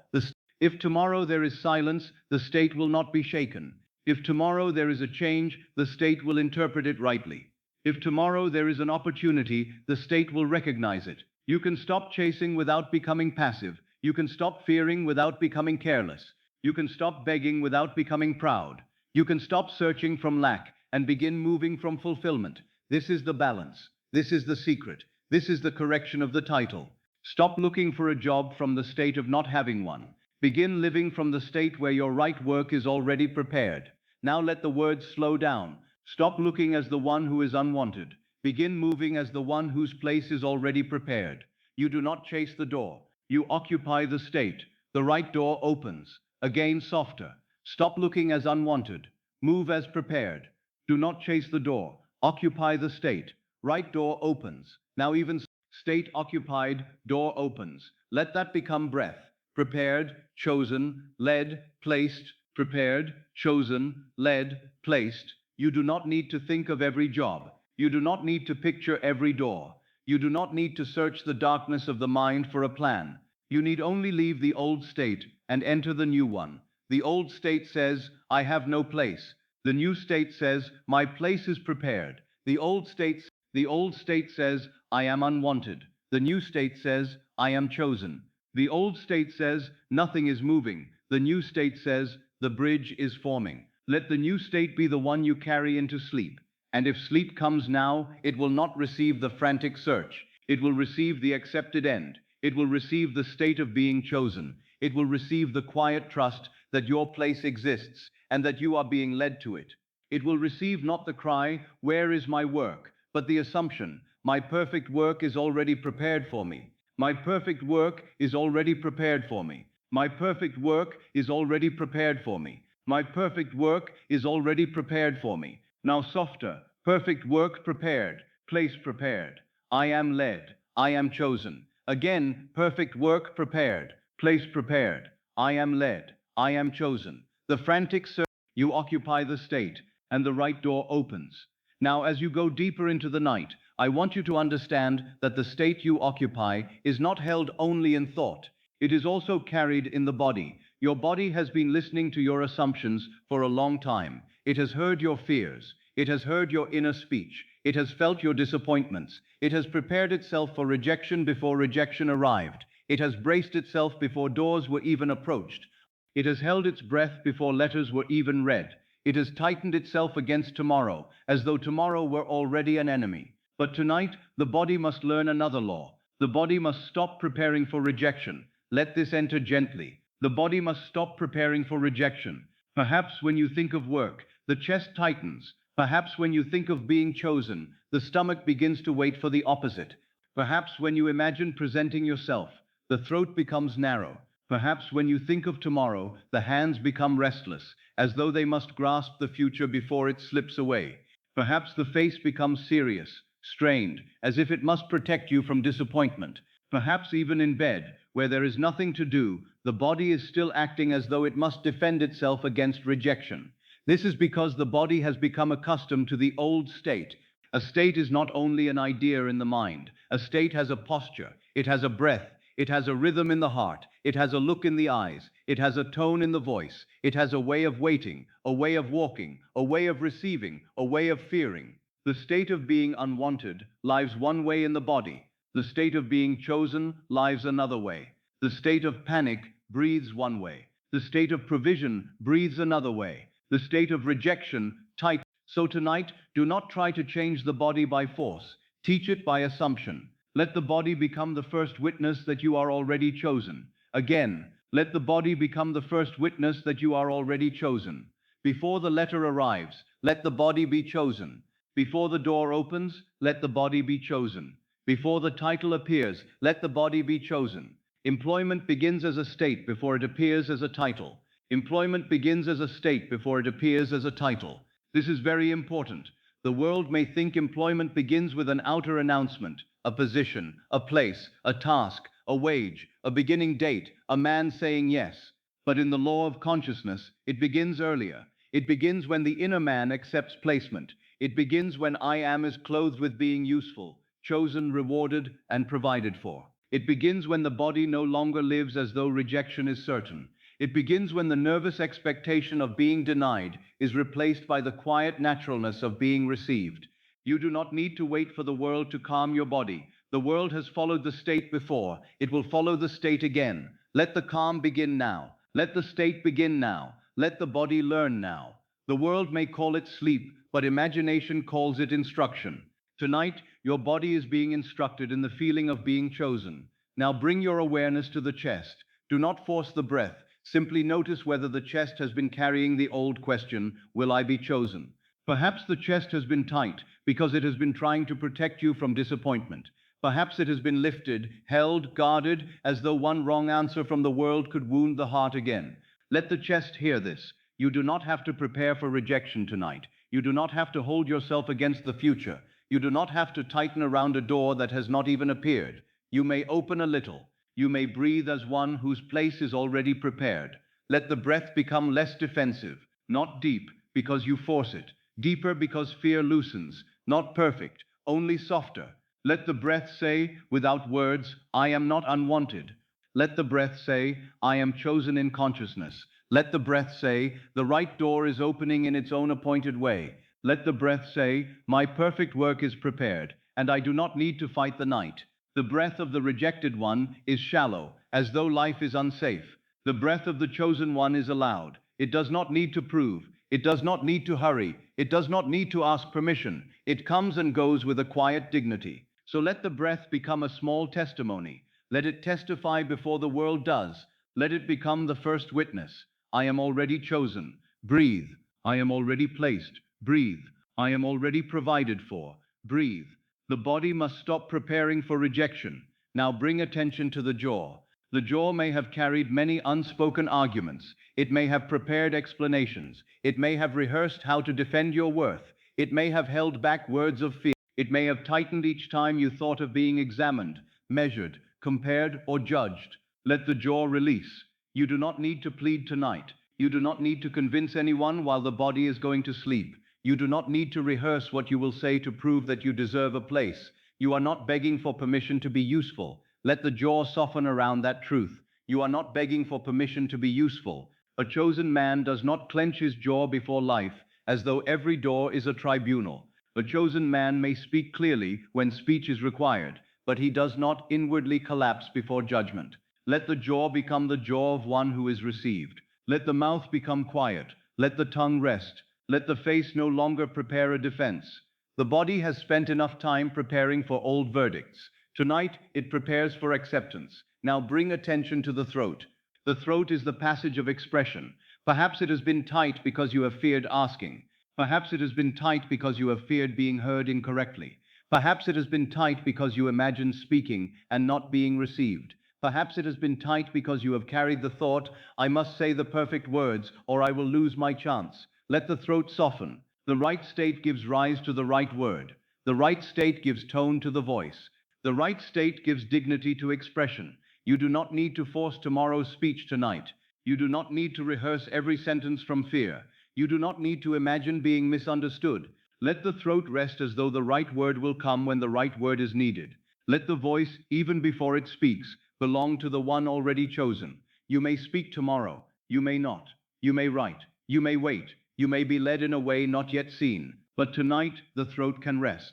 if tomorrow there is silence, the state will not be shaken. If tomorrow there is a change, the state will interpret it rightly. If tomorrow there is an opportunity, the state will recognize it. You can stop chasing without becoming passive. You can stop fearing without becoming careless. You can stop begging without becoming proud. You can stop searching from lack and begin moving from fulfillment. This is the balance. This is the secret. This is the correction of the title. Stop looking for a job from the state of not having one. Begin living from the state where your right work is already prepared. Now let the words slow down. Stop looking as the one who is unwanted. Begin moving as the one whose place is already prepared. You do not chase the door. You occupy the state. The right door opens. Again softer. Stop looking as unwanted. Move as prepared. Do not chase the door. Occupy the state. Right door opens. Now even state occupied, door opens. Let that become breath. Prepared, chosen, led, placed, prepared, chosen, led, placed. You do not need to think of every job. You do not need to picture every door. You do not need to search the darkness of the mind for a plan. You need only leave the old state and enter the new one. The old state says, I have no place. The new state says, my place is prepared. The old state says, I am unwanted. The new state says, I am chosen. The old state says, nothing is moving. The new state says, the bridge is forming. Let the new state be the one you carry into sleep. And if sleep comes now, it will not receive the frantic search. It will receive the accepted end. It will receive the state of being chosen. It will receive the quiet trust that your place exists and that you are being led to it. It will receive not the cry, "Where is my work?" but the assumption, "My perfect work is already prepared for me. My perfect work is already prepared for me. My perfect work is already prepared for me. My perfect work is already prepared for me." Now softer, perfect work prepared, place prepared. I am led, I am chosen. Again, perfect work prepared, place prepared. I am led, I am chosen. The frantic search, you occupy the state, and the right door opens. Now, as you go deeper into the night, I want you to understand that the state you occupy is not held only in thought. It is also carried in the body. Your body has been listening to your assumptions for a long time. It has heard your fears. It has heard your inner speech. It has felt your disappointments. It has prepared itself for rejection before rejection arrived. It has braced itself before doors were even approached. It has held its breath before letters were even read. It has tightened itself against tomorrow, as though tomorrow were already an enemy. But tonight, the body must learn another law. The body must stop preparing for rejection. Let this enter gently. The body must stop preparing for rejection. Perhaps when you think of work, the chest tightens. Perhaps when you think of being chosen, the stomach begins to wait for the opposite. Perhaps when you imagine presenting yourself, the throat becomes narrow. Perhaps when you think of tomorrow, the hands become restless, as though they must grasp the future before it slips away. Perhaps the face becomes serious, strained, as if it must protect you from disappointment. Perhaps even in bed, where there is nothing to do, the body is still acting as though it must defend itself against rejection. This is because the body has become accustomed to the old state. A state is not only an idea in the mind. A state has a posture, it has a breath, it has a rhythm in the heart, it has a look in the eyes, it has a tone in the voice, it has a way of waiting, a way of walking, a way of receiving, a way of fearing. The state of being unwanted lies one way in the body. The state of being chosen lies another way. The state of panic breathes one way. The state of provision breathes another way. The state of rejection tight. So tonight, do not try to change the body by force. Teach it by assumption. Let the body become the first witness that you are already chosen. Again, let the body become the first witness that you are already chosen. Before the letter arrives, let the body be chosen. Before the door opens, let the body be chosen. Before the title appears, let the body be chosen. Employment begins as a state before it appears as a title. Employment begins as a state before it appears as a title. This is very important. The world may think employment begins with an outer announcement, a position, a place, a task, a wage, a beginning date, a man saying yes. But in the law of consciousness, it begins earlier. It begins when the inner man accepts placement. It begins when I am is clothed with being useful, chosen, rewarded, and provided for. It begins when the body no longer lives as though rejection is certain. It begins when the nervous expectation of being denied is replaced by the quiet naturalness of being received. You do not need to wait for the world to calm your body. The world has followed the state before. It will follow the state again. Let the calm begin now. Let the state begin now. Let the body learn now. The world may call it sleep, but imagination calls it instruction. Tonight, your body is being instructed in the feeling of being chosen. Now bring your awareness to the chest. Do not force the breath. Simply notice whether the chest has been carrying the old question, will I be chosen? Perhaps the chest has been tight because it has been trying to protect you from disappointment. Perhaps it has been lifted, held, guarded, as though one wrong answer from the world could wound the heart again. Let the chest hear this. You do not have to prepare for rejection tonight. You do not have to hold yourself against the future. You do not have to tighten around a door that has not even appeared. You may open a little. You may breathe as one whose place is already prepared. Let the breath become less defensive, not deep because you force it, deeper because fear loosens, not perfect, only softer. Let the breath say, without words, I am not unwanted. Let the breath say, I am chosen in consciousness. Let the breath say, the right door is opening in its own appointed way. Let the breath say, my perfect work is prepared, and I do not need to fight the night. The breath of the rejected one is shallow, as though life is unsafe. The breath of the chosen one is aloud. It does not need to prove. It does not need to hurry. It does not need to ask permission. It comes and goes with a quiet dignity. So let the breath become a small testimony. Let it testify before the world does. Let it become the first witness. I am already chosen. Breathe. I am already placed. Breathe. I am already provided for. Breathe. The body must stop preparing for rejection. Now bring attention to the jaw. The jaw may have carried many unspoken arguments. It may have prepared explanations. It may have rehearsed how to defend your worth. It may have held back words of fear. It may have tightened each time you thought of being examined, measured, compared, or judged. Let the jaw release. You do not need to plead tonight. You do not need to convince anyone while the body is going to sleep. You do not need to rehearse what you will say to prove that you deserve a place. You are not begging for permission to be useful. Let the jaw soften around that truth. You are not begging for permission to be useful. A chosen man does not clench his jaw before life, as though every door is a tribunal. A chosen man may speak clearly when speech is required, but he does not inwardly collapse before judgment. Let the jaw become the jaw of one who is received. Let the mouth become quiet. Let the tongue rest. Let the face no longer prepare a defense. The body has spent enough time preparing for old verdicts. Tonight, it prepares for acceptance. Now bring attention to the throat. The throat is the passage of expression. Perhaps it has been tight because you have feared asking. Perhaps it has been tight because you have feared being heard incorrectly. Perhaps it has been tight because you imagine speaking and not being received. Perhaps it has been tight because you have carried the thought, I must say the perfect words or I will lose my chance. Let the throat soften. The right state gives rise to the right word. The right state gives tone to the voice. The right state gives dignity to expression. You do not need to force tomorrow's speech tonight. You do not need to rehearse every sentence from fear. You do not need to imagine being misunderstood. Let the throat rest as though the right word will come when the right word is needed. Let the voice, even before it speaks, belong to the one already chosen. You may speak tomorrow. You may not. You may write. You may wait. You may be led in a way not yet seen. But tonight, the throat can rest.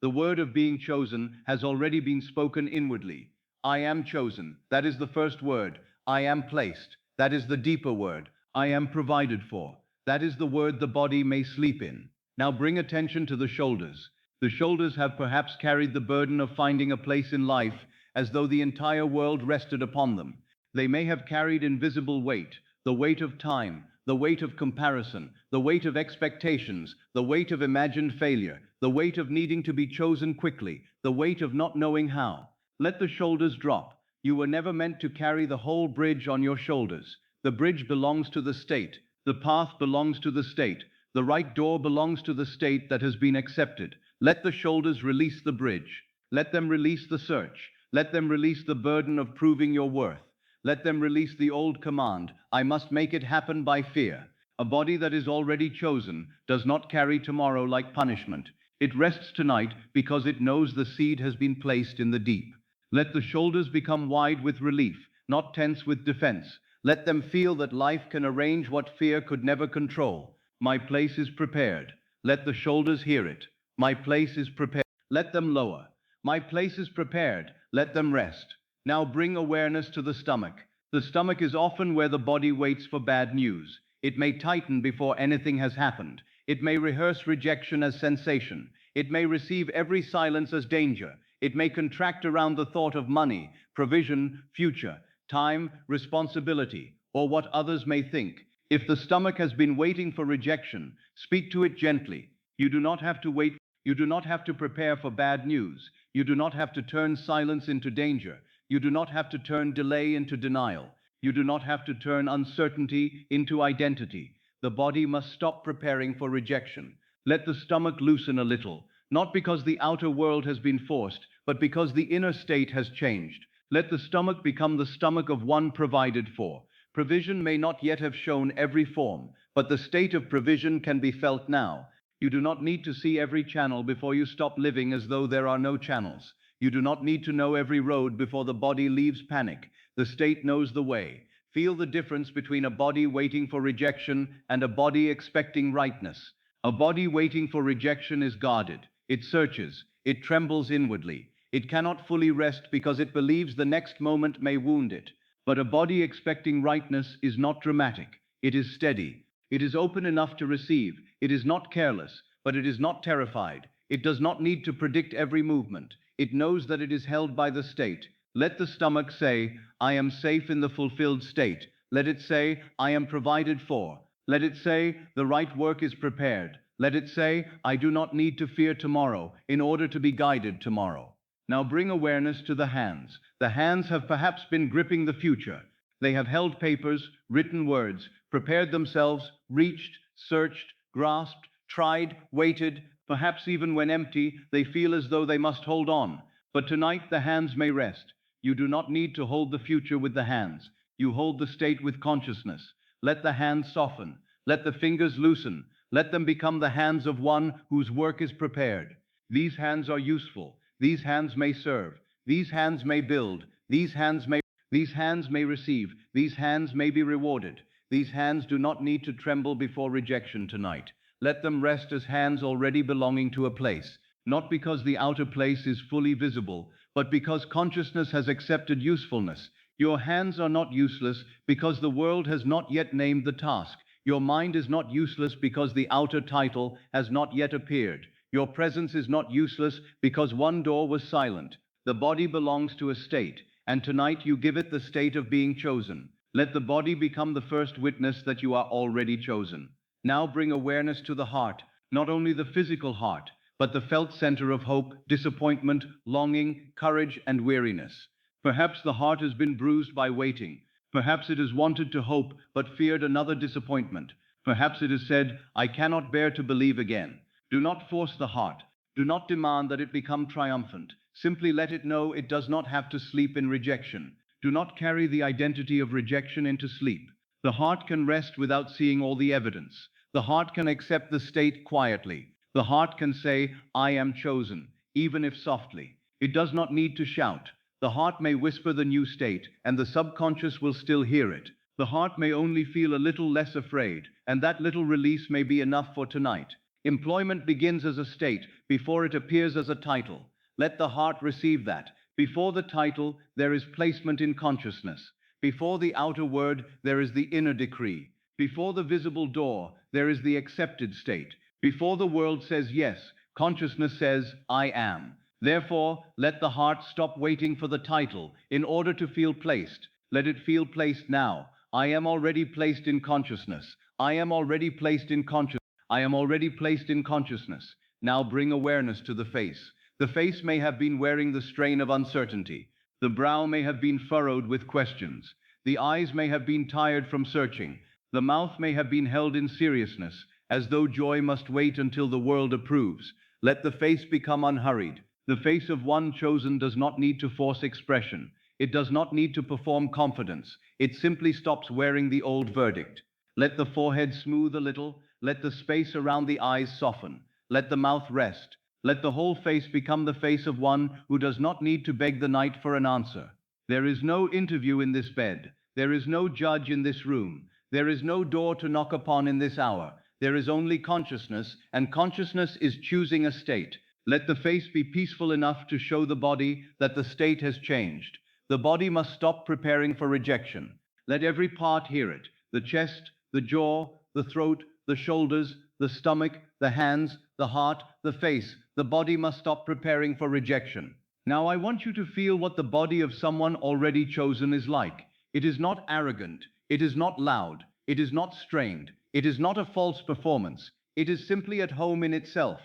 The word of being chosen has already been spoken inwardly. I am chosen. That is the first word. I am placed. That is the deeper word. I am provided for. That is the word the body may sleep in. Now bring attention to the shoulders. The shoulders have perhaps carried the burden of finding a place in life as though the entire world rested upon them. They may have carried invisible weight, the weight of time, the weight of comparison, the weight of expectations, the weight of imagined failure, the weight of needing to be chosen quickly, the weight of not knowing how. Let the shoulders drop. You were never meant to carry the whole bridge on your shoulders. The bridge belongs to the state. The path belongs to the state. The right door belongs to the state that has been accepted. Let the shoulders release the bridge. Let them release the search. Let them release the burden of proving your worth. Let them release the old command, I must make it happen by fear. A body that is already chosen does not carry tomorrow like punishment. It rests tonight because it knows the seed has been placed in the deep. Let the shoulders become wide with relief, not tense with defense. Let them feel that life can arrange what fear could never control. My place is prepared. Let the shoulders hear it. My place is prepared. Let them lower. My place is prepared. Let them rest. Now bring awareness to the stomach. The stomach is often where the body waits for bad news. It may tighten before anything has happened. It may rehearse rejection as sensation. It may receive every silence as danger. It may contract around the thought of money, provision, future, time, responsibility, or what others may think. If the stomach has been waiting for rejection, speak to it gently. You do not have to wait. You do not have to prepare for bad news. You do not have to turn silence into danger. You do not have to turn delay into denial. You do not have to turn uncertainty into identity. The body must stop preparing for rejection. Let the stomach loosen a little, not because the outer world has been forced, but because the inner state has changed. Let the stomach become the stomach of one provided for. Provision may not yet have shown every form, but the state of provision can be felt now. You do not need to see every channel before you stop living as though there are no channels. You do not need to know every road before the body leaves panic. The state knows the way. Feel the difference between a body waiting for rejection and a body expecting rightness. A body waiting for rejection is guarded. It searches. It trembles inwardly. It cannot fully rest because it believes the next moment may wound it. But a body expecting rightness is not dramatic. It is steady. It is open enough to receive. It is not careless, but it is not terrified. It does not need to predict every movement. It knows that it is held by the state. Let the stomach say, I am safe in the fulfilled state. Let it say, I am provided for. Let it say, the right work is prepared. Let it say, I do not need to fear tomorrow in order to be guided tomorrow. Now bring awareness to the hands. The hands have perhaps been gripping the future. They have held papers, written words, prepared themselves, reached, searched, grasped, tried, waited. Perhaps even when empty, they feel as though they must hold on. But tonight the hands may rest. You do not need to hold the future with the hands. You hold the state with consciousness. Let the hands soften. Let the fingers loosen. Let them become the hands of one whose work is prepared. These hands are useful. These hands may serve. These hands may build. These hands may receive. These hands may be rewarded. These hands do not need to tremble before rejection tonight. Let them rest as hands already belonging to a place, not because the outer place is fully visible, but because consciousness has accepted usefulness. Your hands are not useless because the world has not yet named the task. Your mind is not useless because the outer title has not yet appeared. Your presence is not useless because one door was silent. The body belongs to a state, and tonight you give it the state of being chosen. Let the body become the first witness that you are already chosen. Now bring awareness to the heart, not only the physical heart, but the felt center of hope, disappointment, longing, courage, and weariness. Perhaps the heart has been bruised by waiting. Perhaps it has wanted to hope, but feared another disappointment. Perhaps it has said, I cannot bear to believe again. Do not force the heart. Do not demand that it become triumphant. Simply let it know it does not have to sleep in rejection. Do not carry the identity of rejection into sleep. The heart can rest without seeing all the evidence. The heart can accept the state quietly. The heart can say, I am chosen, even if softly. It does not need to shout. The heart may whisper the new state, and the subconscious will still hear it. The heart may only feel a little less afraid, and that little release may be enough for tonight. Employment begins as a state before it appears as a title. Let the heart receive that. Before the title, there is placement in consciousness. Before the outer word, there is the inner decree. Before the visible door, there is the accepted state. Before the world says yes, consciousness says, I am. Therefore, let the heart stop waiting for the title in order to feel placed. Let it feel placed now. I am already placed in consciousness. I am already placed in consciousness. I am already placed in consciousness. Now bring awareness to the face. The face may have been wearing the strain of uncertainty. The brow may have been furrowed with questions. The eyes may have been tired from searching. The mouth may have been held in seriousness, as though joy must wait until the world approves. Let the face become unhurried. The face of one chosen does not need to force expression. It does not need to perform confidence. It simply stops wearing the old verdict. Let the forehead smooth a little. Let the space around the eyes soften. Let the mouth rest. Let the whole face become the face of one who does not need to beg the night for an answer. There is no interview in this bed. There is no judge in this room. There is no door to knock upon in this hour. There is only consciousness, and consciousness is choosing a state. Let the face be peaceful enough to show the body that the state has changed. The body must stop preparing for rejection. Let every part hear it. The chest, the jaw, the throat, the shoulders, the stomach, the hands, the heart, the face. The body must stop preparing for rejection. Now I want you to feel what the body of someone already chosen is like. It is not arrogant. It is not loud. It is not strained. It is not a false performance. It is simply at home in itself.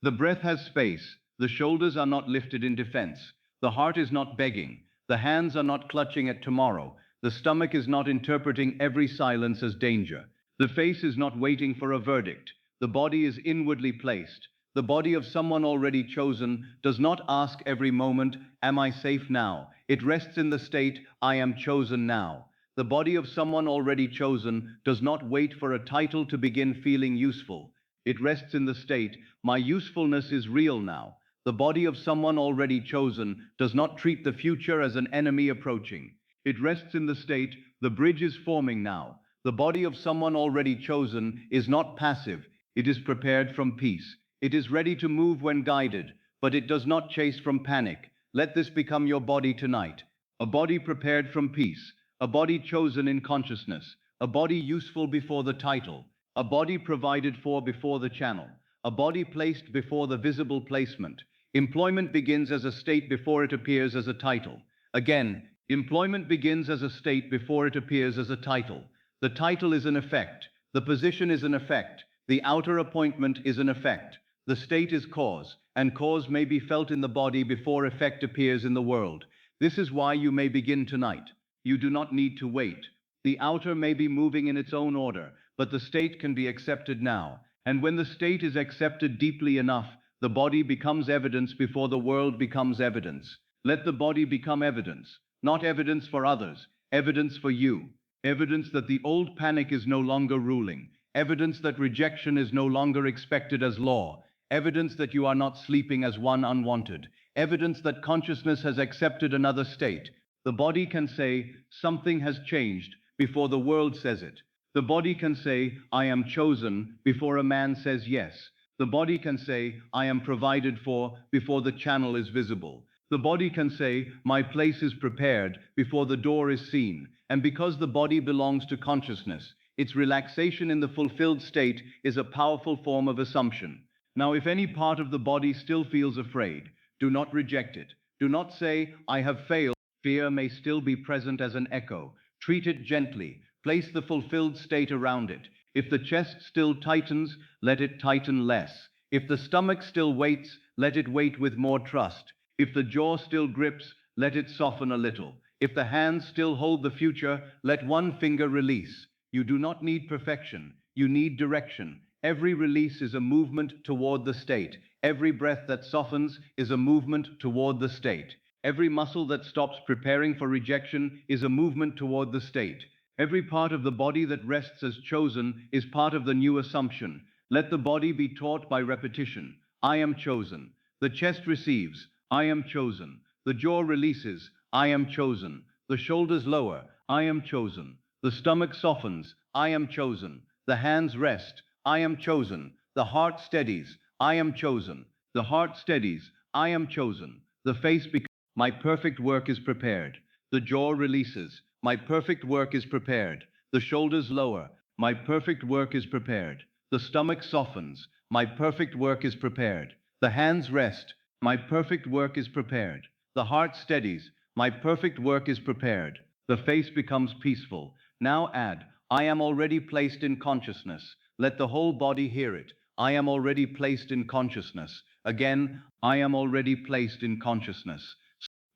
The breath has space. The shoulders are not lifted in defense. The heart is not begging. The hands are not clutching at tomorrow. The stomach is not interpreting every silence as danger. The face is not waiting for a verdict. The body is inwardly placed. The body of someone already chosen does not ask every moment, am I safe now? It rests in the state, I am chosen now. The body of someone already chosen does not wait for a title to begin feeling useful. It rests in the state, my usefulness is real now. The body of someone already chosen does not treat the future as an enemy approaching. It rests in the state, the bridge is forming now. The body of someone already chosen is not passive. It is prepared from peace. It is ready to move when guided, but it does not chase from panic. Let this become your body tonight. A body prepared from peace. A body chosen in consciousness. A body useful before the title. A body provided for before the channel. A body placed before the visible placement. Employment begins as a state before it appears as a title. Again, employment begins as a state before it appears as a title. The title is an effect. The position is an effect. The outer appointment is an effect. The state is cause, and cause may be felt in the body before effect appears in the world. This is why you may begin tonight. You do not need to wait. The outer may be moving in its own order, but the state can be accepted now. And when the state is accepted deeply enough, the body becomes evidence before the world becomes evidence. Let the body become evidence, not evidence for others, evidence for you. Evidence that the old panic is no longer ruling. Evidence that rejection is no longer expected as law. Evidence that you are not sleeping as one unwanted. Evidence that consciousness has accepted another state. The body can say, something has changed, before the world says it. The body can say, I am chosen, before a man says yes. The body can say, I am provided for, before the channel is visible. The body can say, my place is prepared, before the door is seen. And because the body belongs to consciousness, its relaxation in the fulfilled state is a powerful form of assumption. Now, if any part of the body still feels afraid, do not reject it. Do not say, I have failed. Fear may still be present as an echo. Treat it gently. Place the fulfilled state around it. If the chest still tightens, let it tighten less. If the stomach still waits, let it wait with more trust. If the jaw still grips, let it soften a little. If the hands still hold the future, let one finger release. You do not need perfection. You need direction. Every release is a movement toward the state. Every breath that softens is a movement toward the state. Every muscle that stops preparing for rejection is a movement toward the state. Every part of the body that rests as chosen is part of the new assumption. Let the body be taught by repetition. I am chosen. The chest receives. I am chosen. The jaw releases. I am chosen. The shoulders lower. I am chosen. The stomach softens. I am chosen. The hands rest. I am chosen. The heart steadies. I am chosen. The heart steadies. I am chosen. The face becomes, my perfect work is prepared. The jaw releases. My perfect work is prepared. The shoulders lower. My perfect work is prepared. The stomach softens. My perfect work is prepared. The hands rest. My perfect work is prepared. The heart steadies. My perfect work is prepared. The face becomes peaceful. Now add, I am already placed in consciousness. Let the whole body hear it. I am already placed in consciousness. Again, I am already placed in consciousness.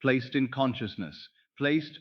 Placed in consciousness. Placed.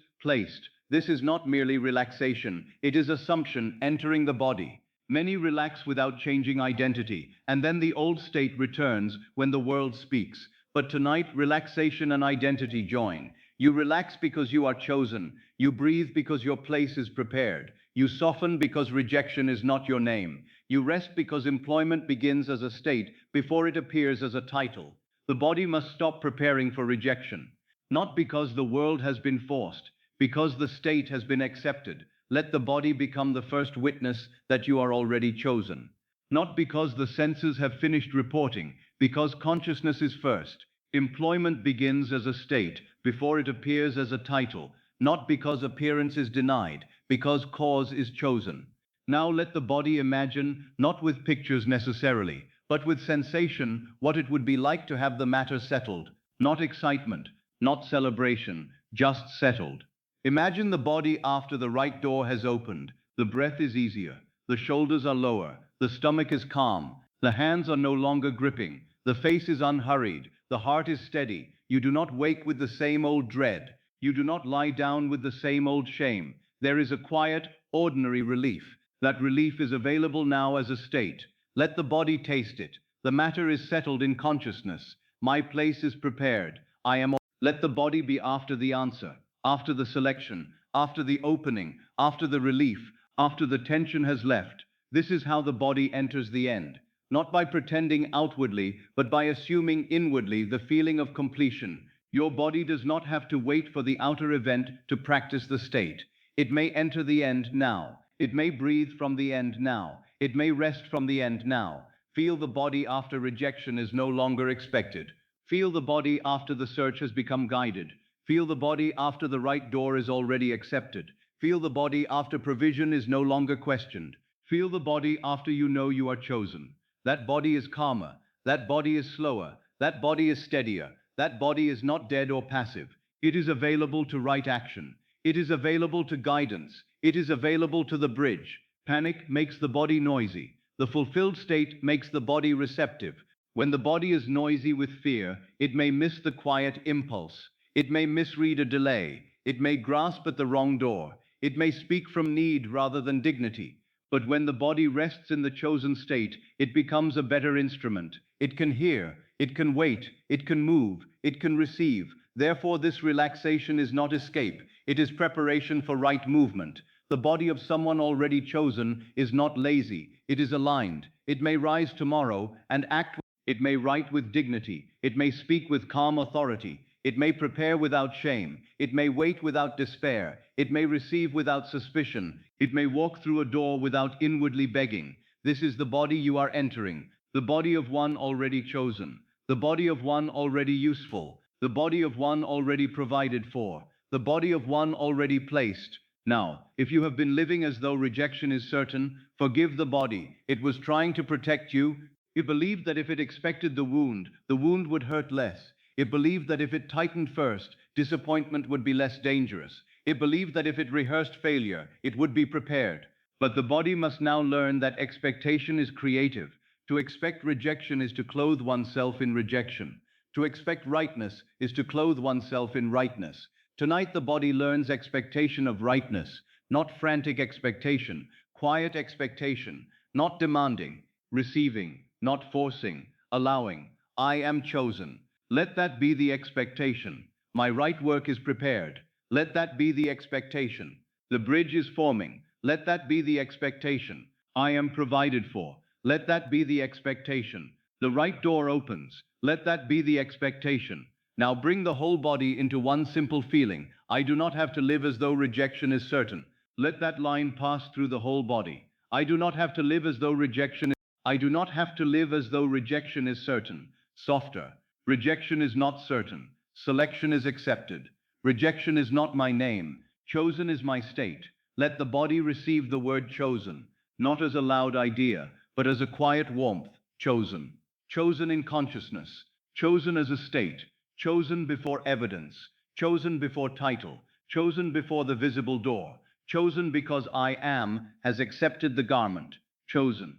This is not merely relaxation. It is assumption entering the body. Many relax without changing identity, and then the old state returns when the world speaks. But tonight, relaxation and identity join. You relax because you are chosen. You breathe because your place is prepared. You soften because rejection is not your name. You rest because employment begins as a state before it appears as a title. The body must stop preparing for rejection. Not because the world has been forced, because the state has been accepted. Let the body become the first witness that you are already chosen. Not because the senses have finished reporting, because consciousness is first. Employment begins as a state before it appears as a title, not because appearance is denied, because cause is chosen. Now let the body imagine, not with pictures necessarily, but with sensation, what it would be like to have the matter settled. Not excitement, not celebration, just settled. Imagine the body after the right door has opened. The breath is easier. The shoulders are lower. The stomach is calm. The hands are no longer gripping. The face is unhurried. The heart is steady. You do not wake with the same old dread. You do not lie down with the same old shame. There is a quiet, ordinary relief. That relief is available now as a state. Let the body taste it. The matter is settled in consciousness. My place is prepared. I am. Let the body be after the answer, after the selection, after the opening, after the relief, after the tension has left. This is how the body enters the end. Not by pretending outwardly, but by assuming inwardly the feeling of completion. Your body does not have to wait for the outer event to practice the state. It may enter the end now. It may breathe from the end now. It may rest from the end now. Feel the body after rejection is no longer expected. Feel the body after the search has become guided. Feel the body after the right door is already accepted. Feel the body after provision is no longer questioned. Feel the body after you know you are chosen. That body is calmer. That body is slower. That body is steadier. That body is not dead or passive. It is available to right action. It is available to guidance. It is available to the bridge. Panic makes the body noisy. The fulfilled state makes the body receptive. When the body is noisy with fear, it may miss the quiet impulse. It may misread a delay. It may grasp at the wrong door. It may speak from need rather than dignity. But when the body rests in the chosen state, it becomes a better instrument. It can hear, it can wait, it can move, it can receive. Therefore, this relaxation is not escape, it is preparation for right movement. The body of someone already chosen is not lazy, it is aligned. It may rise tomorrow and act. It may write with dignity. It may speak with calm authority. It may prepare without shame. It may wait without despair. It may receive without suspicion. It may walk through a door without inwardly begging. This is the body you are entering, the body of one already chosen, the body of one already useful, the body of one already provided for, the body of one already placed. Now, if you have been living as though rejection is certain, forgive the body. It was trying to protect you. It believed that if it expected the wound would hurt less. It believed that if it tightened first, disappointment would be less dangerous. It believed that if it rehearsed failure, it would be prepared. But the body must now learn that expectation is creative. To expect rejection is to clothe oneself in rejection. To expect rightness is to clothe oneself in rightness. Tonight the body learns expectation of rightness, not frantic expectation, quiet expectation, not demanding, receiving, not forcing, allowing. I am chosen. Let that be the expectation. My right work is prepared. Let that be the expectation. The bridge is forming. Let that be the expectation. I am provided for. Let that be the expectation. The right door opens. Let that be the expectation. Now bring the whole body into one simple feeling. I do not have to live as though rejection is certain. Let that line pass through the whole body. I do not have to live as though rejection is I do not have to live as though rejection is certain. Softer. Rejection is not certain. Selection is accepted. Rejection is not my name. Chosen is my state. Let the body receive the word chosen, not as a loud idea, but as a quiet warmth. Chosen. Chosen in consciousness. Chosen as a state. Chosen before evidence. Chosen before title. Chosen before the visible door. Chosen because I am has accepted the garment. Chosen.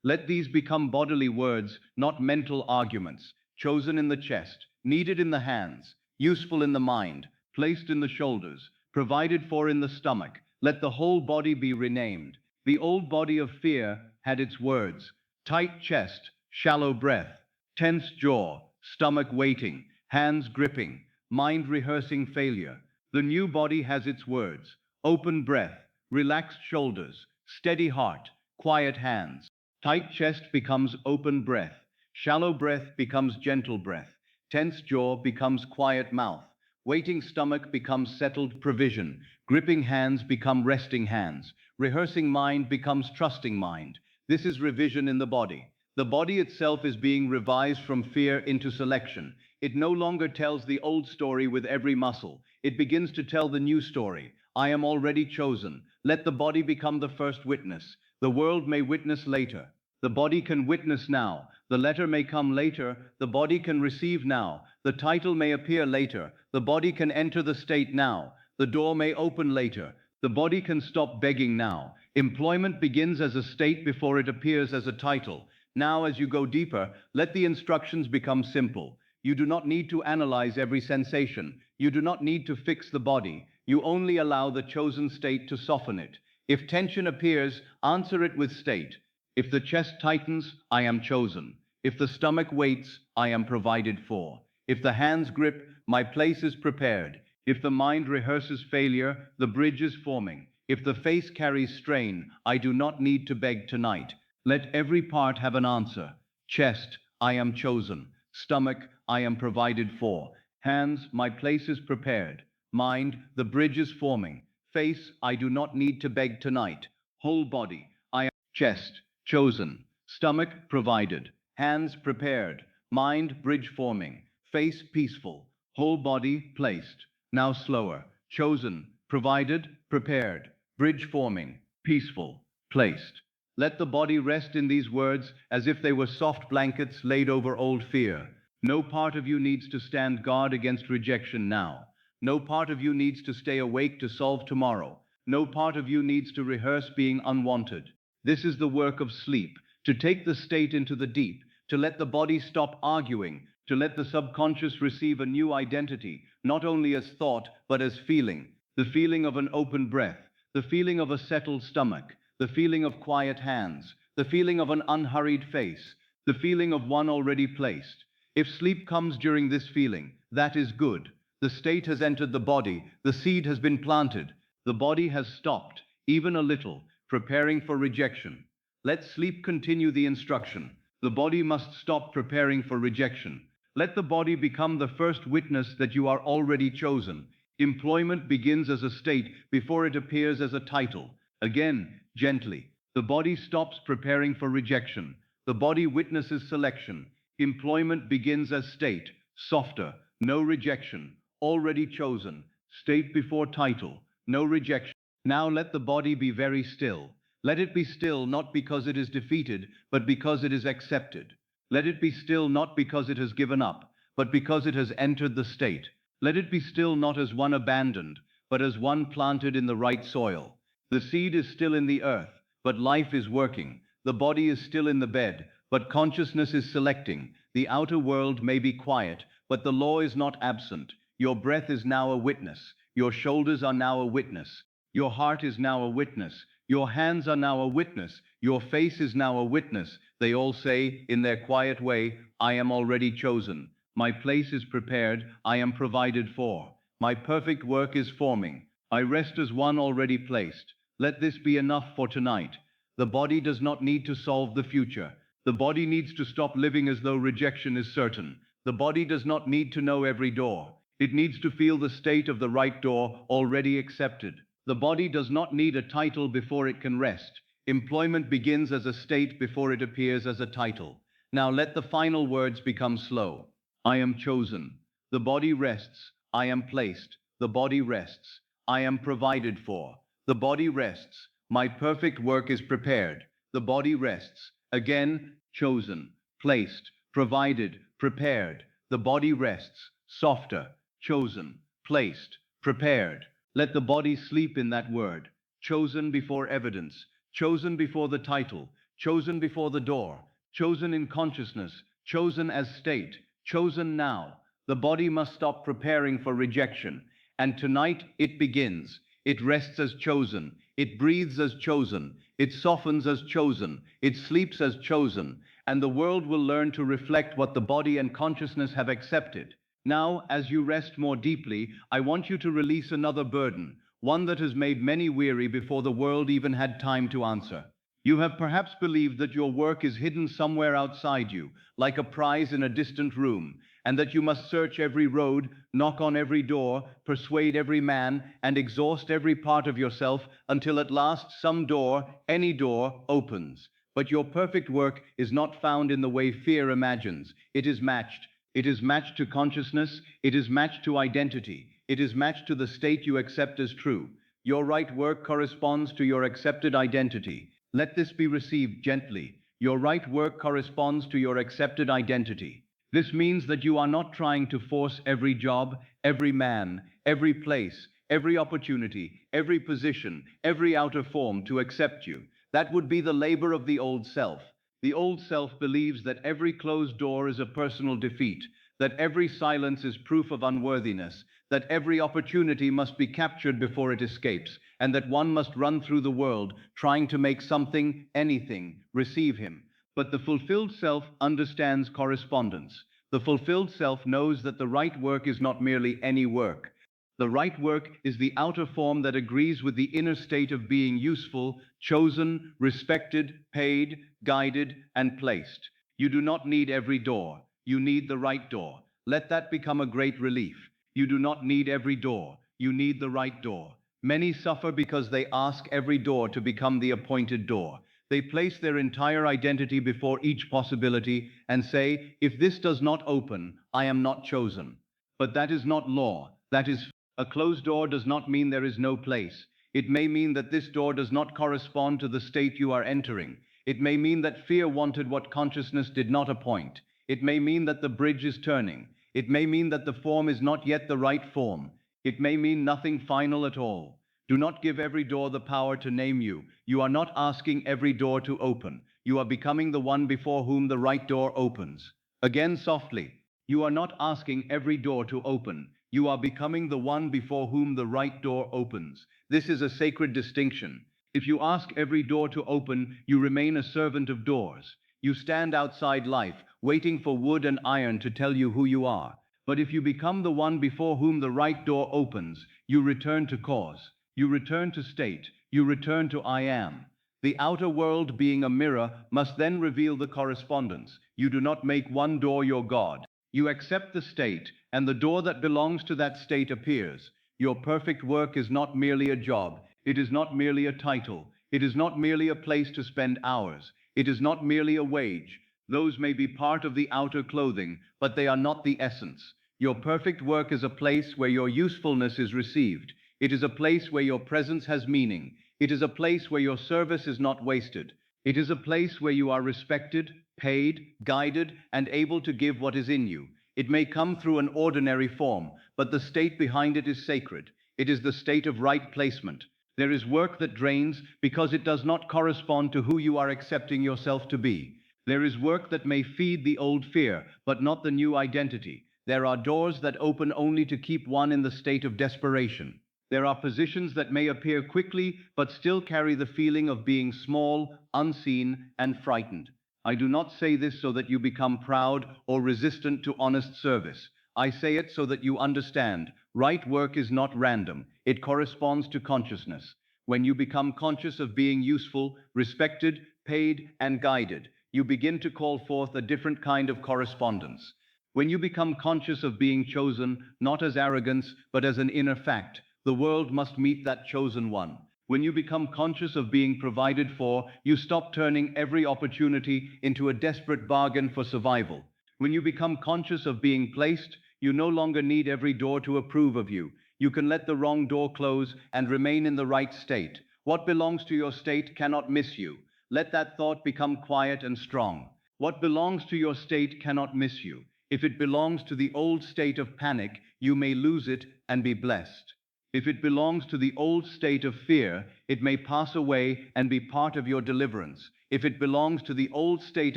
Let these become bodily words, not mental arguments. Chosen in the chest, needed in the hands, useful in the mind, placed in the shoulders, provided for in the stomach. Let the whole body be renamed. The old body of fear had its words: tight chest, shallow breath, tense jaw, stomach waiting, hands gripping, mind rehearsing failure. The new body has its words: open breath, relaxed shoulders, steady heart, quiet hands. Tight chest becomes open breath. Shallow breath becomes gentle breath. Tense jaw becomes quiet mouth. Waiting stomach becomes settled provision. Gripping hands become resting hands. Rehearsing mind becomes trusting mind. This is revision in the body. The body itself is being revised from fear into selection. It no longer tells the old story with every muscle. It begins to tell the new story. I am already chosen. Let the body become the first witness. The world may witness later. The body can witness now. The letter may come later. The body can receive now. The title may appear later. The body can enter the state now. The door may open later. The body can stop begging now. Employment begins as a state before it appears as a title. Now, as you go deeper, let the instructions become simple. You do not need to analyze every sensation. You do not need to fix the body. You only allow the chosen state to soften it. If tension appears, answer it with state. If the chest tightens, I am chosen. If the stomach waits, I am provided for. If the hands grip, my place is prepared. If the mind rehearses failure, the bridge is forming. If the face carries strain, I do not need to beg tonight. Let every part have an answer. Chest, I am chosen. Stomach, I am provided for. Hands, my place is prepared. Mind, the bridge is forming. Face, I do not need to beg tonight. Whole body, I am chest, chosen. Stomach, provided. Hands, prepared. Mind, bridge forming. Face, peaceful. Whole body, placed. Now slower. Chosen, provided, prepared. Bridge forming, peaceful, placed. Let the body rest in these words as if they were soft blankets laid over old fear. No part of you needs to stand guard against rejection now. No part of you needs to stay awake to solve tomorrow. No part of you needs to rehearse being unwanted. This is the work of sleep, to take the state into the deep, to let the body stop arguing, to let the subconscious receive a new identity, not only as thought, but as feeling. The feeling of an open breath, the feeling of a settled stomach, the feeling of quiet hands, the feeling of an unhurried face, the feeling of one already placed. If sleep comes during this feeling, that is good. The state has entered the body, the seed has been planted, the body has stopped, even a little, preparing for rejection. Let sleep continue the instruction. The body must stop preparing for rejection. Let the body become the first witness that you are already chosen. Employment begins as a state before it appears as a title. Again, gently. The body stops preparing for rejection. The body witnesses selection. Employment begins as state, softer, no rejection, already chosen, state before title, no rejection. Now let the body be very still. Let it be still not because it is defeated, but because it is accepted. Let it be still not because it has given up, but because it has entered the state. Let it be still not as one abandoned, but as one planted in the right soil. The seed is still in the earth, but life is working. The body is still in the bed, but consciousness is selecting. The outer world may be quiet, but the law is not absent. Your breath is now a witness. Your shoulders are now a witness. Your heart is now a witness. Your hands are now a witness. Your face is now a witness. They all say, in their quiet way, I am already chosen. My place is prepared. I am provided for. My perfect work is forming. I rest as one already placed. Let this be enough for tonight. The body does not need to solve the future. The body needs to stop living as though rejection is certain. The body does not need to know every door. It needs to feel the state of the right door already accepted. The body does not need a title before it can rest. Employment begins as a state before it appears as a title. Now let the final words become slow. I am chosen. The body rests. I am placed. The body rests. I am provided for. The body rests. My perfect work is prepared. The body rests. Again, chosen, placed, provided, prepared. The body rests. Softer, chosen, placed, prepared. Let the body sleep in that word. Chosen before evidence, chosen before the title, chosen before the door, chosen in consciousness, chosen as state, chosen now. The body must stop preparing for rejection. And tonight it begins. It rests as chosen. It breathes as chosen. It softens as chosen. It sleeps as chosen. And the world will learn to reflect what the body and consciousness have accepted. Now, as you rest more deeply, I want you to release another burden, one that has made many weary before the world even had time to answer. You have perhaps believed that your work is hidden somewhere outside you, like a prize in a distant room, and that you must search every road, knock on every door, persuade every man, and exhaust every part of yourself until at last some door, any door, opens. But your perfect work is not found in the way fear imagines. It is matched. It is matched to consciousness. It is matched to identity. It is matched to the state you accept as true. Your right work corresponds to your accepted identity. Let this be received gently. Your right work corresponds to your accepted identity. This means that you are not trying to force every job, every man, every place, every opportunity, every position, every outer form to accept you. That would be the labor of the old self. The old self believes that every closed door is a personal defeat, that every silence is proof of unworthiness, that every opportunity must be captured before it escapes, and that one must run through the world trying to make something, anything, receive him. But the fulfilled self understands correspondence. The fulfilled self knows that the right work is not merely any work. The right work is the outer form that agrees with the inner state of being useful, chosen, respected, paid, guided, and placed. You do not need every door. You need the right door. Let that become a great relief. You do not need every door. You need the right door. Many suffer because they ask every door to become the appointed door. They place their entire identity before each possibility and say, if this does not open, I am not chosen. But that is not law. That is a closed door does not mean there is no place. It may mean that this door does not correspond to the state you are entering. It may mean that fear wanted what consciousness did not appoint. It may mean that the bridge is turning. It may mean that the form is not yet the right form. It may mean nothing final at all. Do not give every door the power to name you. You are not asking every door to open. You are becoming the one before whom the right door opens. Again softly. You are not asking every door to open. You are becoming the one before whom the right door opens. This is a sacred distinction. If you ask every door to open, you remain a servant of doors. You stand outside life, waiting for wood and iron to tell you who you are. But if you become the one before whom the right door opens, you return to cause. You return to state. You return to I am. The outer world, being a mirror, must then reveal the correspondence. You do not make one door your God. You accept the state, and the door that belongs to that state appears. Your perfect work is not merely a job. It is not merely a title. It is not merely a place to spend hours. It is not merely a wage. Those may be part of the outer clothing, but they are not the essence. Your perfect work is a place where your usefulness is received. It is a place where your presence has meaning. It is a place where your service is not wasted. It is a place where you are respected, paid, guided, and able to give what is in you. It may come through an ordinary form, but the state behind it is sacred. It is the state of right placement. There is work that drains because it does not correspond to who you are accepting yourself to be. There is work that may feed the old fear, but not the new identity. There are doors that open only to keep one in the state of desperation. There are positions that may appear quickly, but still carry the feeling of being small, unseen, and frightened. I do not say this so that you become proud or resistant to honest service. I say it so that you understand. Right work is not random. It corresponds to consciousness. When you become conscious of being useful, respected, paid, and guided, you begin to call forth a different kind of correspondence. When you become conscious of being chosen, not as arrogance, but as an inner fact, the world must meet that chosen one. When you become conscious of being provided for, you stop turning every opportunity into a desperate bargain for survival. When you become conscious of being placed, you no longer need every door to approve of you. You can let the wrong door close and remain in the right state. What belongs to your state cannot miss you. Let that thought become quiet and strong. What belongs to your state cannot miss you. If it belongs to the old state of panic, you may lose it and be blessed. If it belongs to the old state of fear, it may pass away and be part of your deliverance. If it belongs to the old state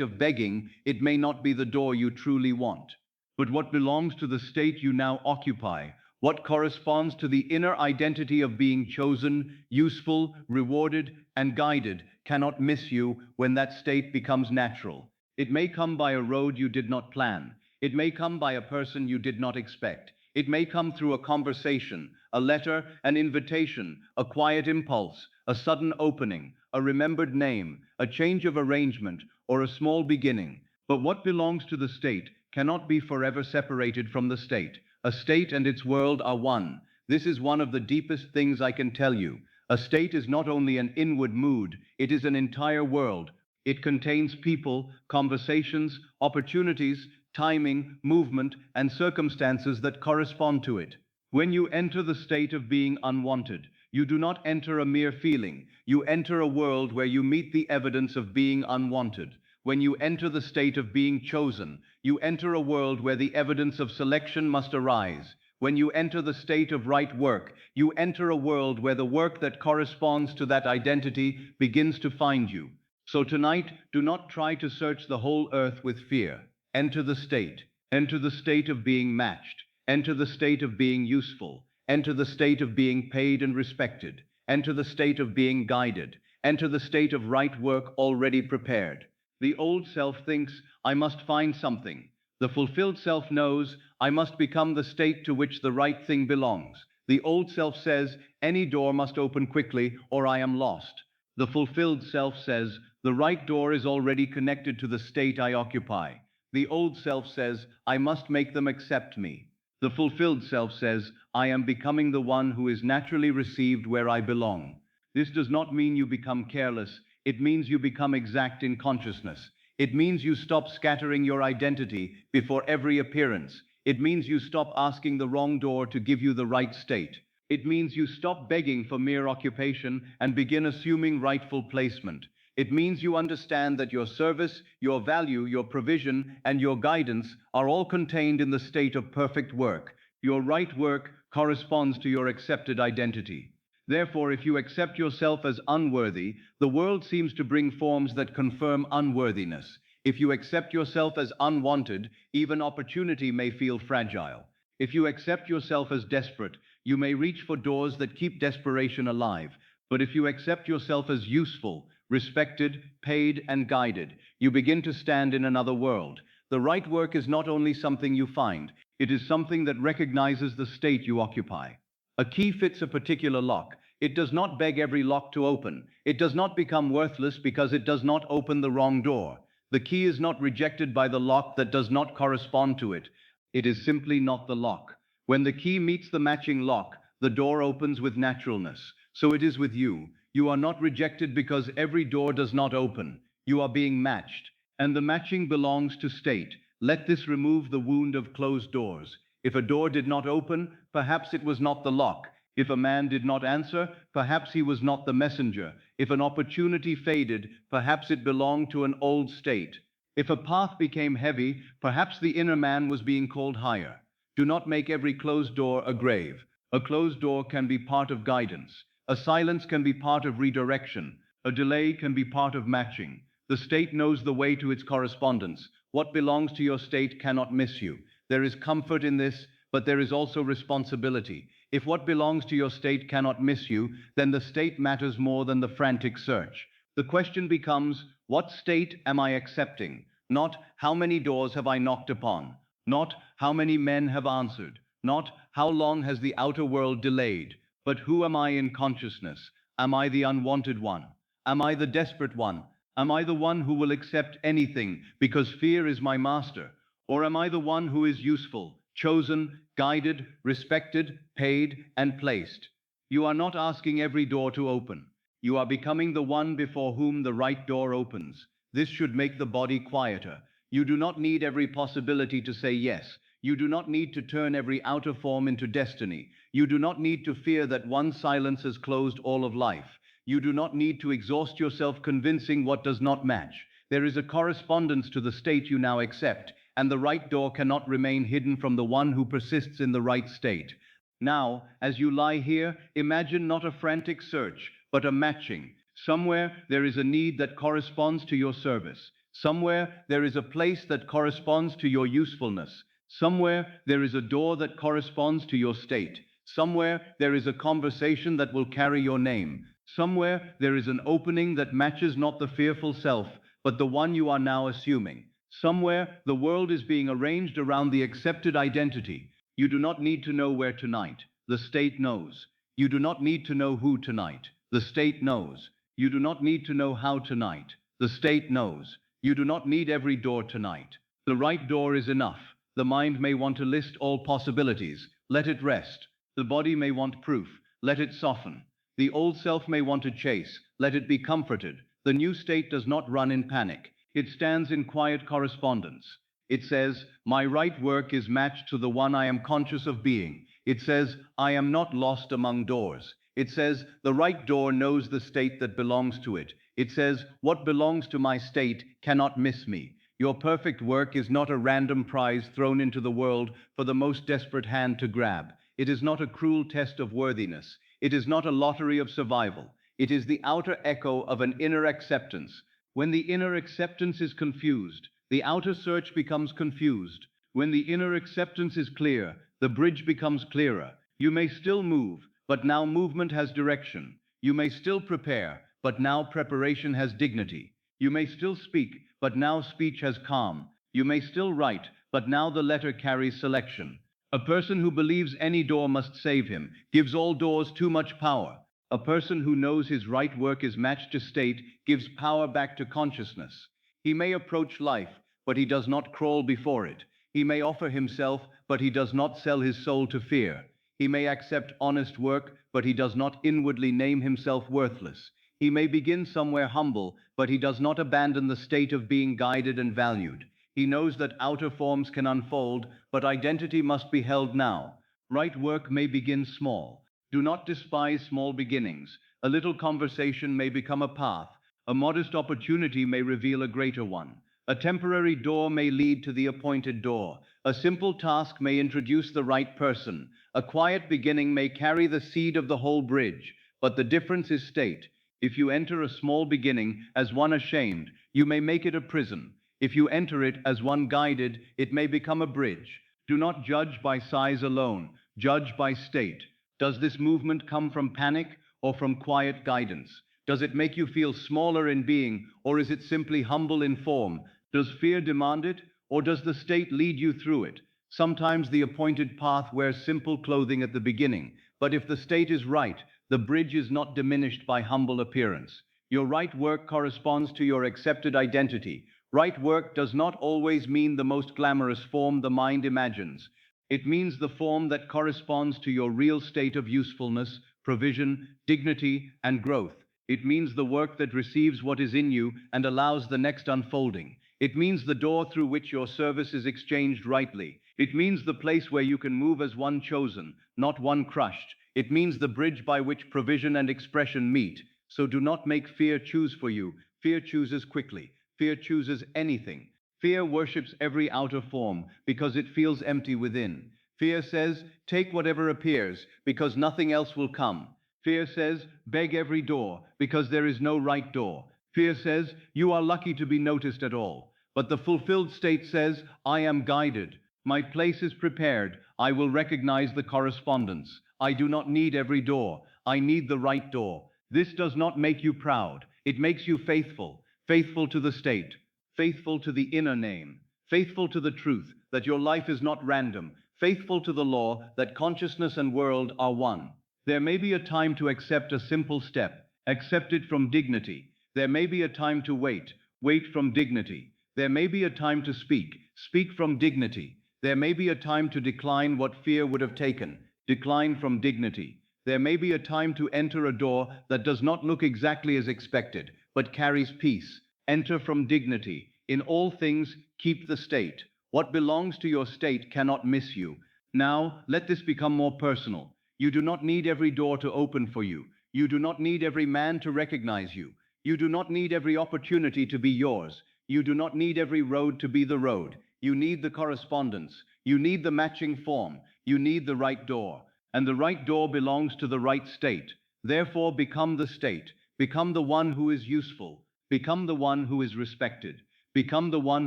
of begging, it may not be the door you truly want. But what belongs to the state you now occupy, what corresponds to the inner identity of being chosen, useful, rewarded, and guided, cannot miss you when that state becomes natural. It may come by a road you did not plan. It may come by a person you did not expect. It may come through a conversation, a letter, an invitation, a quiet impulse, a sudden opening, a remembered name, a change of arrangement, or a small beginning. But what belongs to the state cannot be forever separated from the state. A state and its world are one. This is one of the deepest things I can tell you. A state is not only an inward mood, it is an entire world. It contains people, conversations, opportunities, timing, movement, and circumstances that correspond to it. When you enter the state of being unwanted, you do not enter a mere feeling. You enter a world where you meet the evidence of being unwanted. When you enter the state of being chosen, you enter a world where the evidence of selection must arise. When you enter the state of right work, you enter a world where the work that corresponds to that identity begins to find you. So tonight, do not try to search the whole earth with fear. Enter the state. Enter the state of being matched. Enter the state of being useful. Enter the state of being paid and respected. Enter the state of being guided. Enter the state of right work already prepared. The old self thinks, I must find something. The fulfilled self knows, I must become the state to which the right thing belongs. The old self says, any door must open quickly or I am lost. The fulfilled self says, the right door is already connected to the state I occupy. The old self says, I must make them accept me. The fulfilled self says, I am becoming the one who is naturally received where I belong. This does not mean you become careless. It means you become exact in consciousness. It means you stop scattering your identity before every appearance. It means you stop asking the wrong door to give you the right state. It means you stop begging for mere occupation and begin assuming rightful placement. It means you understand that your service, your value, your provision, and your guidance are all contained in the state of perfect work. Your right work, corresponds to your accepted identity. Therefore, if you accept yourself as unworthy, the world seems to bring forms that confirm unworthiness. If you accept yourself as unwanted, even opportunity may feel fragile. If you accept yourself as desperate, you may reach for doors that keep desperation alive. But if you accept yourself as useful, respected, paid, and guided, you begin to stand in another world. The right work is not only something you find, it is something that recognizes the state you occupy. A key fits a particular lock. It does not beg every lock to open. It does not become worthless because it does not open the wrong door. The key is not rejected by the lock that does not correspond to it. It is simply not the lock. When the key meets the matching lock, the door opens with naturalness. So it is with you. You are not rejected because every door does not open. You are being matched. And the matching belongs to state. Let this remove the wound of closed doors. If a door did not open, perhaps it was not the lock. If a man did not answer, perhaps he was not the messenger. If an opportunity faded, perhaps it belonged to an old state. If a path became heavy, perhaps the inner man was being called higher. Do not make every closed door a grave. A closed door can be part of guidance. A silence can be part of redirection. A delay can be part of matching. The state knows the way to its correspondence. What belongs to your state cannot miss you. There is comfort in this, but there is also responsibility. If what belongs to your state cannot miss you, then the state matters more than the frantic search. The question becomes, what state am I accepting? Not how many doors have I knocked upon, not how many men have answered, not how long has the outer world delayed, but who am I in consciousness? Am I the unwanted one? Am I the desperate one? Am I the one who will accept anything because fear is my master? Or am I the one who is useful, chosen, guided, respected, paid, and placed? You are not asking every door to open. You are becoming the one before whom the right door opens. This should make the body quieter. You do not need every possibility to say yes. You do not need to turn every outer form into destiny. You do not need to fear that one silence has closed all of life. You do not need to exhaust yourself convincing what does not match. There is a correspondence to the state you now accept, and the right door cannot remain hidden from the one who persists in the right state. Now, as you lie here, imagine not a frantic search, but a matching. Somewhere there is a need that corresponds to your service. Somewhere there is a place that corresponds to your usefulness. Somewhere there is a door that corresponds to your state. Somewhere there is a conversation that will carry your name. Somewhere there is an opening that matches not the fearful self, but the one you are now assuming. Somewhere the world is being arranged around the accepted identity. You do not need to know where tonight. The state knows. You do not need to know who tonight. The state knows. You do not need to know how tonight. The state knows. You do not need every door tonight. The right door is enough. The mind may want to list all possibilities. Let it rest. The body may want proof. Let it soften. The old self may want to chase. Let it be comforted. The new state does not run in panic. It stands in quiet correspondence. It says, my right work is matched to the one I am conscious of being. It says, I am not lost among doors. It says, the right door knows the state that belongs to it. It says, what belongs to my state cannot miss me. Your perfect work is not a random prize thrown into the world for the most desperate hand to grab. It is not a cruel test of worthiness. It is not a lottery of survival. It is the outer echo of an inner acceptance. When the inner acceptance is confused, the outer search becomes confused. When the inner acceptance is clear, the bridge becomes clearer. You may still move, but now movement has direction. You may still prepare, but now preparation has dignity. You may still speak, but now speech has calm. You may still write, but now the letter carries selection. A person who believes any door must save him gives all doors too much power. A person who knows his right work is matched to state gives power back to consciousness. He may approach life, but he does not crawl before it. He may offer himself, but he does not sell his soul to fear. He may accept honest work, but he does not inwardly name himself worthless. He may begin somewhere humble, but he does not abandon the state of being guided and valued. He knows that outer forms can unfold, but identity must be held now. Right work may begin small. Do not despise small beginnings. A little conversation may become a path. A modest opportunity may reveal a greater one. A temporary door may lead to the appointed door. A simple task may introduce the right person. A quiet beginning may carry the seed of the whole bridge. But the difference is state. If you enter a small beginning as one ashamed, you may make it a prison. If you enter it as one guided, it may become a bridge. Do not judge by size alone, judge by state. Does this movement come from panic or from quiet guidance? Does it make you feel smaller in being, or is it simply humble in form? Does fear demand it, or does the state lead you through it? Sometimes the appointed path wears simple clothing at the beginning, but if the state is right, the bridge is not diminished by humble appearance. Your right work corresponds to your accepted identity. Right work does not always mean the most glamorous form the mind imagines. It means the form that corresponds to your real state of usefulness, provision, dignity, and growth. It means the work that receives what is in you and allows the next unfolding. It means the door through which your service is exchanged rightly. It means the place where you can move as one chosen, not one crushed. It means the bridge by which provision and expression meet. So do not make fear choose for you. Fear chooses quickly. Fear chooses anything. Fear worships every outer form because it feels empty within. Fear says, take whatever appears because nothing else will come. Fear says, beg every door because there is no right door. Fear says, you are lucky to be noticed at all. But the fulfilled state says, I am guided. My place is prepared. I will recognize the correspondence. I do not need every door. I need the right door. This does not make you proud. It makes you faithful. Faithful to the state. Faithful to the inner name. Faithful to the truth that your life is not random. Faithful to the law that consciousness and world are one. There may be a time to accept a simple step. Accept it from dignity. There may be a time to wait. Wait from dignity. There may be a time to speak. Speak from dignity. There may be a time to decline what fear would have taken. Decline from dignity. There may be a time to enter a door that does not look exactly as expected, but carries peace. Enter from dignity. In all things, keep the state. What belongs to your state cannot miss you. Now, let this become more personal. You do not need every door to open for you. You do not need every man to recognize you. You do not need every opportunity to be yours. You do not need every road to be the road. You need the correspondence. You need the matching form. You need the right door. And the right door belongs to the right state. Therefore, become the state. Become the one who is useful. Become the one who is respected. Become the one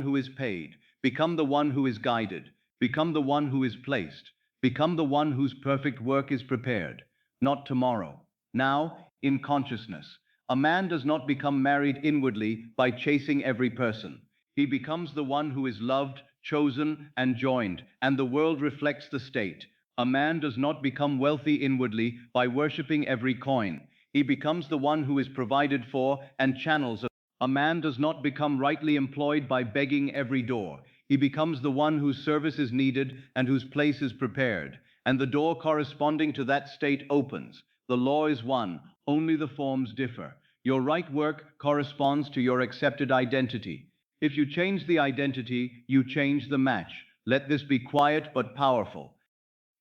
who is paid. Become the one who is guided. Become the one who is placed. Become the one whose perfect work is prepared. Not tomorrow. Now, in consciousness. A man does not become married inwardly by chasing every person. He becomes the one who is loved, chosen, and joined, and the world reflects the state. A man does not become wealthy inwardly by worshipping every coin. He becomes the one who is provided for and channels. A man does not become rightly employed by begging every door. He becomes the one whose service is needed and whose place is prepared. And the door corresponding to that state opens. The law is one, only the forms differ. Your right work corresponds to your accepted identity. If you change the identity, you change the match. Let this be quiet but powerful.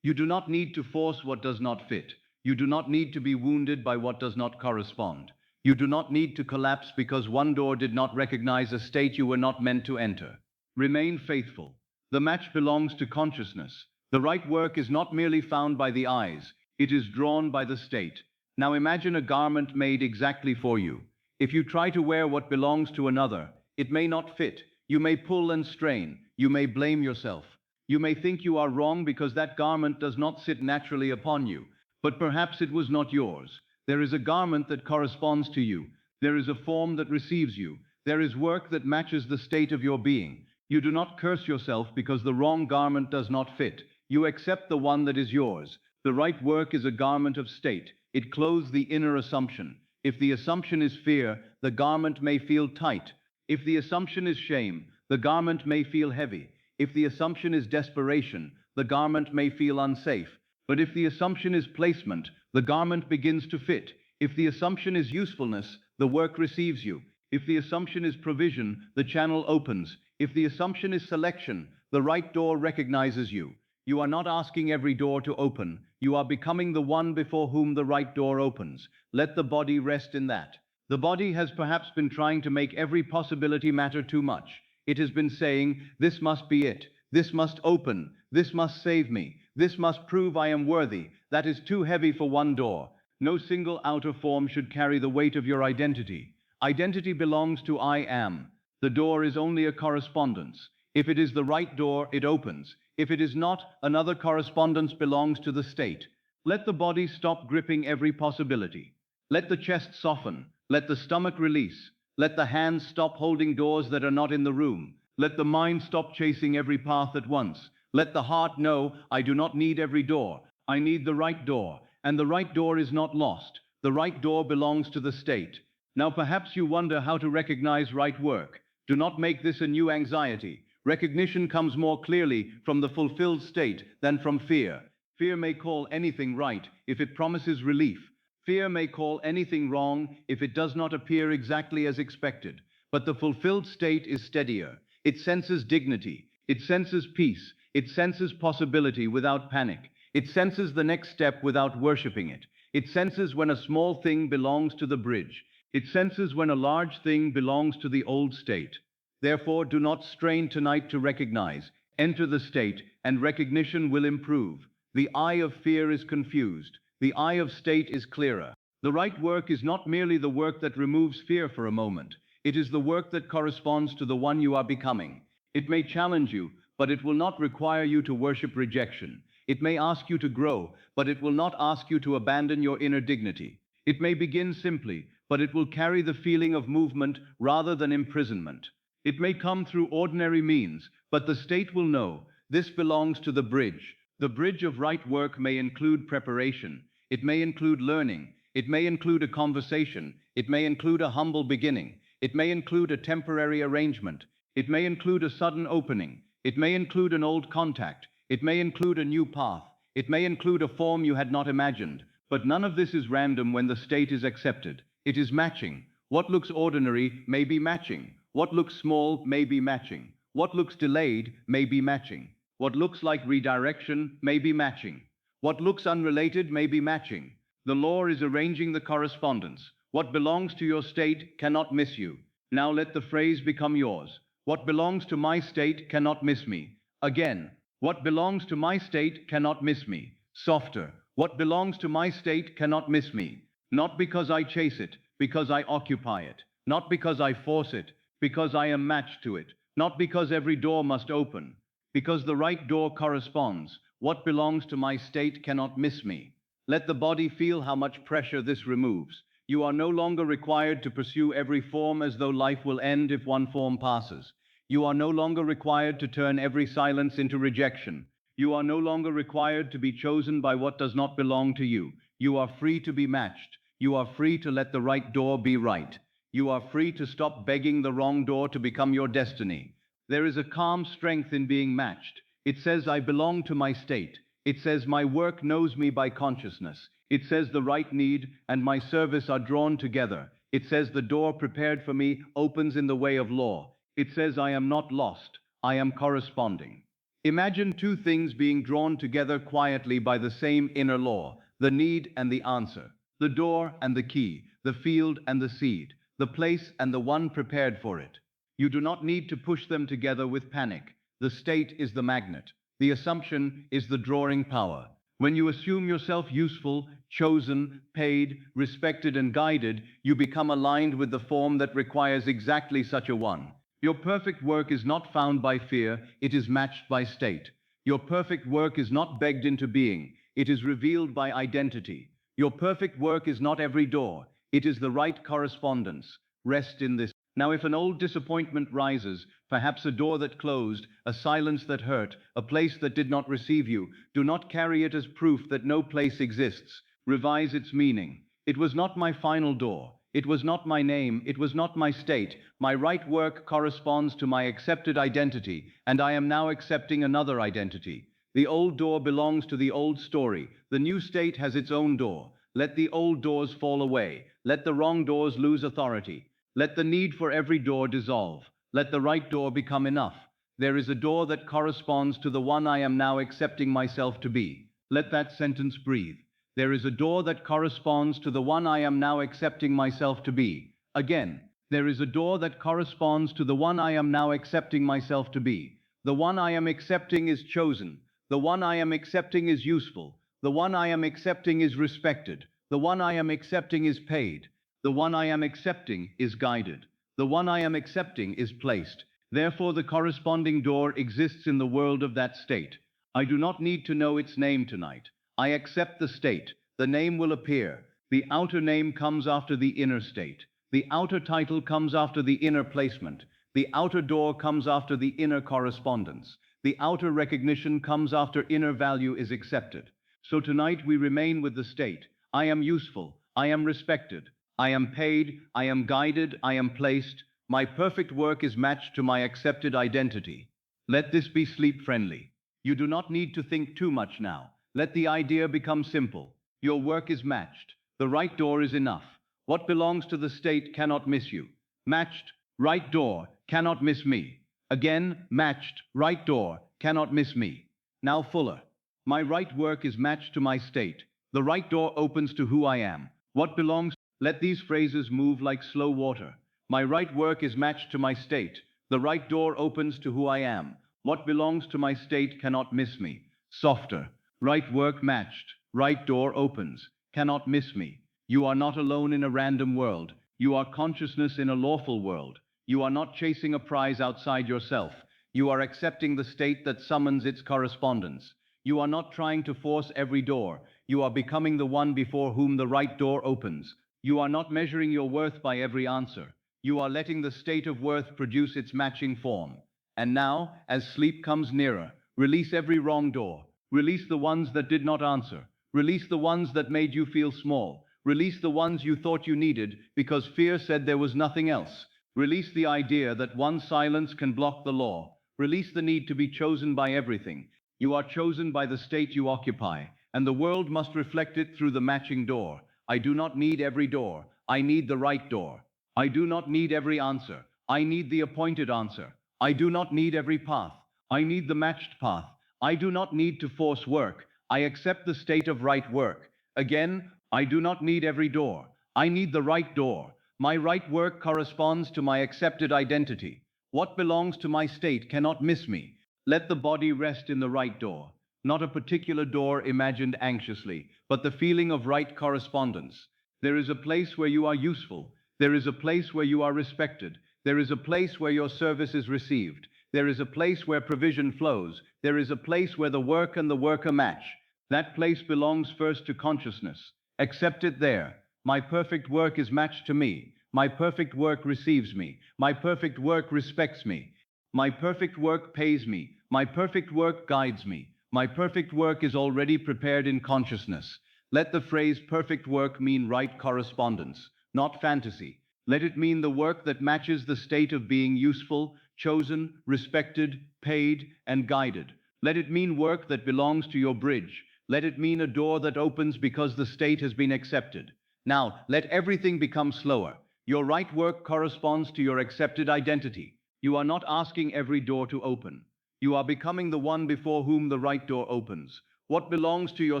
You do not need to force what does not fit. You do not need to be wounded by what does not correspond. You do not need to collapse because one door did not recognize a state you were not meant to enter. Remain faithful. The match belongs to consciousness. The right work is not merely found by the eyes. It is drawn by the state. Now imagine a garment made exactly for you. If you try to wear what belongs to another, it may not fit. You may pull and strain. You may blame yourself. You may think you are wrong because that garment does not sit naturally upon you. But perhaps it was not yours. There is a garment that corresponds to you. There is a form that receives you. There is work that matches the state of your being. You do not curse yourself because the wrong garment does not fit. You accept the one that is yours. The right work is a garment of state. It clothes the inner assumption. If the assumption is fear, the garment may feel tight. If the assumption is shame, the garment may feel heavy. If the assumption is desperation, the garment may feel unsafe. But if the assumption is placement, the garment begins to fit. If the assumption is usefulness, the work receives you. If the assumption is provision, the channel opens. If the assumption is selection, the right door recognizes you. You are not asking every door to open. You are becoming the one before whom the right door opens. Let the body rest in that. The body has perhaps been trying to make every possibility matter too much. It has been saying, this must be it. This must open. This must save me. This must prove I am worthy. That is too heavy for one door. No single outer form should carry the weight of your identity. Identity belongs to I am. The door is only a correspondence. If it is the right door, it opens. If it is not, another correspondence belongs to the state. Let the body stop gripping every possibility. Let the chest soften. Let the stomach release. Let the hands stop holding doors that are not in the room. Let the mind stop chasing every path at once. Let the heart know, I do not need every door. I need the right door. And the right door is not lost. The right door belongs to the state. Now perhaps you wonder how to recognize right work. Do not make this a new anxiety. Recognition comes more clearly from the fulfilled state than from fear. Fear may call anything right if it promises relief. Fear may call anything wrong if it does not appear exactly as expected. But the fulfilled state is steadier. It senses dignity. It senses peace. It senses possibility without panic. It senses the next step without worshipping it. It senses when a small thing belongs to the bridge. It senses when a large thing belongs to the old state. Therefore, do not strain tonight to recognize. Enter the state, and recognition will improve. The eye of fear is confused. The eye of state is clearer. The right work is not merely the work that removes fear for a moment. It is the work that corresponds to the one you are becoming. It may challenge you, but it will not require you to worship rejection. It may ask you to grow, but it will not ask you to abandon your inner dignity. It may begin simply, but it will carry the feeling of movement rather than imprisonment. It may come through ordinary means, but the state will know this belongs to the bridge. The bridge of right work may include preparation. It may include learning. It may include a conversation. It may include a humble beginning. It may include a temporary arrangement. It may include a sudden opening. It may include an old contact. It may include a new path. It may include a form you had not imagined. But none of this is random when the state is accepted. It is matching. What looks ordinary may be matching. What looks small may be matching. What looks delayed may be matching. What looks like redirection may be matching. What looks unrelated may be matching. The law is arranging the correspondence. What belongs to your state cannot miss you. Now let the phrase become yours. What belongs to my state cannot miss me. Again, what belongs to my state cannot miss me. Softer. What belongs to my state cannot miss me. Not because I chase it, because I occupy it. Not because I force it, because I am matched to it. Not because every door must open. Because the right door corresponds. What belongs to my state cannot miss me. Let the body feel how much pressure this removes. You are no longer required to pursue every form as though life will end if one form passes. You are no longer required to turn every silence into rejection. You are no longer required to be chosen by what does not belong to you. You are free to be matched. You are free to let the right door be right. You are free to stop begging the wrong door to become your destiny. There is a calm strength in being matched. It says, I belong to my state. It says, my work knows me by consciousness. It says, the right need and my service are drawn together. It says, the door prepared for me opens in the way of law. It says, I am not lost. I am corresponding. Imagine two things being drawn together quietly by the same inner law, the need and the answer, the door and the key, the field and the seed, the place and the one prepared for it. You do not need to push them together with panic. The state is the magnet. The assumption is the drawing power. When you assume yourself useful, chosen, paid, respected, and guided, you become aligned with the form that requires exactly such a one. Your perfect work is not found by fear, it is matched by state. Your perfect work is not begged into being, it is revealed by identity. Your perfect work is not every door, it is the right correspondence. Rest in this. Now, if an old disappointment rises, perhaps a door that closed, a silence that hurt, a place that did not receive you, do not carry it as proof that no place exists. Revise its meaning. It was not my final door. It was not my name. It was not my state. My right work corresponds to my accepted identity, and I am now accepting another identity. The old door belongs to the old story. The new state has its own door. Let the old doors fall away. Let the wrong doors lose authority. Let the need for every door dissolve. Let the right door become enough. There is a door that corresponds to the one I am now accepting myself to be. Let that sentence breathe. There is a door that corresponds to the one I am now accepting myself to be. Again, there is a door that corresponds to the one I am now accepting myself to be. The one I am accepting is chosen. The one I am accepting is useful. The one I am accepting is respected. The one I am accepting is paid. The one I am accepting is guided. The one I am accepting is placed. Therefore, the corresponding door exists in the world of that state. I do not need to know its name tonight. I accept the state. The name will appear. The outer name comes after the inner state. The outer title comes after the inner placement. The outer door comes after the inner correspondence. The outer recognition comes after inner value is accepted. So tonight we remain with the state. I am useful. I am respected. I am paid. I am guided. I am placed. My perfect work is matched to my accepted identity. Let this be sleep friendly. You do not need to think too much now. Let the idea become simple. Your work is matched. The right door is enough. What belongs to the state cannot miss you. Matched, right door, cannot miss me. Again, matched, right door, cannot miss me. Now fuller. My right work is matched to my state. The right door opens to who I am. What belongs? Let these phrases move like slow water. My right work is matched to my state. The right door opens to who I am. What belongs to my state cannot miss me. Softer. Right work matched. Right door opens. Cannot miss me. You are not alone in a random world. You are consciousness in a lawful world. You are not chasing a prize outside yourself. You are accepting the state that summons its correspondence. You are not trying to force every door. You are becoming the one before whom the right door opens. You are not measuring your worth by every answer. You are letting the state of worth produce its matching form. And now, as sleep comes nearer, release every wrong door. Release the ones that did not answer. Release the ones that made you feel small. Release the ones you thought you needed because fear said there was nothing else. Release the idea that one silence can block the law. Release the need to be chosen by everything. You are chosen by the state you occupy, and the world must reflect it through the matching door. I do not need every door. I need the right door. I do not need every answer. I need the appointed answer. I do not need every path. I need the matched path. I do not need to force work. I accept the state of right work. Again, I do not need every door. I need the right door. My right work corresponds to my accepted identity. What belongs to my state cannot miss me. Let the body rest in the right door. Not a particular door imagined anxiously, but the feeling of right correspondence. There is a place where you are useful. There is a place where you are respected. There is a place where your service is received. There is a place where provision flows. There is a place where the work and the worker match. That place belongs first to consciousness. Accept it there. My perfect work is matched to me. My perfect work receives me. My perfect work respects me. My perfect work pays me. My perfect work guides me. My perfect work is already prepared in consciousness. Let the phrase perfect work mean right correspondence, not fantasy. Let it mean the work that matches the state of being useful, chosen, respected, paid, and guided. Let it mean work that belongs to your bridge. Let it mean a door that opens because the state has been accepted. Now, let everything become slower. Your right work corresponds to your accepted identity. You are not asking every door to open. You are becoming the one before whom the right door opens. What belongs to your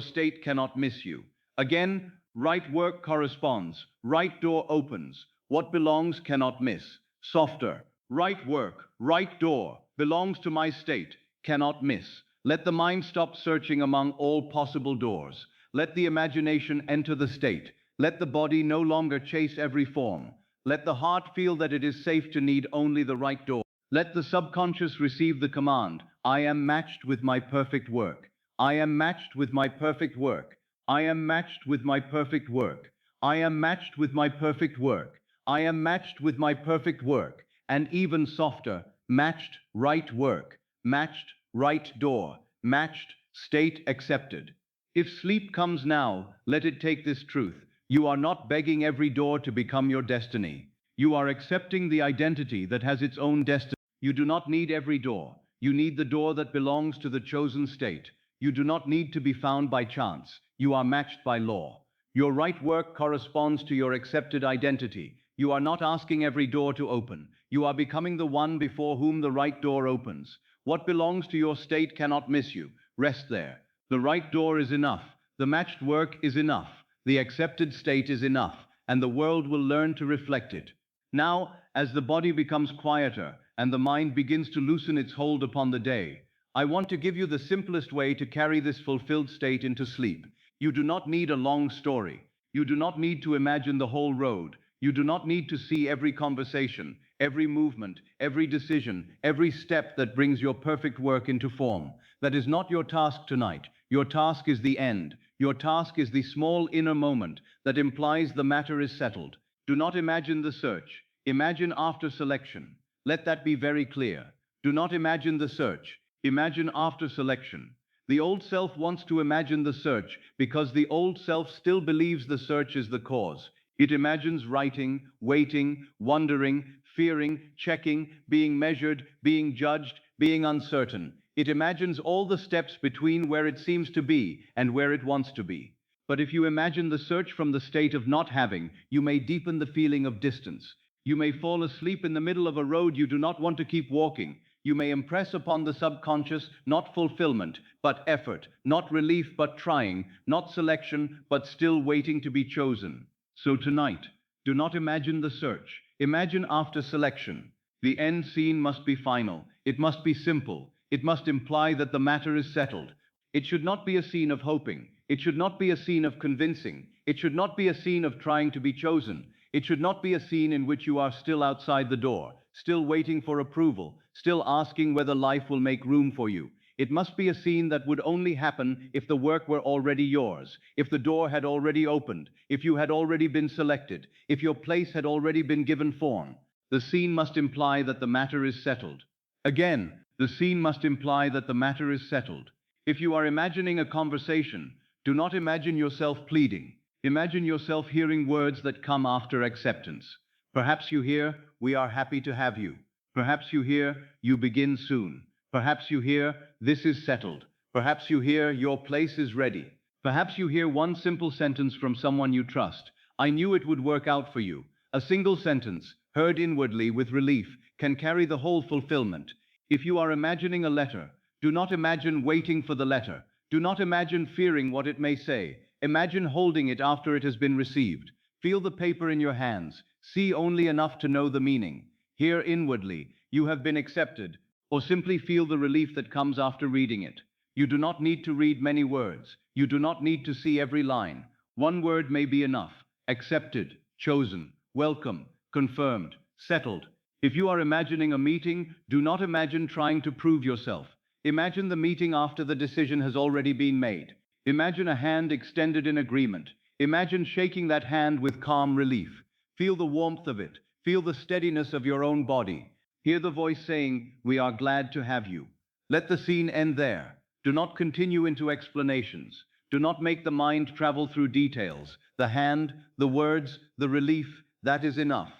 state cannot miss you. Again, right work corresponds. Right door opens. What belongs cannot miss. Softer. Right work, right door, belongs to my state, cannot miss. Let the mind stop searching among all possible doors. Let the imagination enter the state. Let the body no longer chase every form. Let the heart feel that it is safe to need only the right door. Let the subconscious receive the command, I am matched with my perfect work. I am matched with my perfect work. I am matched with my perfect work. I am matched with my perfect work. I am matched with my perfect work. And even softer, matched right work, matched right door, matched state accepted. If sleep comes now, let it take this truth. You are not begging every door to become your destiny. You are accepting the identity that has its own destiny. You do not need every door. You need the door that belongs to the chosen state. You do not need to be found by chance. You are matched by law. Your right work corresponds to your accepted identity. You are not asking every door to open. You are becoming the one before whom the right door opens. What belongs to your state cannot miss you. Rest there. The right door is enough. The matched work is enough. The accepted state is enough, and the world will learn to reflect it. Now, as the body becomes quieter, and the mind begins to loosen its hold upon the day. I want to give you the simplest way to carry this fulfilled state into sleep. You do not need a long story. You do not need to imagine the whole road. You do not need to see every conversation, every movement, every decision, every step that brings your perfect work into form. That is not your task tonight. Your task is the end. Your task is the small inner moment that implies the matter is settled. Do not imagine the search. Imagine after selection. Let that be very clear. Do not imagine the search. Imagine after selection. The old self wants to imagine the search because the old self still believes the search is the cause. It imagines writing, waiting, wondering, fearing, checking, being measured, being judged, being uncertain. It imagines all the steps between where it seems to be and where it wants to be. But if you imagine the search from the state of not having, you may deepen the feeling of distance. You may fall asleep in the middle of a road you do not want to keep walking. You may impress upon the subconscious not fulfillment, but effort, not relief, but trying, not selection, but still waiting to be chosen. So tonight, do not imagine the search. Imagine after selection. The end scene must be final. It must be simple. It must imply that the matter is settled. It should not be a scene of hoping. It should not be a scene of convincing. It should not be a scene of trying to be chosen. It should not be a scene in which you are still outside the door, still waiting for approval, still asking whether life will make room for you. It must be a scene that would only happen if the work were already yours, if the door had already opened, if you had already been selected, if your place had already been given form. The scene must imply that the matter is settled. Again, the scene must imply that the matter is settled. If you are imagining a conversation, do not imagine yourself pleading. Imagine yourself hearing words that come after acceptance. Perhaps you hear, "We are happy to have you." Perhaps you hear, "You begin soon." Perhaps you hear, "This is settled." Perhaps you hear, "Your place is ready." Perhaps you hear one simple sentence from someone you trust. "I knew it would work out for you." A single sentence, heard inwardly with relief, can carry the whole fulfillment. If you are imagining a letter, do not imagine waiting for the letter. Do not imagine fearing what it may say. Imagine holding it after it has been received. Feel the paper in your hands. See only enough to know the meaning. Hear inwardly, "You have been accepted," or simply feel the relief that comes after reading it. You do not need to read many words. You do not need to see every line. One word may be enough. Accepted, chosen, welcome, confirmed, settled. If you are imagining a meeting, do not imagine trying to prove yourself. Imagine the meeting after the decision has already been made. Imagine a hand extended in agreement. Imagine shaking that hand with calm relief. Feel the warmth of it. Feel the steadiness of your own body. Hear the voice saying, "We are glad to have you." Let the scene end there. Do not continue into explanations. Do not make the mind travel through details. The hand, the words, the relief, that is enough.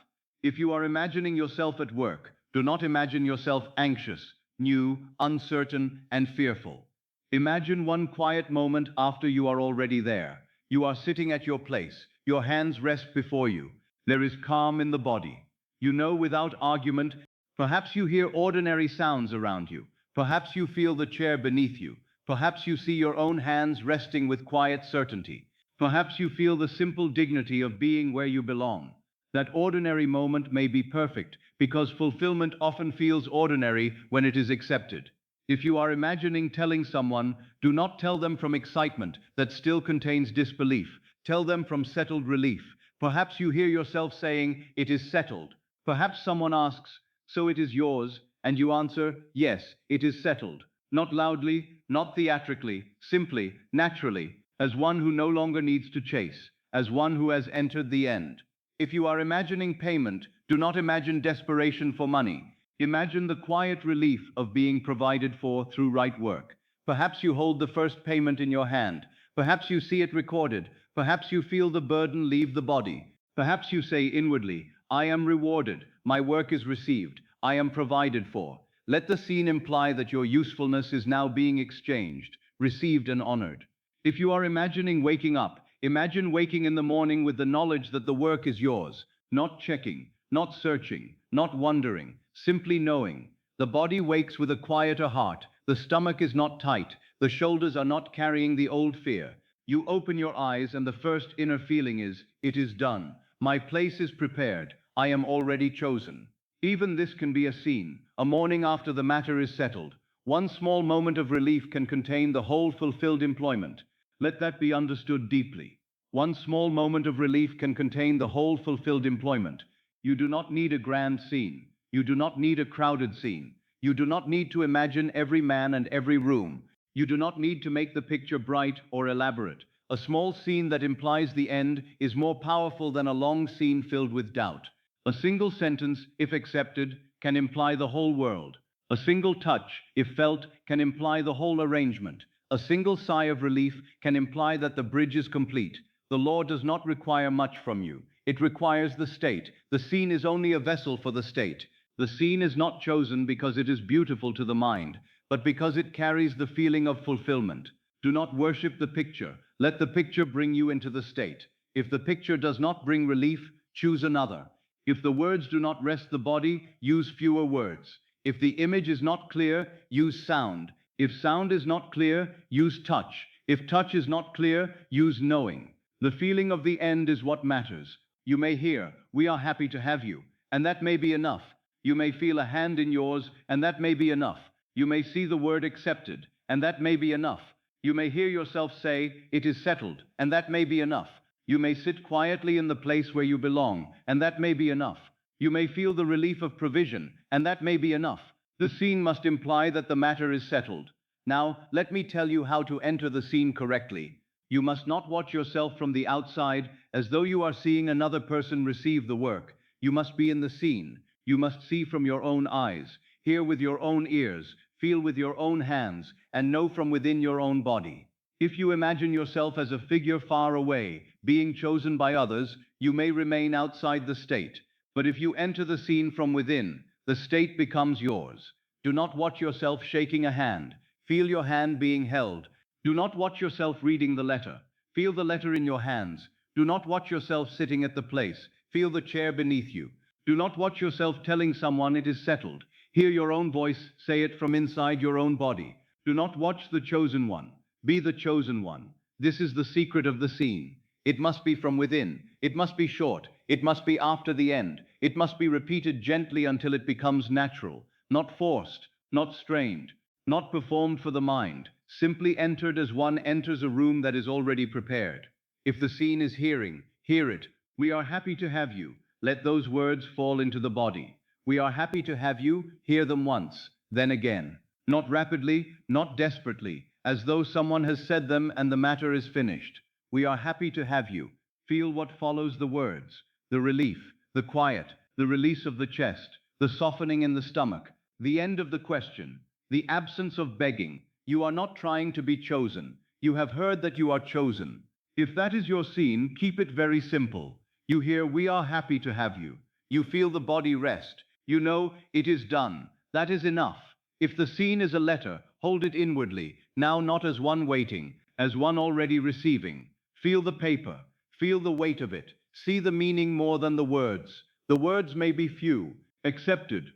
If you are imagining yourself at work, do not imagine yourself anxious, new, uncertain, and fearful. Imagine one quiet moment after you are already there. You are sitting at your place. Your hands rest before you. There is calm in the body. You know without argument. Perhaps you hear ordinary sounds around you. Perhaps you feel the chair beneath you. Perhaps you see your own hands resting with quiet certainty. Perhaps you feel the simple dignity of being where you belong. That ordinary moment may be perfect, because fulfillment often feels ordinary when it is accepted. If you are imagining telling someone, do not tell them from excitement that still contains disbelief. Tell them from settled relief. Perhaps you hear yourself saying, "It is settled." Perhaps someone asks, "So it is yours?" And you answer, "Yes, it is settled." Not loudly, not theatrically, simply, naturally, as one who no longer needs to chase, as one who has entered the end. If you are imagining payment, do not imagine desperation for money. Imagine the quiet relief of being provided for through right work. Perhaps you hold the first payment in your hand. Perhaps you see it recorded. Perhaps you feel the burden leave the body. Perhaps you say inwardly, "I am rewarded. My work is received. I am provided for." Let the scene imply that your usefulness is now being exchanged, received and honored. If you are imagining waking up, imagine waking in the morning with the knowledge that the work is yours, not checking, not searching, not wondering, simply knowing. The body wakes with a quieter heart. The stomach is not tight. The shoulders are not carrying the old fear. You open your eyes and the first inner feeling is, "It is done. My place is prepared. I am already chosen." Even this can be a scene, a morning after the matter is settled. One small moment of relief can contain the whole fulfilled employment. Let that be understood deeply. One small moment of relief can contain the whole fulfilled employment. You do not need a grand scene. You do not need a crowded scene. You do not need to imagine every man and every room. You do not need to make the picture bright or elaborate. A small scene that implies the end is more powerful than a long scene filled with doubt. A single sentence, if accepted, can imply the whole world. A single touch, if felt, can imply the whole arrangement. A single sigh of relief can imply that the bridge is complete. The law does not require much from you. It requires the state. The scene is only a vessel for the state. The scene is not chosen because it is beautiful to the mind, but because it carries the feeling of fulfillment. Do not worship the picture. Let the picture bring you into the state. If the picture does not bring relief, choose another. If the words do not rest the body, use fewer words. If the image is not clear, use sound. If sound is not clear, use touch. If touch is not clear, use knowing. The feeling of the end is what matters. You may hear, "We are happy to have you," and that may be enough. You may feel a hand in yours, and that may be enough. You may see the word accepted, and that may be enough. You may hear yourself say, "It is settled," and that may be enough. You may sit quietly in the place where you belong, and that may be enough. You may feel the relief of provision, and that may be enough. The scene must imply that the matter is settled. Now, let me tell you how to enter the scene correctly. You must not watch yourself from the outside as though you are seeing another person receive the work. You must be in the scene. You must see from your own eyes, hear with your own ears, feel with your own hands, and know from within your own body. If you imagine yourself as a figure far away, being chosen by others, you may remain outside the state. But if you enter the scene from within, the state becomes yours. Do not watch yourself shaking a hand. Feel your hand being held. Do not watch yourself reading the letter. Feel the letter in your hands. Do not watch yourself sitting at the place. Feel the chair beneath you. Do not watch yourself telling someone it is settled. Hear your own voice, say it from inside your own body. Do not watch the chosen one. Be the chosen one. This is the secret of the scene. It must be from within. It must be short. It must be after the end. It must be repeated gently until it becomes natural, not forced, not strained, not performed for the mind, simply entered as one enters a room that is already prepared. If the scene is hearing, hear it. "We are happy to have you." Let those words fall into the body. "We are happy to have you." Hear them once, then again. Not rapidly, not desperately, as though someone has said them and the matter is finished. "We are happy to have you." Feel what follows the words. The relief, the quiet, the release of the chest, the softening in the stomach, the end of the question, the absence of begging. You are not trying to be chosen. You have heard that you are chosen. If that is your scene, keep it very simple. You hear, "We are happy to have you." You feel the body rest. You know, it is done. That is enough. If the scene is a letter, hold it inwardly, now not as one waiting, as one already receiving. Feel the paper, feel the weight of it, see the meaning more than the words. The words may be few. Accepted,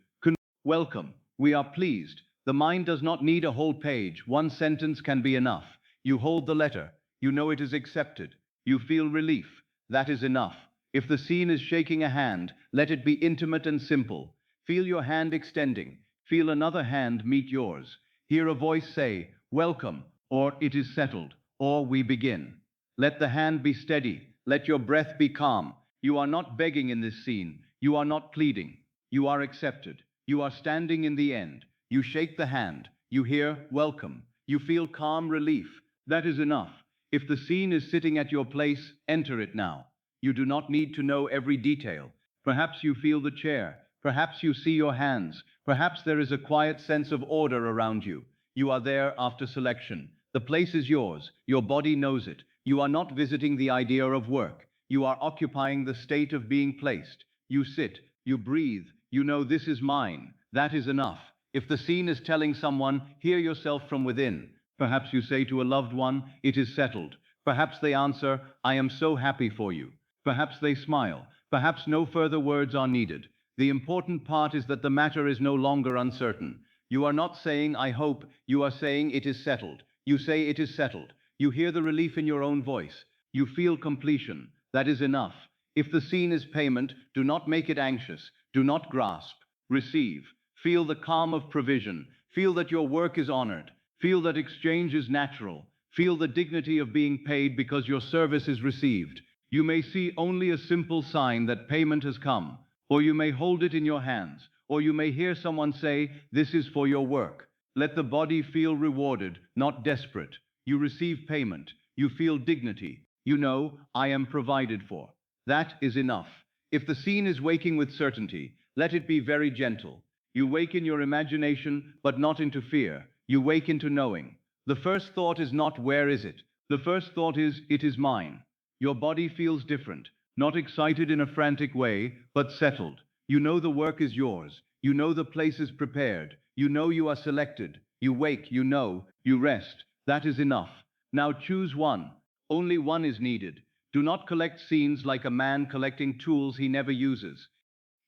welcome, we are pleased. The mind does not need a whole page. One sentence can be enough. You hold the letter, you know it is accepted. You feel relief. That is enough. If the scene is shaking a hand, let it be intimate and simple. Feel your hand extending. Feel another hand meet yours. Hear a voice say, "Welcome," or "It is settled," or "We begin." Let the hand be steady. Let your breath be calm. You are not begging in this scene. You are not pleading. You are accepted. You are standing in the end. You shake the hand. You hear, "Welcome." You feel calm relief. That is enough. If the scene is sitting at your place, enter it now. You do not need to know every detail. Perhaps you feel the chair. Perhaps you see your hands. Perhaps there is a quiet sense of order around you. You are there after selection. The place is yours. Your body knows it. You are not visiting the idea of work. You are occupying the state of being placed. You sit. You breathe. You know, "This is mine." That is enough. If the scene is telling someone, hear yourself from within. Perhaps you say to a loved one, "It is settled." Perhaps they answer, "I am so happy for you." Perhaps they smile. Perhaps no further words are needed. The important part is that the matter is no longer uncertain. You are not saying, "I hope," you are saying, "It is settled." You say, "It is settled." You hear the relief in your own voice. You feel completion. That is enough. If the scene is payment, do not make it anxious. Do not grasp. Receive. Feel the calm of provision. Feel that your work is honored. Feel that exchange is natural. Feel the dignity of being paid because your service is received. You may see only a simple sign that payment has come, or you may hold it in your hands, or you may hear someone say, "This is for your work." Let the body feel rewarded, not desperate. You receive payment. You feel dignity. You know, "I am provided for." That is enough. If the scene is waking with certainty, let it be very gentle. You wake in your imagination, but not into fear. You wake into knowing. The first thought is not "where is it?" The first thought is "it is mine." Your body feels different, not excited in a frantic way, but settled. You know the work is yours. You know the place is prepared. You know you are selected. You wake, you know, you rest. That is enough. Now choose one. Only one is needed. Do not collect scenes like a man collecting tools he never uses.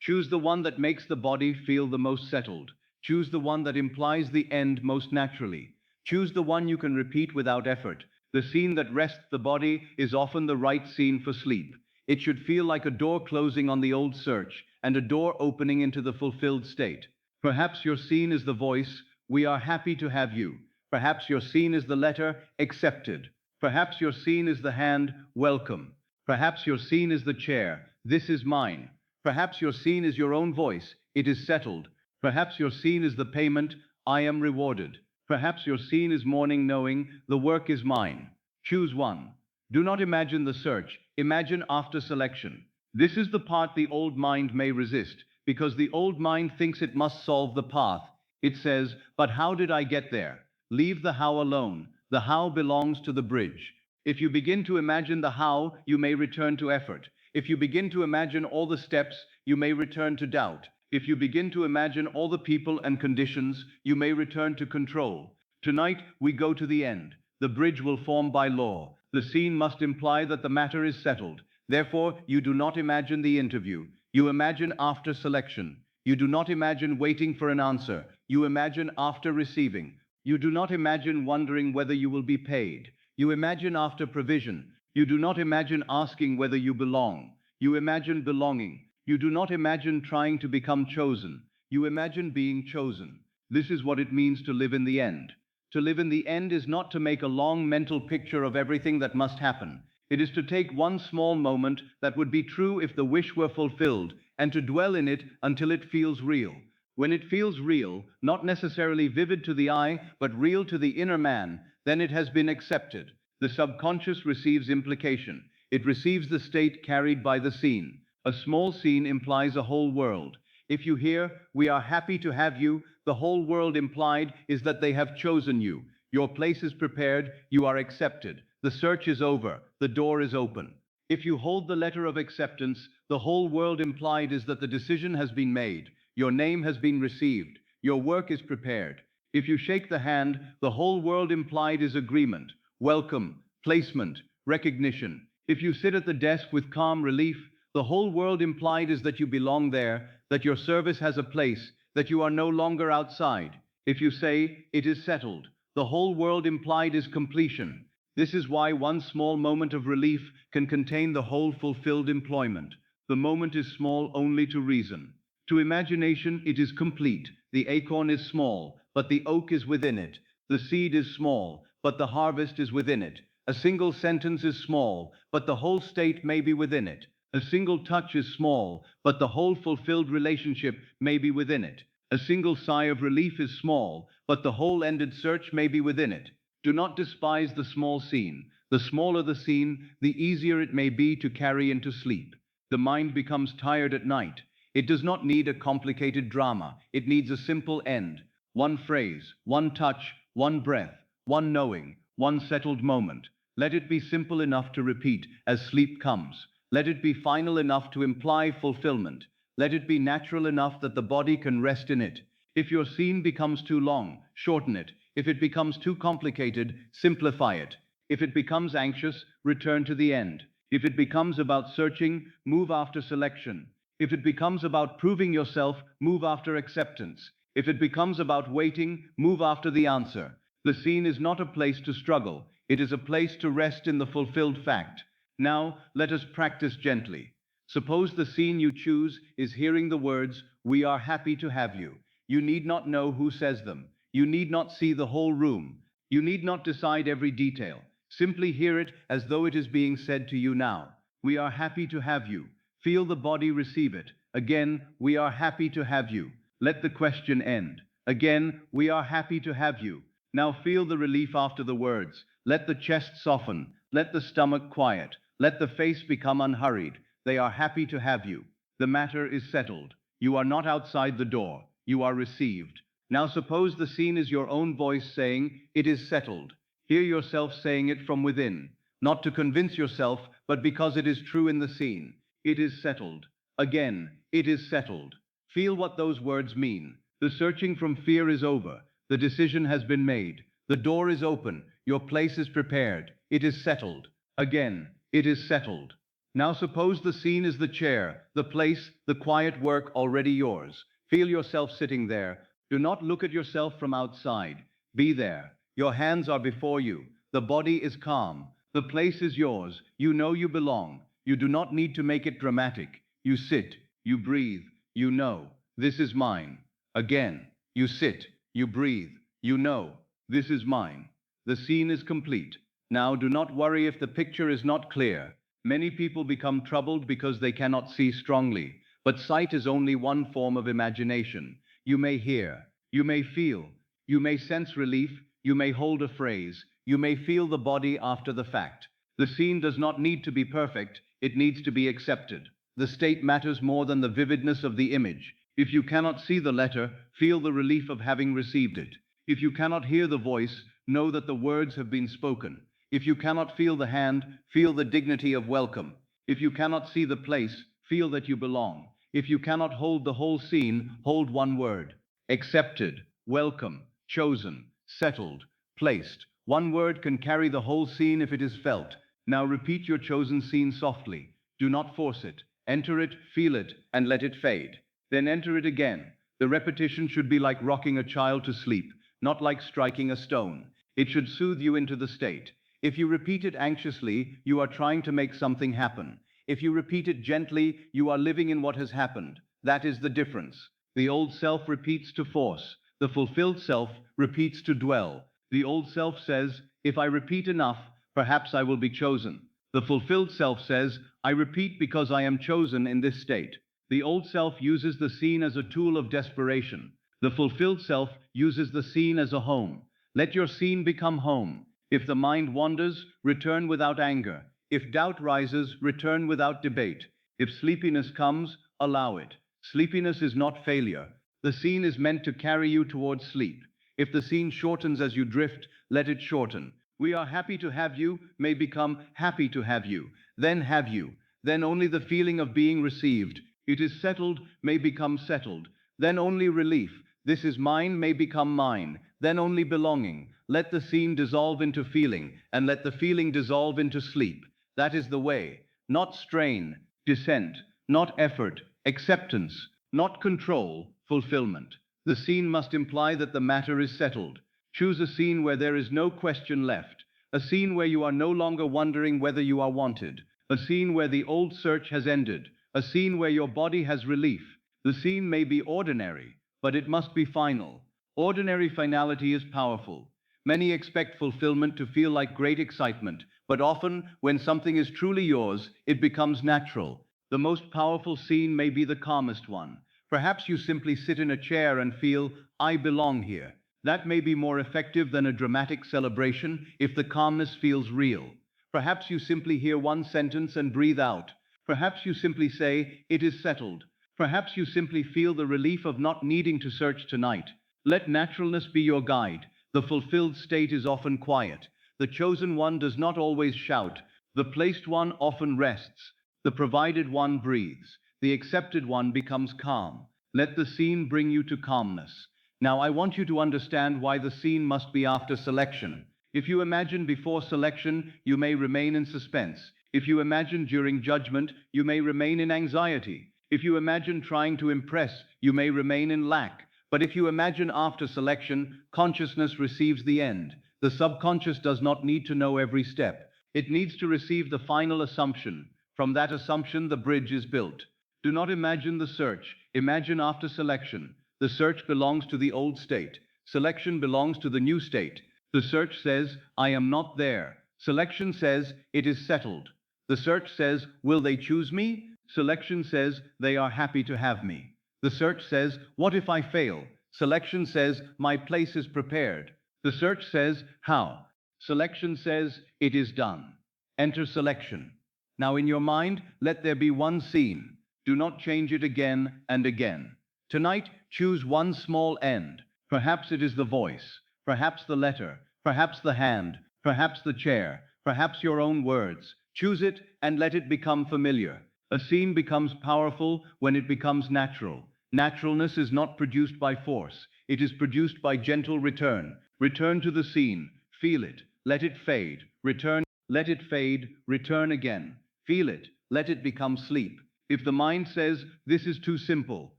Choose the one that makes the body feel the most settled. Choose the one that implies the end most naturally. Choose the one you can repeat without effort. The scene that rests the body is often the right scene for sleep. It should feel like a door closing on the old search and a door opening into the fulfilled state. Perhaps your scene is the voice, "We are happy to have you." Perhaps your scene is the letter, "Accepted." Perhaps your scene is the hand, "Welcome." Perhaps your scene is the chair, "This is mine." Perhaps your scene is your own voice, "It is settled." Perhaps your scene is the payment, "I am rewarded." Perhaps your scene is mourning, knowing, "The work is mine." Choose one. Do not imagine the search, imagine after selection. This is the part the old mind may resist, because the old mind thinks it must solve the path. It says, "But how did I get there?" Leave the how alone. The how belongs to the bridge. If you begin to imagine the how, you may return to effort. If you begin to imagine all the steps, you may return to doubt. If you begin to imagine all the people and conditions, you may return to control. Tonight, we go to the end. The bridge will form by law. The scene must imply that the matter is settled. Therefore, you do not imagine the interview. You imagine after selection. You do not imagine waiting for an answer. You imagine after receiving. You do not imagine wondering whether you will be paid. You imagine after provision. You do not imagine asking whether you belong. You imagine belonging. You do not imagine trying to become chosen. You imagine being chosen. This is what it means to live in the end. To live in the end is not to make a long mental picture of everything that must happen. It is to take one small moment that would be true if the wish were fulfilled, and to dwell in it until it feels real. When it feels real, not necessarily vivid to the eye, but real to the inner man, then it has been accepted. The subconscious receives implication. It receives the state carried by the scene. A small scene implies a whole world. If you hear, "We are happy to have you," the whole world implied is that they have chosen you. Your place is prepared, you are accepted. The search is over, the door is open. If you hold the letter of acceptance, the whole world implied is that the decision has been made. Your name has been received. Your work is prepared. If you shake the hand, the whole world implied is agreement, welcome, placement, recognition. If you sit at the desk with calm relief, the whole world implied is that you belong there, that your service has a place, that you are no longer outside. If you say, "It is settled," the whole world implied is completion. This is why one small moment of relief can contain the whole fulfilled employment. The moment is small only to reason. To imagination, it is complete. The acorn is small, but the oak is within it. The seed is small, but the harvest is within it. A single sentence is small, but the whole state may be within it. A single touch is small, but the whole fulfilled relationship may be within it. A single sigh of relief is small, but the whole ended search may be within it. Do not despise the small scene. The smaller the scene, the easier it may be to carry into sleep. The mind becomes tired at night. It does not need a complicated drama. It needs a simple end. One phrase, one touch, one breath, one knowing, one settled moment. Let it be simple enough to repeat as sleep comes. Let it be final enough to imply fulfillment. Let it be natural enough that the body can rest in it. If your scene becomes too long, shorten it. If it becomes too complicated, simplify it. If it becomes anxious, return to the end. If it becomes about searching, move after selection. If it becomes about proving yourself, move after acceptance. If it becomes about waiting, move after the answer. The scene is not a place to struggle. It is a place to rest in the fulfilled fact. Now, let us practice gently. Suppose the scene you choose is hearing the words, "We are happy to have you." You need not know who says them. You need not see the whole room. You need not decide every detail. Simply hear it as though it is being said to you now. We are happy to have you. Feel the body receive it. Again, we are happy to have you. Let the question end. Again, we are happy to have you. Now feel the relief after the words. Let the chest soften. Let the stomach quiet. Let the face become unhurried. They are happy to have you. The matter is settled. You are not outside the door. You are received. Now suppose the scene is your own voice saying, "It is settled." Hear yourself saying it from within, not to convince yourself, but because it is true in the scene. It is settled. Again, it is settled. Feel what those words mean. The searching from fear is over. The decision has been made. The door is open. Your place is prepared. It is settled. Again, it is settled. Now suppose the scene is the chair, the place, the quiet work already yours. Feel yourself sitting there. Do not look at yourself from outside. Be there. Your hands are before you. The body is calm. The place is yours. You know you belong. You do not need to make it dramatic. You sit. You breathe. You know. This is mine. Again. You sit. You breathe. You know. This is mine. The scene is complete. Now do not worry if the picture is not clear. Many people become troubled because they cannot see strongly. But sight is only one form of imagination. You may hear. You may feel. You may sense relief. You may hold a phrase. You may feel the body after the fact. The scene does not need to be perfect. It needs to be accepted. The state matters more than the vividness of the image. If you cannot see the letter, feel the relief of having received it. If you cannot hear the voice, know that the words have been spoken. If you cannot feel the hand, feel the dignity of welcome. If you cannot see the place, feel that you belong. If you cannot hold the whole scene, hold one word. Accepted, welcome, chosen, settled, placed. One word can carry the whole scene if it is felt. Now repeat your chosen scene softly. Do not force it. Enter it, feel it, and let it fade. Then enter it again. The repetition should be like rocking a child to sleep, not like striking a stone. It should soothe you into the state. If you repeat it anxiously, you are trying to make something happen. If you repeat it gently, you are living in what has happened. That is the difference. The old self repeats to force. The fulfilled self repeats to dwell. The old self says, "If I repeat enough, perhaps I will be chosen." The fulfilled self says, "I repeat because I am chosen in this state." The old self uses the scene as a tool of desperation. The fulfilled self uses the scene as a home. Let your scene become home. If the mind wanders, return without anger. If doubt rises, return without debate. If sleepiness comes, allow it. Sleepiness is not failure. The scene is meant to carry you towards sleep. If the scene shortens as you drift, let it shorten. "We are happy to have you" may become "happy to have you." Then have you. Then only the feeling of being received. "It is settled" may become settled. Then only relief. "This is mine" may become mine. Then only belonging. Let the scene dissolve into feeling, and let the feeling dissolve into sleep. That is the way. Not strain, descent, not effort, acceptance, not control, fulfillment. The scene must imply that the matter is settled. Choose a scene where there is no question left. A scene where you are no longer wondering whether you are wanted. A scene where the old search has ended. A scene where your body has relief. The scene may be ordinary, but it must be final. Ordinary finality is powerful. Many expect fulfillment to feel like great excitement, but often, when something is truly yours, it becomes natural. The most powerful scene may be the calmest one. Perhaps you simply sit in a chair and feel, "I belong here." That may be more effective than a dramatic celebration if the calmness feels real. Perhaps you simply hear one sentence and breathe out. Perhaps you simply say, "It is settled." Perhaps you simply feel the relief of not needing to search tonight. Let naturalness be your guide. The fulfilled state is often quiet. The chosen one does not always shout. The placed one often rests. The provided one breathes. The accepted one becomes calm. Let the scene bring you to calmness. Now I want you to understand why the scene must be after selection. If you imagine before selection, you may remain in suspense. If you imagine during judgment, you may remain in anxiety. If you imagine trying to impress, you may remain in lack. But if you imagine after selection, consciousness receives the end. The subconscious does not need to know every step. It needs to receive the final assumption. From that assumption, the bridge is built. Do not imagine the search. Imagine after selection. The search belongs to the old state. Selection belongs to the new state. The search says, I am not there. Selection says, it is settled. The search says, will they choose me? Selection says, they are happy to have me. The search says, what if I fail? Selection says, my place is prepared. The search says, how? Selection says, it is done. Enter selection. Now in your mind, let there be one scene. Do not change it again and again. Tonight, choose one small end. Perhaps it is the voice, perhaps the letter, perhaps the hand, perhaps the chair, perhaps your own words. Choose it and let it become familiar. A scene becomes powerful when it becomes natural. Naturalness is not produced by force. It is produced by gentle return. Return to the scene. Feel it. Let it fade. Return. Let it fade. Return again. Feel it. Let it become sleep. If the mind says, this is too simple,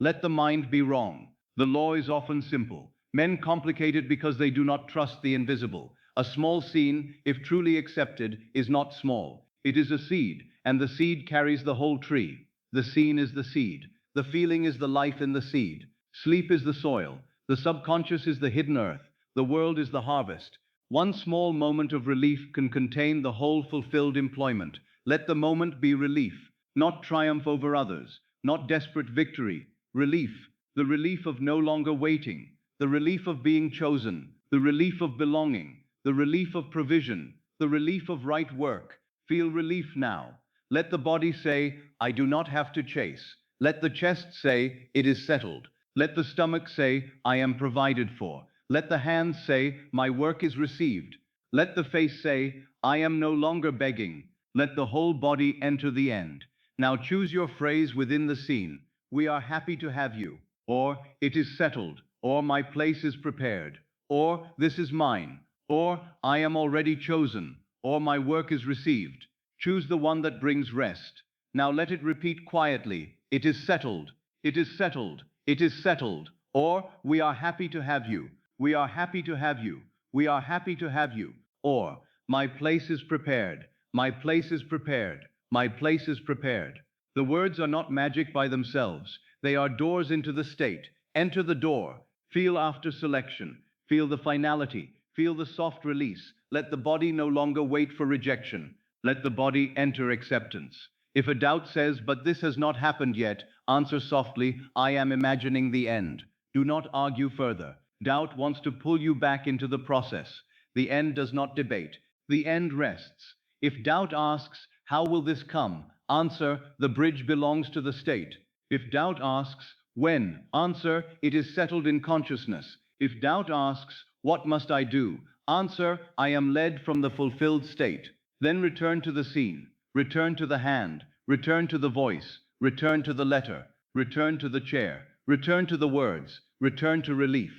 let the mind be wrong. The law is often simple. Men complicate it because they do not trust the invisible. A small scene, if truly accepted, is not small. It is a seed, and the seed carries the whole tree. The scene is the seed. The feeling is the life in the seed. Sleep is the soil. The subconscious is the hidden earth. The world is the harvest. One small moment of relief can contain the whole fulfilled employment. Let the moment be relief, not triumph over others, not desperate victory. Relief, the relief of no longer waiting, the relief of being chosen, the relief of belonging, the relief of provision, the relief of right work. Feel relief now. Let the body say, I do not have to chase. Let the chest say, it is settled. Let the stomach say, I am provided for. Let the hands say, my work is received. Let the face say, I am no longer begging. Let the whole body enter the end. Now choose your phrase within the scene. We are happy to have you. Or, it is settled. Or, my place is prepared. Or, this is mine. Or, I am already chosen. Or, my work is received. Choose the one that brings rest. Now let it repeat quietly. It is settled. It is settled. It is settled. Or, we are happy to have you. We are happy to have you. We are happy to have you. Or, my place is prepared. My place is prepared. My place is prepared. The words are not magic by themselves. They are doors into the state. Enter the door. Feel after selection. Feel the finality. Feel the soft release. Let the body no longer wait for rejection. Let the body enter acceptance. If a doubt says, but this has not happened yet, answer softly, I am imagining the end. Do not argue further. Doubt wants to pull you back into the process. The end does not debate. The end rests. If doubt asks, how will this come? Answer, the bridge belongs to the state. If doubt asks, when? Answer, it is settled in consciousness. If doubt asks, what must I do? Answer, I am led from the fulfilled state. Then return to the scene. Return to the hand. Return to the voice. Return to the letter. Return to the chair. Return to the words. Return to relief.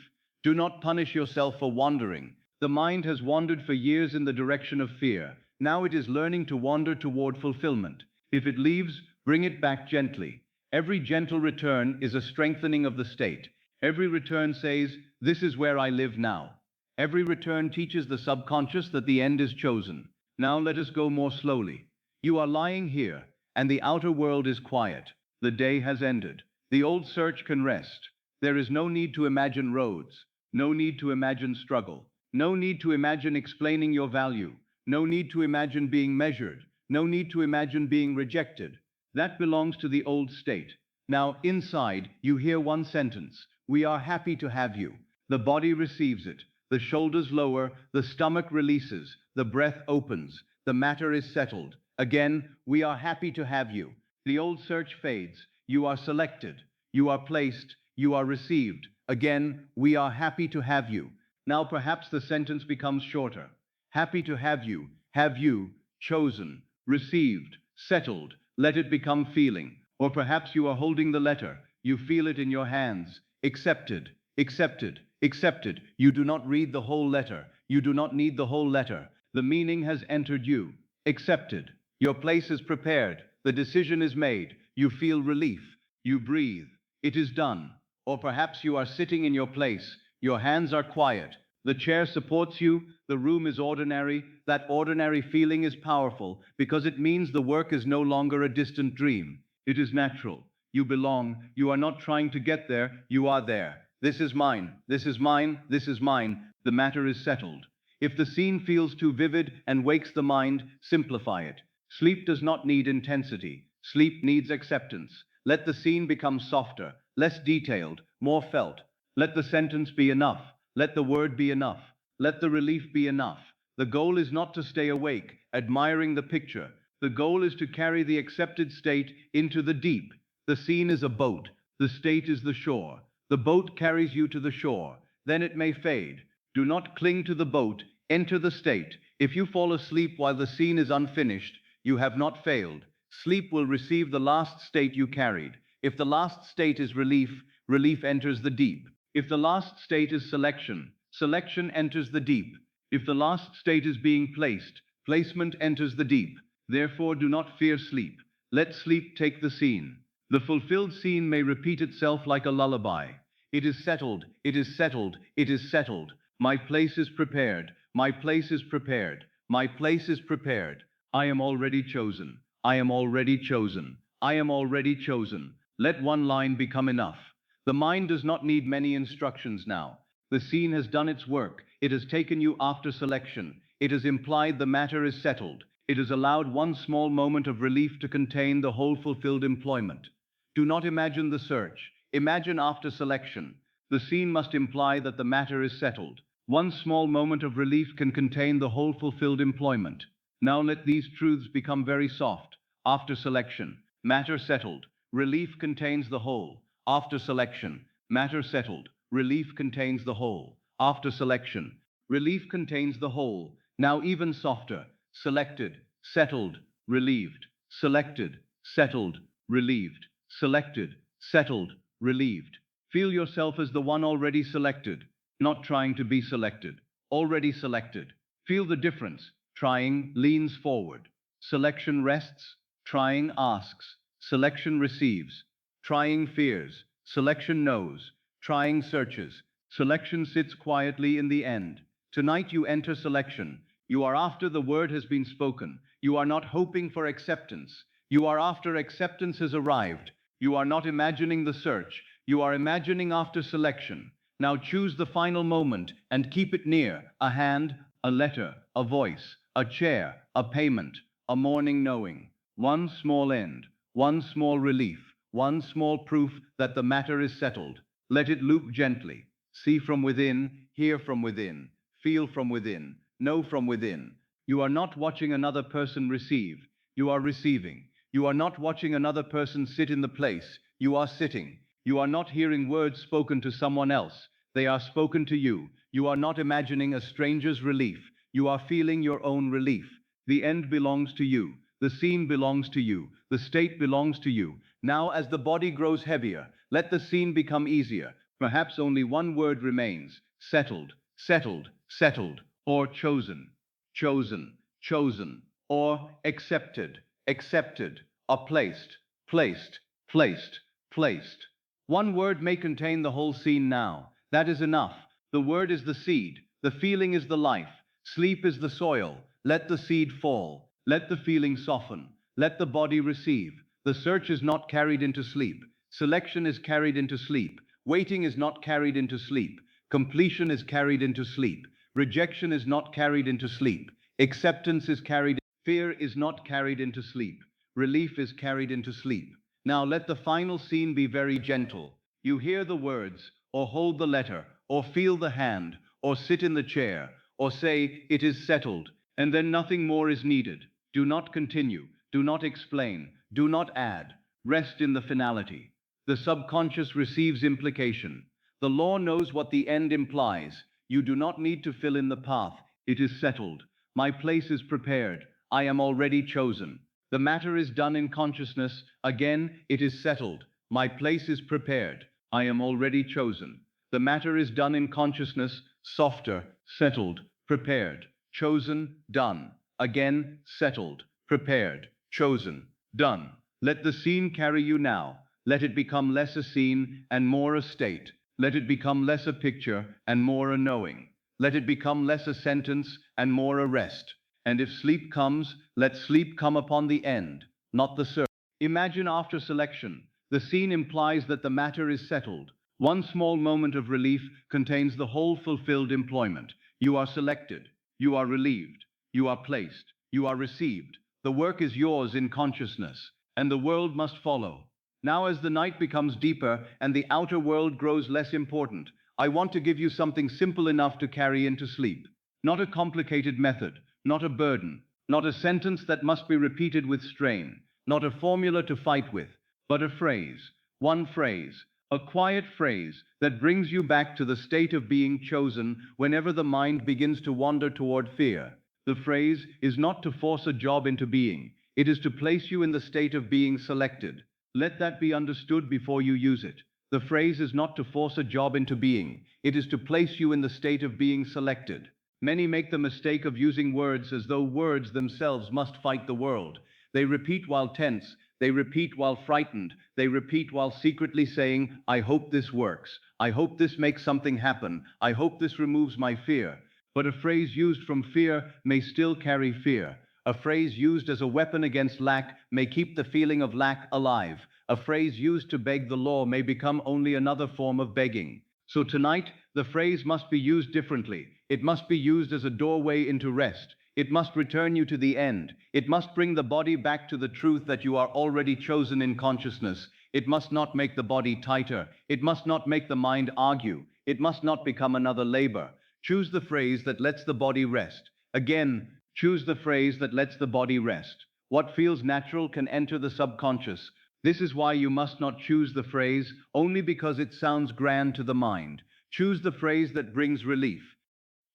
Do not punish yourself for wandering. The mind has wandered for years in the direction of fear. Now it is learning to wander toward fulfillment. If it leaves, bring it back gently. Every gentle return is a strengthening of the state. Every return says, this is where I live now. Every return teaches the subconscious that the end is chosen. Now let us go more slowly. You are lying here, and the outer world is quiet. The day has ended. The old search can rest. There is no need to imagine roads. No need to imagine struggle. No need to imagine explaining your value. No need to imagine being measured. No need to imagine being rejected. That belongs to the old state. Now, inside, you hear one sentence. We are happy to have you. The body receives it. The shoulders lower. The stomach releases. The breath opens. The matter is settled. Again, we are happy to have you. The old search fades. You are selected. You are placed. You are received. Again, we are happy to have you. Now perhaps the sentence becomes shorter. Happy to have you, chosen, received, settled. Let it become feeling. Or perhaps you are holding the letter. You feel it in your hands. Accepted, accepted, accepted. You do not read the whole letter. You do not need the whole letter. The meaning has entered you. Accepted. Your place is prepared. The decision is made. You feel relief. You breathe. It is done. Or perhaps you are sitting in your place. Your hands are quiet. The chair supports you, the room is ordinary. That ordinary feeling is powerful because it means the work is no longer a distant dream. It is natural. You belong. You are not trying to get there, you are there. This is mine, this is mine, this is mine. The matter is settled. If the scene feels too vivid and wakes the mind, simplify it. Sleep does not need intensity. Sleep needs acceptance. Let the scene become softer, less detailed, more felt. Let the sentence be enough. Let the word be enough. Let the relief be enough. The goal is not to stay awake, admiring the picture. The goal is to carry the accepted state into the deep. The scene is a boat. The state is the shore. The boat carries you to the shore. Then it may fade. Do not cling to the boat. Enter the state. If you fall asleep while the scene is unfinished, you have not failed. Sleep will receive the last state you carried. If the last state is relief, relief enters the deep. If the last state is selection, selection enters the deep. If the last state is being placed, placement enters the deep. Therefore, do not fear sleep. Let sleep take the scene. The fulfilled scene may repeat itself like a lullaby. It is settled, it is settled, it is settled. My place is prepared, my place is prepared, my place is prepared. I am already chosen, I am already chosen, I am already chosen. Let one line become enough. The mind does not need many instructions now. The scene has done its work. It has taken you after selection. It has implied the matter is settled. It has allowed one small moment of relief to contain the whole fulfilled employment. Do not imagine the search. Imagine after selection. The scene must imply that the matter is settled. One small moment of relief can contain the whole fulfilled employment. Now let these truths become very soft. After selection, matter settled. Relief contains the whole. After selection, matter settled. Relief contains the whole. After selection, relief contains the whole. Now even softer. Selected, settled, relieved. Selected, settled, relieved. Selected, settled, relieved. Feel yourself as the one already selected, not trying to be selected. Already selected. Feel the difference. Trying leans forward. Selection rests. Trying asks. Selection receives. Trying fears. Selection knows. Trying searches. Selection sits quietly in the end. Tonight you enter selection. You are after the word has been spoken. You are not hoping for acceptance. You are after acceptance has arrived. You are not imagining the search. You are imagining after selection. Now choose the final moment and keep it near. A hand, a letter, a voice, a chair, a payment, a morning knowing. One small end, one small relief, one small proof that the matter is settled. Let it loop gently. See from within, hear from within, feel from within, know from within. You are not watching another person receive. You are receiving. You are not watching another person sit in the place. You are sitting. You are not hearing words spoken to someone else. They are spoken to you. You are not imagining a stranger's relief. You are feeling your own relief. The end belongs to you. The scene belongs to you. The state belongs to you. Now, as the body grows heavier, let the scene become easier. Perhaps only one word remains. Settled, settled, settled, or chosen, chosen, chosen, or accepted, accepted, or placed, placed, placed, placed. One word may contain the whole scene now. That is enough. The word is the seed. The feeling is the life. Sleep is the soil. Let the seed fall. Let the feeling soften. Let the body receive. The search is not carried into sleep. Selection is carried into sleep. Waiting is not carried into sleep. Completion is carried into sleep. Rejection is not carried into sleep. Acceptance is carried. Fear is not carried into sleep. Relief is carried into sleep. Now let the final scene be very gentle. You hear the words, or hold the letter, or feel the hand, or sit in the chair, or say, it is settled, and then nothing more is needed. Do not continue. Do not explain. Do not add. Rest in the finality. The subconscious receives implication. The law knows what the end implies. You do not need to fill in the path. It is settled. My place is prepared. I am already chosen. The matter is done in consciousness. Again, it is settled. My place is prepared. I am already chosen. The matter is done in consciousness. Softer, settled, prepared, chosen, done. Again, settled, prepared, chosen, done. Let the scene carry you now. Let it become less a scene and more a state. Let it become less a picture and more a knowing. let it become less a sentence and more a rest. And if sleep comes, let sleep come upon the end, not the search. Imagine after selection. The scene implies that the matter is settled. One small moment of relief contains the whole fulfilled employment. You are selected. You are relieved. You are placed. You are received. The work is yours in consciousness, and the world must follow. Now, as the night becomes deeper and the outer world grows less important, I want to give you something simple enough to carry into sleep. Not a complicated method, not a burden, not a sentence that must be repeated with strain, not a formula to fight with, but a phrase, one phrase, a quiet phrase that brings you back to the state of being chosen whenever the mind begins to wander toward fear. The phrase is not to force a job into being, it is to place you in the state of being selected. Let that be understood before you use it. The phrase is not to force a job into being, it is to place you in the state of being selected. Many make the mistake of using words as though words themselves must fight the world. They repeat while tense, they repeat while frightened, they repeat while secretly saying, I hope this works, I hope this makes something happen, I hope this removes my fear. But a phrase used from fear may still carry fear. A phrase used as a weapon against lack may keep the feeling of lack alive. A phrase used to beg the law may become only another form of begging. So tonight, the phrase must be used differently. It must be used as a doorway into rest. It must return you to the end. It must bring the body back to the truth that you are already chosen in consciousness. It must not make the body tighter. It must not make the mind argue. It must not become another labor. Choose the phrase that lets the body rest. Again, choose the phrase that lets the body rest. What feels natural can enter the subconscious. This is why you must not choose the phrase only because it sounds grand to the mind. Choose the phrase that brings relief.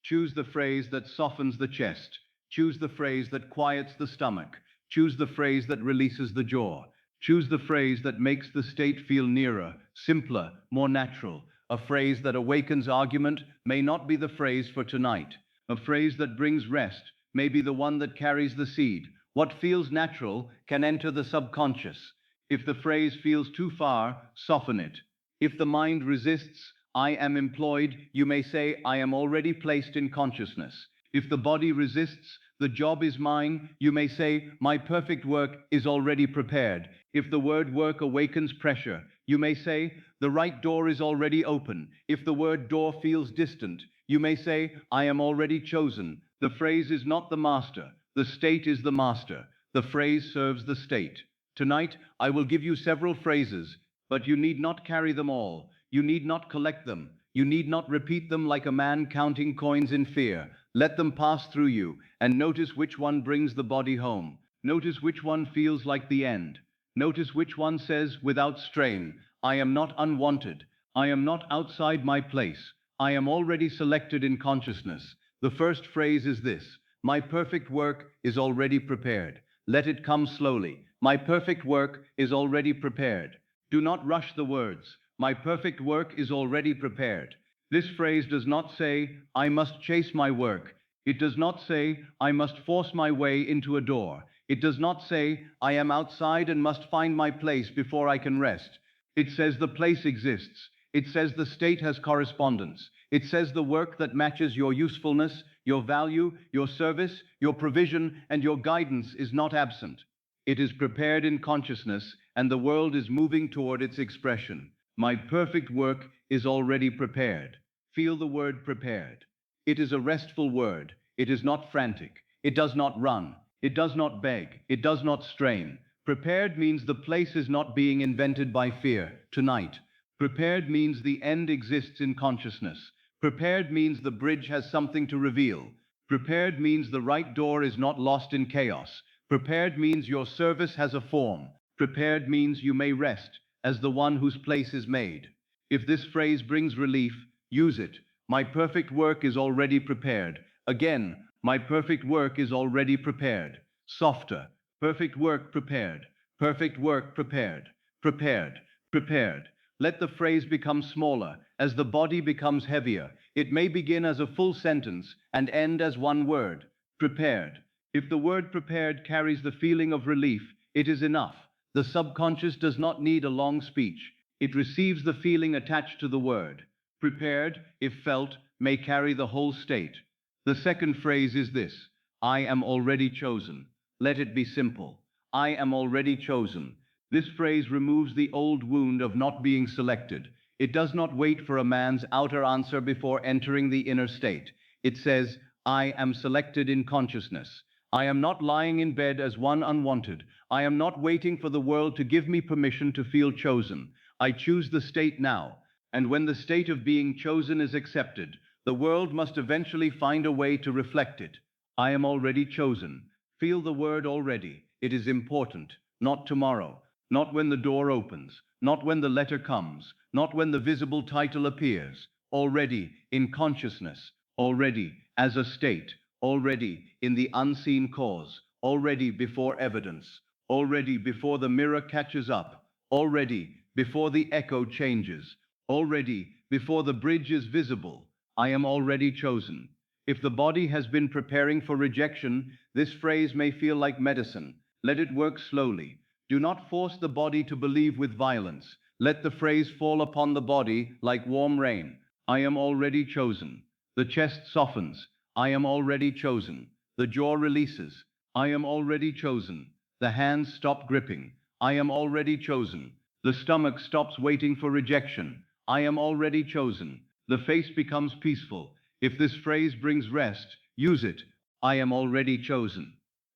Choose the phrase that softens the chest. Choose the phrase that quiets the stomach. Choose the phrase that releases the jaw. Choose the phrase that makes the state feel nearer, simpler, more natural. A phrase that awakens argument may not be the phrase for tonight. A phrase that brings rest may be the one that carries the seed. What feels natural can enter the subconscious. If the phrase feels too far, soften it. If the mind resists, I am employed, you may say, I am already placed in consciousness. If the body resists, the job is mine, you may say, my perfect work is already prepared. If the word work awakens pressure, you may say, the right door is already open. If the word door feels distant, you may say, I am already chosen. The phrase is not the master, the state is the master. The phrase serves the state. Tonight, I will give you several phrases, but you need not carry them all. You need not collect them. You need not repeat them like a man counting coins in fear. Let them pass through you, and notice which one brings the body home. Notice which one feels like the end. Notice which one says, without strain, I am not unwanted. I am not outside my place. I am already selected in consciousness. The first phrase is this: my perfect work is already prepared. Let it come slowly. My perfect work is already prepared. Do not rush the words. My perfect work is already prepared. This phrase does not say, I must chase my work. It does not say, I must force my way into a door. It does not say, I am outside and must find my place before I can rest. It says the place exists. It says the state has correspondence. It says the work that matches your usefulness, your value, your service, your provision, and your guidance is not absent. It is prepared in consciousness, and the world is moving toward its expression. My perfect work is already prepared. Feel the word prepared. It is a restful word. It is not frantic. It does not run. It does not beg. It does not strain. Prepared means the place is not being invented by fear. Tonight, prepared means the end exists in consciousness. Prepared means the bridge has something to reveal. Prepared means the right door is not lost in chaos. Prepared means your service has a form. Prepared means you may rest as the one whose place is made. If this phrase brings relief, use it. My perfect work is already prepared. Again, my perfect work is already prepared. Softer. Perfect work prepared. Perfect work prepared. Prepared. Prepared. Let the phrase become smaller as the body becomes heavier. It may begin as a full sentence and end as one word. Prepared. If the word prepared carries the feeling of relief, it is enough. The subconscious does not need a long speech. It receives the feeling attached to the word. Prepared, if felt, may carry the whole state. The second phrase is this: I am already chosen. Let it be simple. I am already chosen. This phrase removes the old wound of not being selected. It does not wait for a man's outer answer before entering the inner state. It says, I am selected in consciousness. I am not lying in bed as one unwanted. I am not waiting for the world to give me permission to feel chosen. I choose the state now. And when the state of being chosen is accepted, the world must eventually find a way to reflect it. I am already chosen. Feel the word already. It is important. Not tomorrow. Not when the door opens. Not when the letter comes. Not when the visible title appears. Already in consciousness. Already as a state. Already in the unseen cause. Already before evidence. Already before the mirror catches up. Already before the echo changes. Already before the bridge is visible. I am already chosen. If the body has been preparing for rejection, this phrase may feel like medicine. Let it work slowly. Do not force the body to believe with violence. Let the phrase fall upon the body like warm rain. I am already chosen. The chest softens. I am already chosen. The jaw releases. I am already chosen. The hands stop gripping. I am already chosen. The stomach stops waiting for rejection. I am already chosen. The face becomes peaceful. If this phrase brings rest, use it. I am already chosen.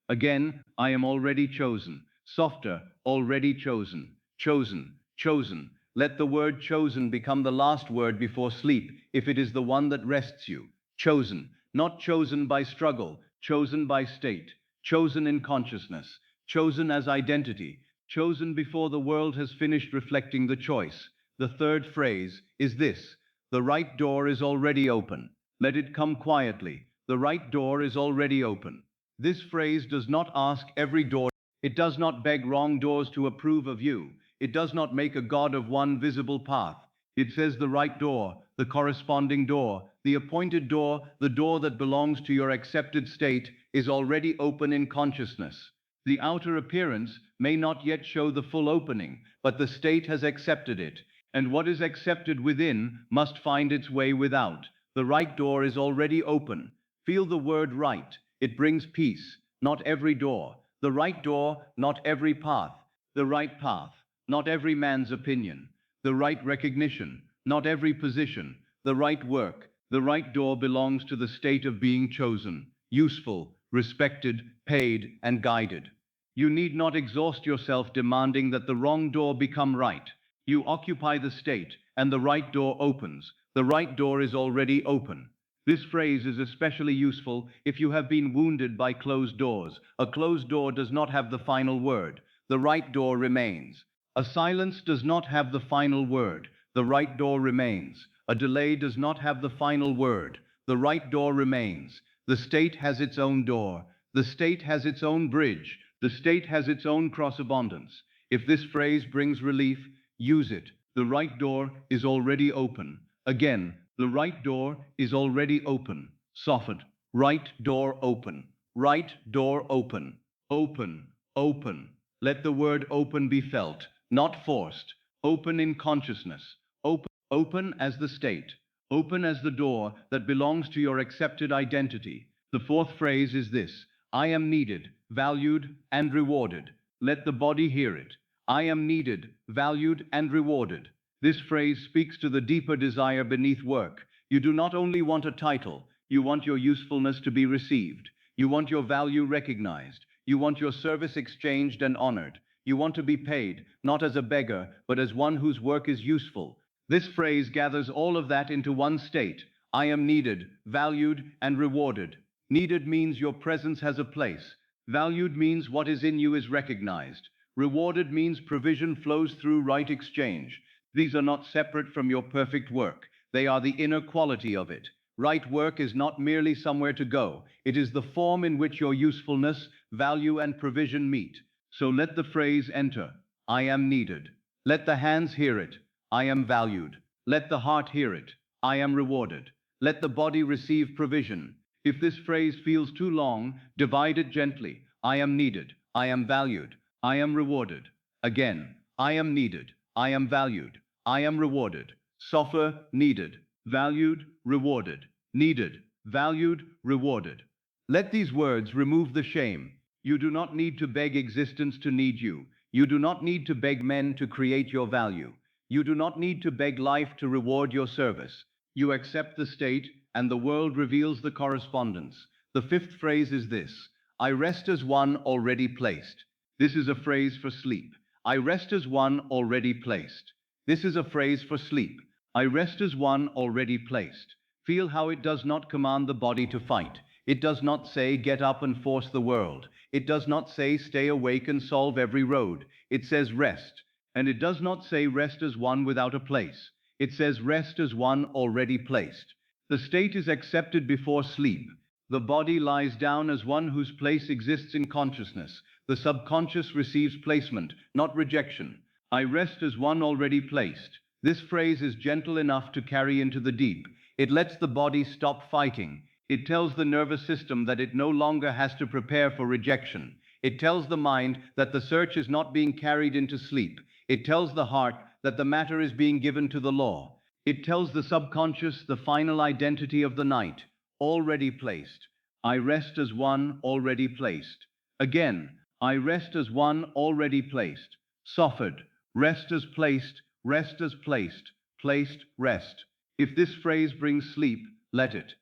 Again, I am already chosen. Softer, already chosen. Chosen, chosen. Let the word chosen become the last word before sleep, if it is the one that rests you. Chosen, not chosen by struggle, chosen by state, chosen in consciousness, chosen as identity, chosen before the world has finished reflecting the choice. The third phrase is this: the right door is already open. Let it come quietly. The right door is already open. This phrase does not ask every door. It does not beg wrong doors to approve of you. It does not make a God of one visible path. It says the right door, the corresponding door, the appointed door, the door that belongs to your accepted state, is already open in consciousness. The outer appearance may not yet show the full opening, but the state has accepted it. And what is accepted within must find its way without. The right door is already open. Feel the word right. It brings peace. Not every door. The right door, not every path. The right path, not every man's opinion. The right recognition, not every position. The right work. The right door belongs to the state of being chosen, useful, respected, paid, and guided. You need not exhaust yourself demanding that the wrong door become right. You occupy the state, and the right door opens. The right door is already open. This phrase is especially useful if you have been wounded by closed doors. A closed door does not have the final word. The right door remains. A silence does not have the final word. The right door remains. A delay does not have the final word. The right door remains. The state has its own door. The state has its own bridge. The state has its own cross-abundance. If this phrase brings relief, use it. The right door is already open. Again, the right door is already open. Softened. Right door open. Right door open. Open. Open. Let the word open be felt, not forced. Open in consciousness. Open. Open as the state. Open as the door that belongs to your accepted identity. The fourth phrase is this: I am needed, valued, and rewarded. Let the body hear it. I am needed, valued, and rewarded. This phrase speaks to the deeper desire beneath work. You do not only want a title, you want your usefulness to be received. You want your value recognized. You want your service exchanged and honored. You want to be paid, not as a beggar, but as one whose work is useful. This phrase gathers all of that into one state. I am needed, valued, and rewarded. Needed means your presence has a place. Valued means what is in you is recognized. Rewarded means provision flows through right exchange. These are not separate from your perfect work. They are the inner quality of it. Right work is not merely somewhere to go. It is the form in which your usefulness, value, and provision meet. So let the phrase enter. I am needed. Let the hands hear it. I am valued. Let the heart hear it. I am rewarded. Let the body receive provision. If this phrase feels too long, divide it gently. I am needed. I am valued. I am rewarded. Again, I am needed. I am valued. I am rewarded. Softer, needed, valued, rewarded, needed, valued, rewarded. Let these words remove the shame. You do not need to beg existence to need you. You do not need to beg men to create your value. You do not need to beg life to reward your service. You accept the state, and the world reveals the correspondence. The fifth phrase is this: I rest as one already placed. This is a phrase for sleep. I rest as one already placed. This is a phrase for sleep. I rest as one already placed. Feel how it does not command the body to fight. It does not say get up and force the world. It does not say stay awake and solve every road. It says rest. And it does not say rest as one without a place. It says rest as one already placed. The state is accepted before sleep. The body lies down as one whose place exists in consciousness. The subconscious receives placement, not rejection. I rest as one already placed. This phrase is gentle enough to carry into the deep. It lets the body stop fighting. It tells the nervous system that it no longer has to prepare for rejection. It tells the mind that the search is not being carried into sleep. It tells the heart that the matter is being given to the law. It tells the subconscious the final identity of the night, already placed. I rest as one already placed. Again, I rest as one already placed. Softened. Rest as placed, rest as placed, placed, rest. If this phrase brings sleep, let it.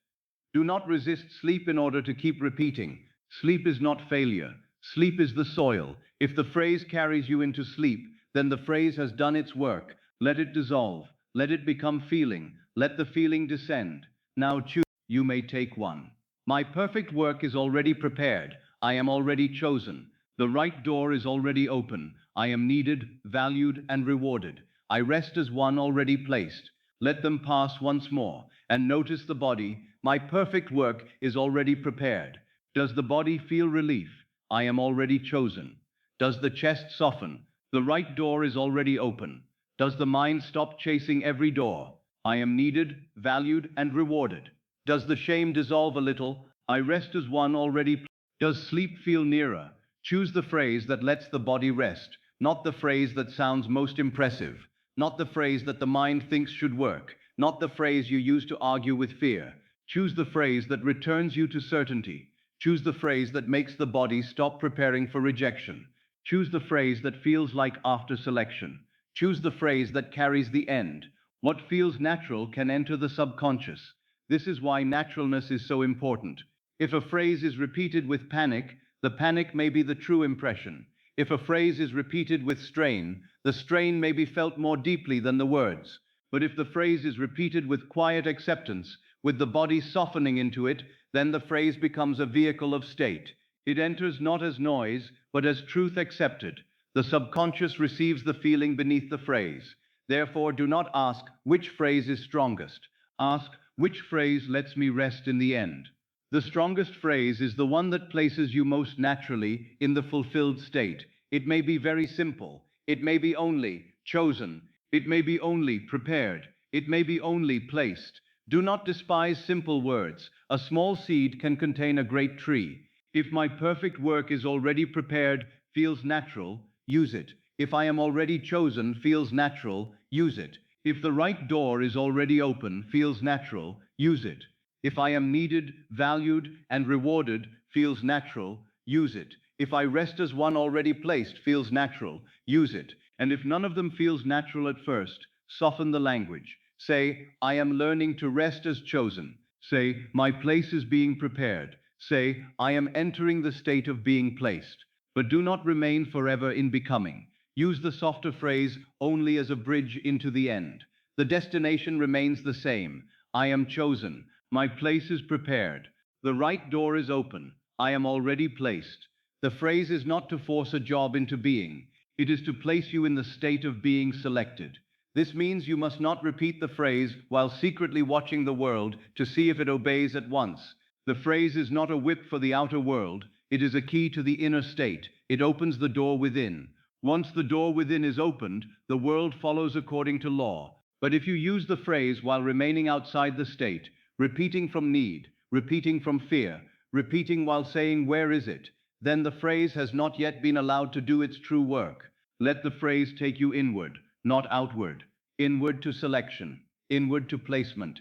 Do not resist sleep in order to keep repeating. Sleep is not failure. Sleep is the soil. If the phrase carries you into sleep, then the phrase has done its work. Let it dissolve. Let it become feeling. Let the feeling descend. Now choose. You may take one. My perfect work is already prepared. I am already chosen. The right door is already open. I am needed, valued, and rewarded. I rest as one already placed. Let them pass once more, and notice the body. My perfect work is already prepared. Does the body feel relief? I am already chosen. Does the chest soften? The right door is already open. Does the mind stop chasing every door? I am needed, valued, and rewarded. Does the shame dissolve a little? I rest as one already. Does sleep feel nearer? Choose the phrase that lets the body rest, not the phrase that sounds most impressive, not the phrase that the mind thinks should work, not the phrase you use to argue with fear. Choose the phrase that returns you to certainty. Choose the phrase that makes the body stop preparing for rejection. Choose the phrase that feels like after selection. Choose the phrase that carries the end. What feels natural can enter the subconscious. This is why naturalness is so important. If a phrase is repeated with panic, the panic may be the true impression. If a phrase is repeated with strain, the strain may be felt more deeply than the words. But if the phrase is repeated with quiet acceptance, with the body softening into it, then the phrase becomes a vehicle of state. It enters not as noise, but as truth accepted. The subconscious receives the feeling beneath the phrase. Therefore, do not ask which phrase is strongest. Ask which phrase lets me rest in the end. The strongest phrase is the one that places you most naturally in the fulfilled state. It may be very simple. It may be only chosen. It may be only prepared. It may be only placed. Do not despise simple words. A small seed can contain a great tree. If my perfect work is already prepared, feels natural, use it. If I am already chosen, feels natural, use it. If the right door is already open, feels natural, use it. If I am needed, valued, and rewarded, feels natural, use it. If I rest as one already placed, feels natural, use it. And if none of them feels natural at first, soften the language. Say, I am learning to rest as chosen. Say, my place is being prepared. Say, I am entering the state of being placed. But do not remain forever in becoming. Use the softer phrase only as a bridge into the end. The destination remains the same. I am chosen. My place is prepared. The right door is open. I am already placed. The phrase is not to force a job into being. It is to place you in the state of being selected. This means you must not repeat the phrase while secretly watching the world to see if it obeys at once. The phrase is not a whip for the outer world. It is a key to the inner state. It opens the door within. Once the door within is opened, the world follows according to law. But if you use the phrase while remaining outside the state, repeating from need, repeating from fear, repeating while saying, where is it? Then the phrase has not yet been allowed to do its true work. Let the phrase take you inward, not outward. Inward to selection, inward to placement,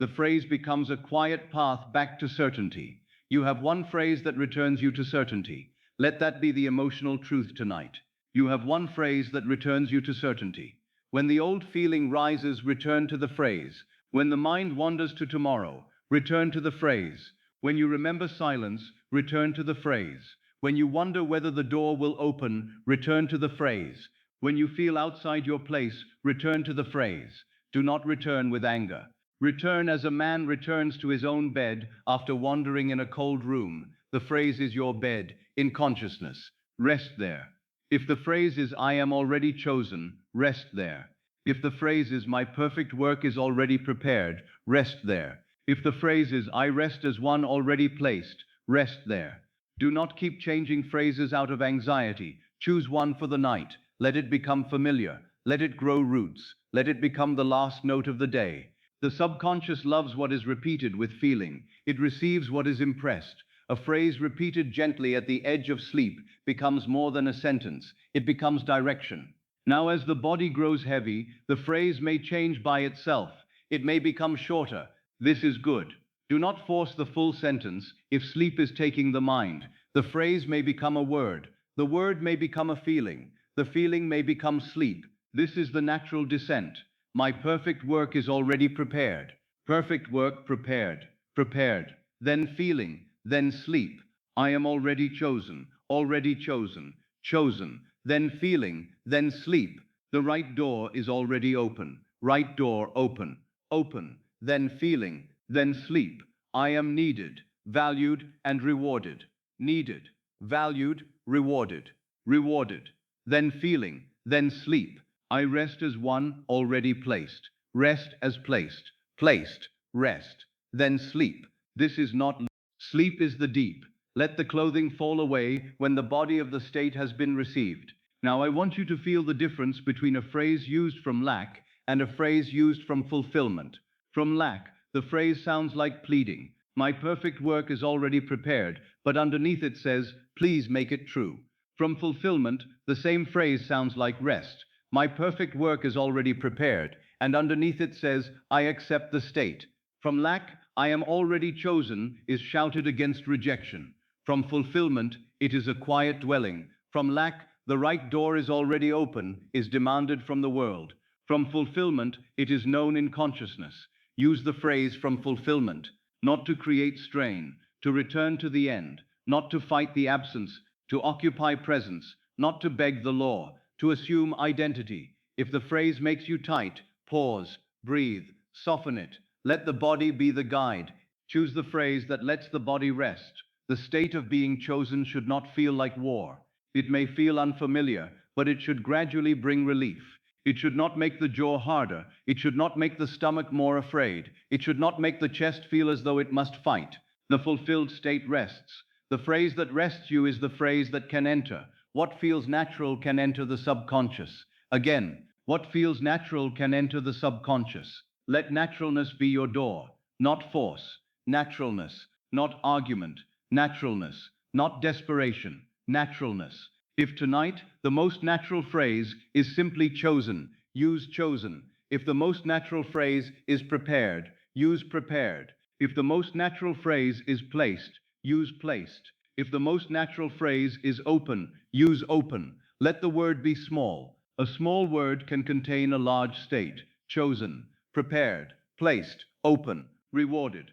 The phrase becomes a quiet path back to certainty. You have one phrase that returns you to certainty. Let that be the emotional truth tonight. You have one phrase that returns you to certainty. When the old feeling rises, return to the phrase. When the mind wanders to tomorrow, return to the phrase. When you remember silence, return to the phrase. When you wonder whether the door will open, return to the phrase. When you feel outside your place, return to the phrase. Do not return with anger. Return as a man returns to his own bed after wandering in a cold room. The phrase is your bed, in consciousness. Rest there. If the phrase is I am already chosen, rest there. If the phrase is my perfect work is already prepared, rest there. If the phrase is I rest as one already placed, rest there. Do not keep changing phrases out of anxiety. Choose one for the night. Let it become familiar. Let it grow roots. Let it become the last note of the day. The subconscious loves what is repeated with feeling. It receives what is impressed. A phrase repeated gently at the edge of sleep becomes more than a sentence. It becomes direction. Now, as the body grows heavy, the phrase may change by itself. It may become shorter. This is good. Do not force the full sentence if sleep is taking the mind. The phrase may become a word. The word may become a feeling. The feeling may become sleep. This is the natural descent. My perfect work is already prepared. Perfect work prepared. Prepared. Then feeling. Then sleep. I am already chosen. Already chosen. Chosen. Then feeling. Then sleep. The right door is already open. Right door open. Open. Then feeling. Then sleep. I am needed, valued, and rewarded. Needed, valued, rewarded. Rewarded. Then feeling. Then sleep. I rest as one already placed. Rest as placed. Placed. Rest. Then sleep. This is not sleep is the deep. Let the clothing fall away when the body of the state has been received. Now I want you to feel the difference between a phrase used from lack and a phrase used from fulfillment. From lack, the phrase sounds like pleading. My perfect work is already prepared, but underneath it says, please make it true. From fulfillment, the same phrase sounds like rest. My perfect work is already prepared, and underneath it says, I accept the state. From lack, I am already chosen, is shouted against rejection. From fulfillment, it is a quiet dwelling. From lack, the right door is already open, is demanded from the world. From fulfillment, it is known in consciousness. Use the phrase from fulfillment, not to create strain, to return to the end, not to fight the absence, to occupy presence, not to beg the law, to assume identity. If the phrase makes you tight, pause, breathe, soften it. Let the body be the guide. Choose the phrase that lets the body rest. The state of being chosen should not feel like war. It may feel unfamiliar, but it should gradually bring relief. It should not make the jaw harder. It should not make the stomach more afraid. It should not make the chest feel as though it must fight. The fulfilled state rests. The phrase that rests you is the phrase that can enter. What feels natural can enter the subconscious. Again, what feels natural can enter the subconscious. Let naturalness be your door, not force. Naturalness, not argument. Naturalness, not desperation. Naturalness. If tonight the most natural phrase is simply chosen, use chosen. If the most natural phrase is prepared, use prepared. If the most natural phrase is placed, use placed. If the most natural phrase is open, use open. Let the word be small. A small word can contain a large state. Chosen, prepared, placed, open, rewarded.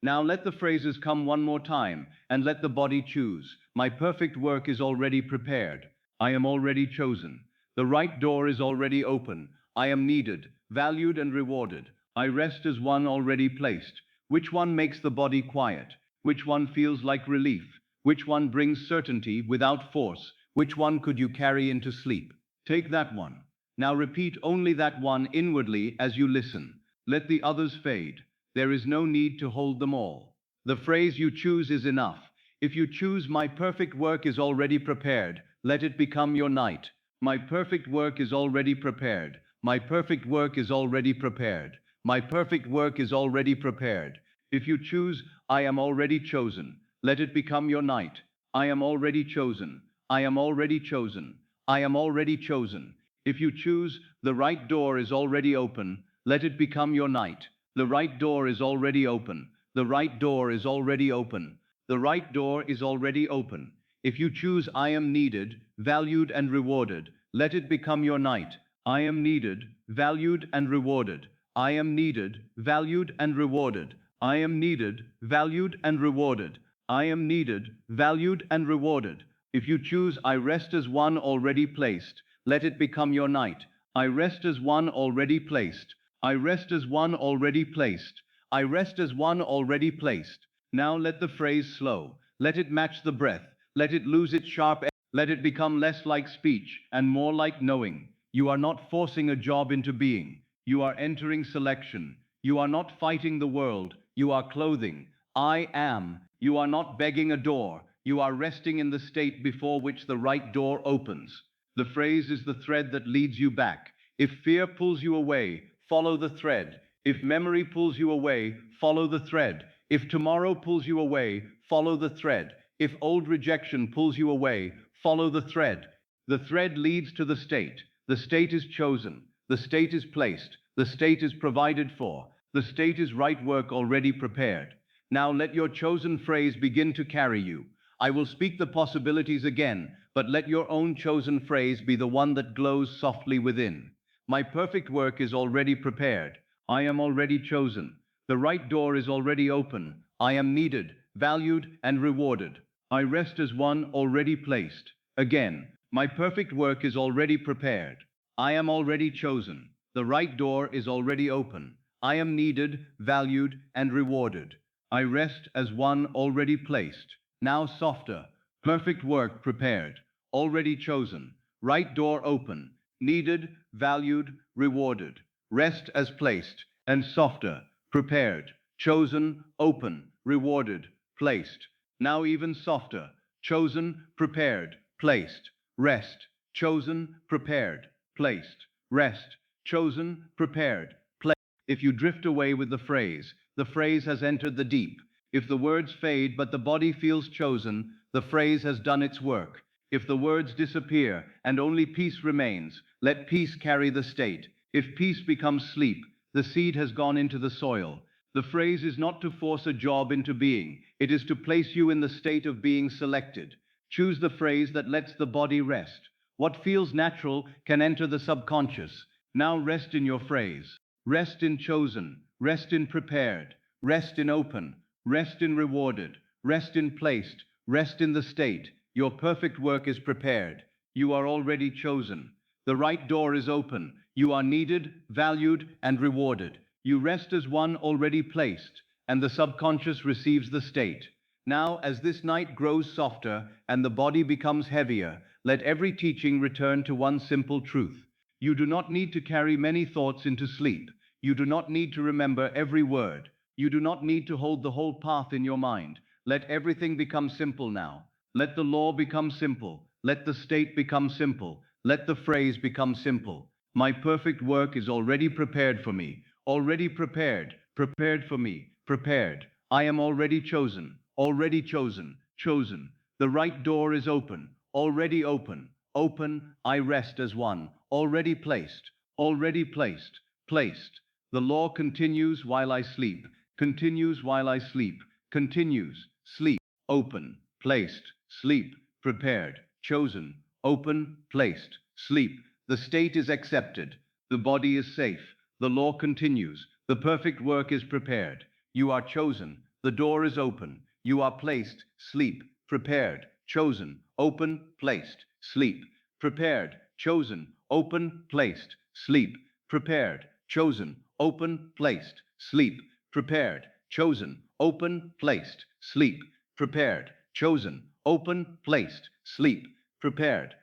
Now let the phrases come one more time, and let the body choose. My perfect work is already prepared. I am already chosen. The right door is already open. I am needed, valued, and rewarded. I rest as one already placed. Which one makes the body quiet? Which one feels like relief? Which one brings certainty without force? Which one could you carry into sleep? Take that one. Now repeat only that one inwardly as you listen. Let the others fade. There is no need to hold them all. The phrase you choose is enough. If you choose my perfect work is already prepared, let it become your night. My perfect work is already prepared. My perfect work is already prepared. My perfect work is already prepared. If you choose I am already chosen, let it become your night. I am already chosen. I am already chosen. I am already chosen. If you choose the right door is already open, let it become your night. The right door is already open. The right door is already open. The right door is already open. If you choose I am needed, valued and rewarded, let it become your night. I am needed, valued and rewarded. I am needed, valued and rewarded. I am needed, valued and rewarded. I am needed, valued and rewarded. If you choose I rest as one already placed, let it become your night. I rest as one already placed. I rest as one already placed. I rest as one already placed. Now let the phrase slow. Let it match the breath. Let it lose its sharp edge. Let it become less like speech and more like knowing. You are not forcing a job into being. You are entering selection. You are not fighting the world. You are clothing. I am. You are not begging a door. You are resting in the state before which the right door opens. The phrase is the thread that leads you back. If fear pulls you away, follow the thread. If memory pulls you away, follow the thread. If tomorrow pulls you away, follow the thread. If old rejection pulls you away, follow the thread. The thread leads to the state. The state is chosen. The state is placed. The state is provided for. The state is right work already prepared. Now let your chosen phrase begin to carry you. I will speak the possibilities again, but let your own chosen phrase be the one that glows softly within. My perfect work is already prepared. I am already chosen. The right door is already open. I am needed, valued, and rewarded. I rest as one already placed. Again, my perfect work is already prepared. I am already chosen. The right door is already open. I am needed, valued, and rewarded. I rest as one already placed. Now softer. Perfect work prepared. Already chosen. Right door open. Needed, valued, rewarded. Rest as placed, and softer, prepared, chosen, open, rewarded, placed. Now even softer, chosen, prepared, placed. Rest, chosen, prepared, placed. Rest, chosen, prepared, placed. If you drift away with the phrase has entered the deep. If the words fade but the body feels chosen, the phrase has done its work. If the words disappear and only peace remains, let peace carry the state. If peace becomes sleep, the seed has gone into the soil. The phrase is not to force a job into being. It is to place you in the state of being selected. Choose the phrase that lets the body rest. What feels natural can enter the subconscious. Now rest in your phrase. Rest in chosen. Rest in prepared. Rest in open. Rest in rewarded. Rest in placed. Rest in the state. Your perfect work is prepared. You are already chosen. The right door is open. You are needed, valued, and rewarded. You rest as one already placed, and the subconscious receives the state. Now, as this night grows softer and the body becomes heavier, let every teaching return to one simple truth. You do not need to carry many thoughts into sleep. You do not need to remember every word. You do not need to hold the whole path in your mind. Let everything become simple now. Let the law become simple. Let the state become simple. Let the phrase become simple. My perfect work is already prepared for me. Already prepared. Prepared for me. Prepared. I am already chosen. Already chosen. Chosen. The right door is open. Already open. Open. I rest as one. Already placed. Already placed. Placed. The law continues while I sleep. Continues while I sleep. Continues. Sleep. Open. Placed. Sleep, prepared, chosen, open, placed, sleep. The state is accepted. The body is safe. The law continues. The perfect work is prepared. You are chosen. The door is open. You are placed. Sleep, prepared, chosen, open, placed, sleep, prepared, chosen, open, placed, sleep, prepared, chosen, open, placed, sleep, prepared, chosen, open, placed, sleep, prepared, chosen, open, placed, sleep, prepared,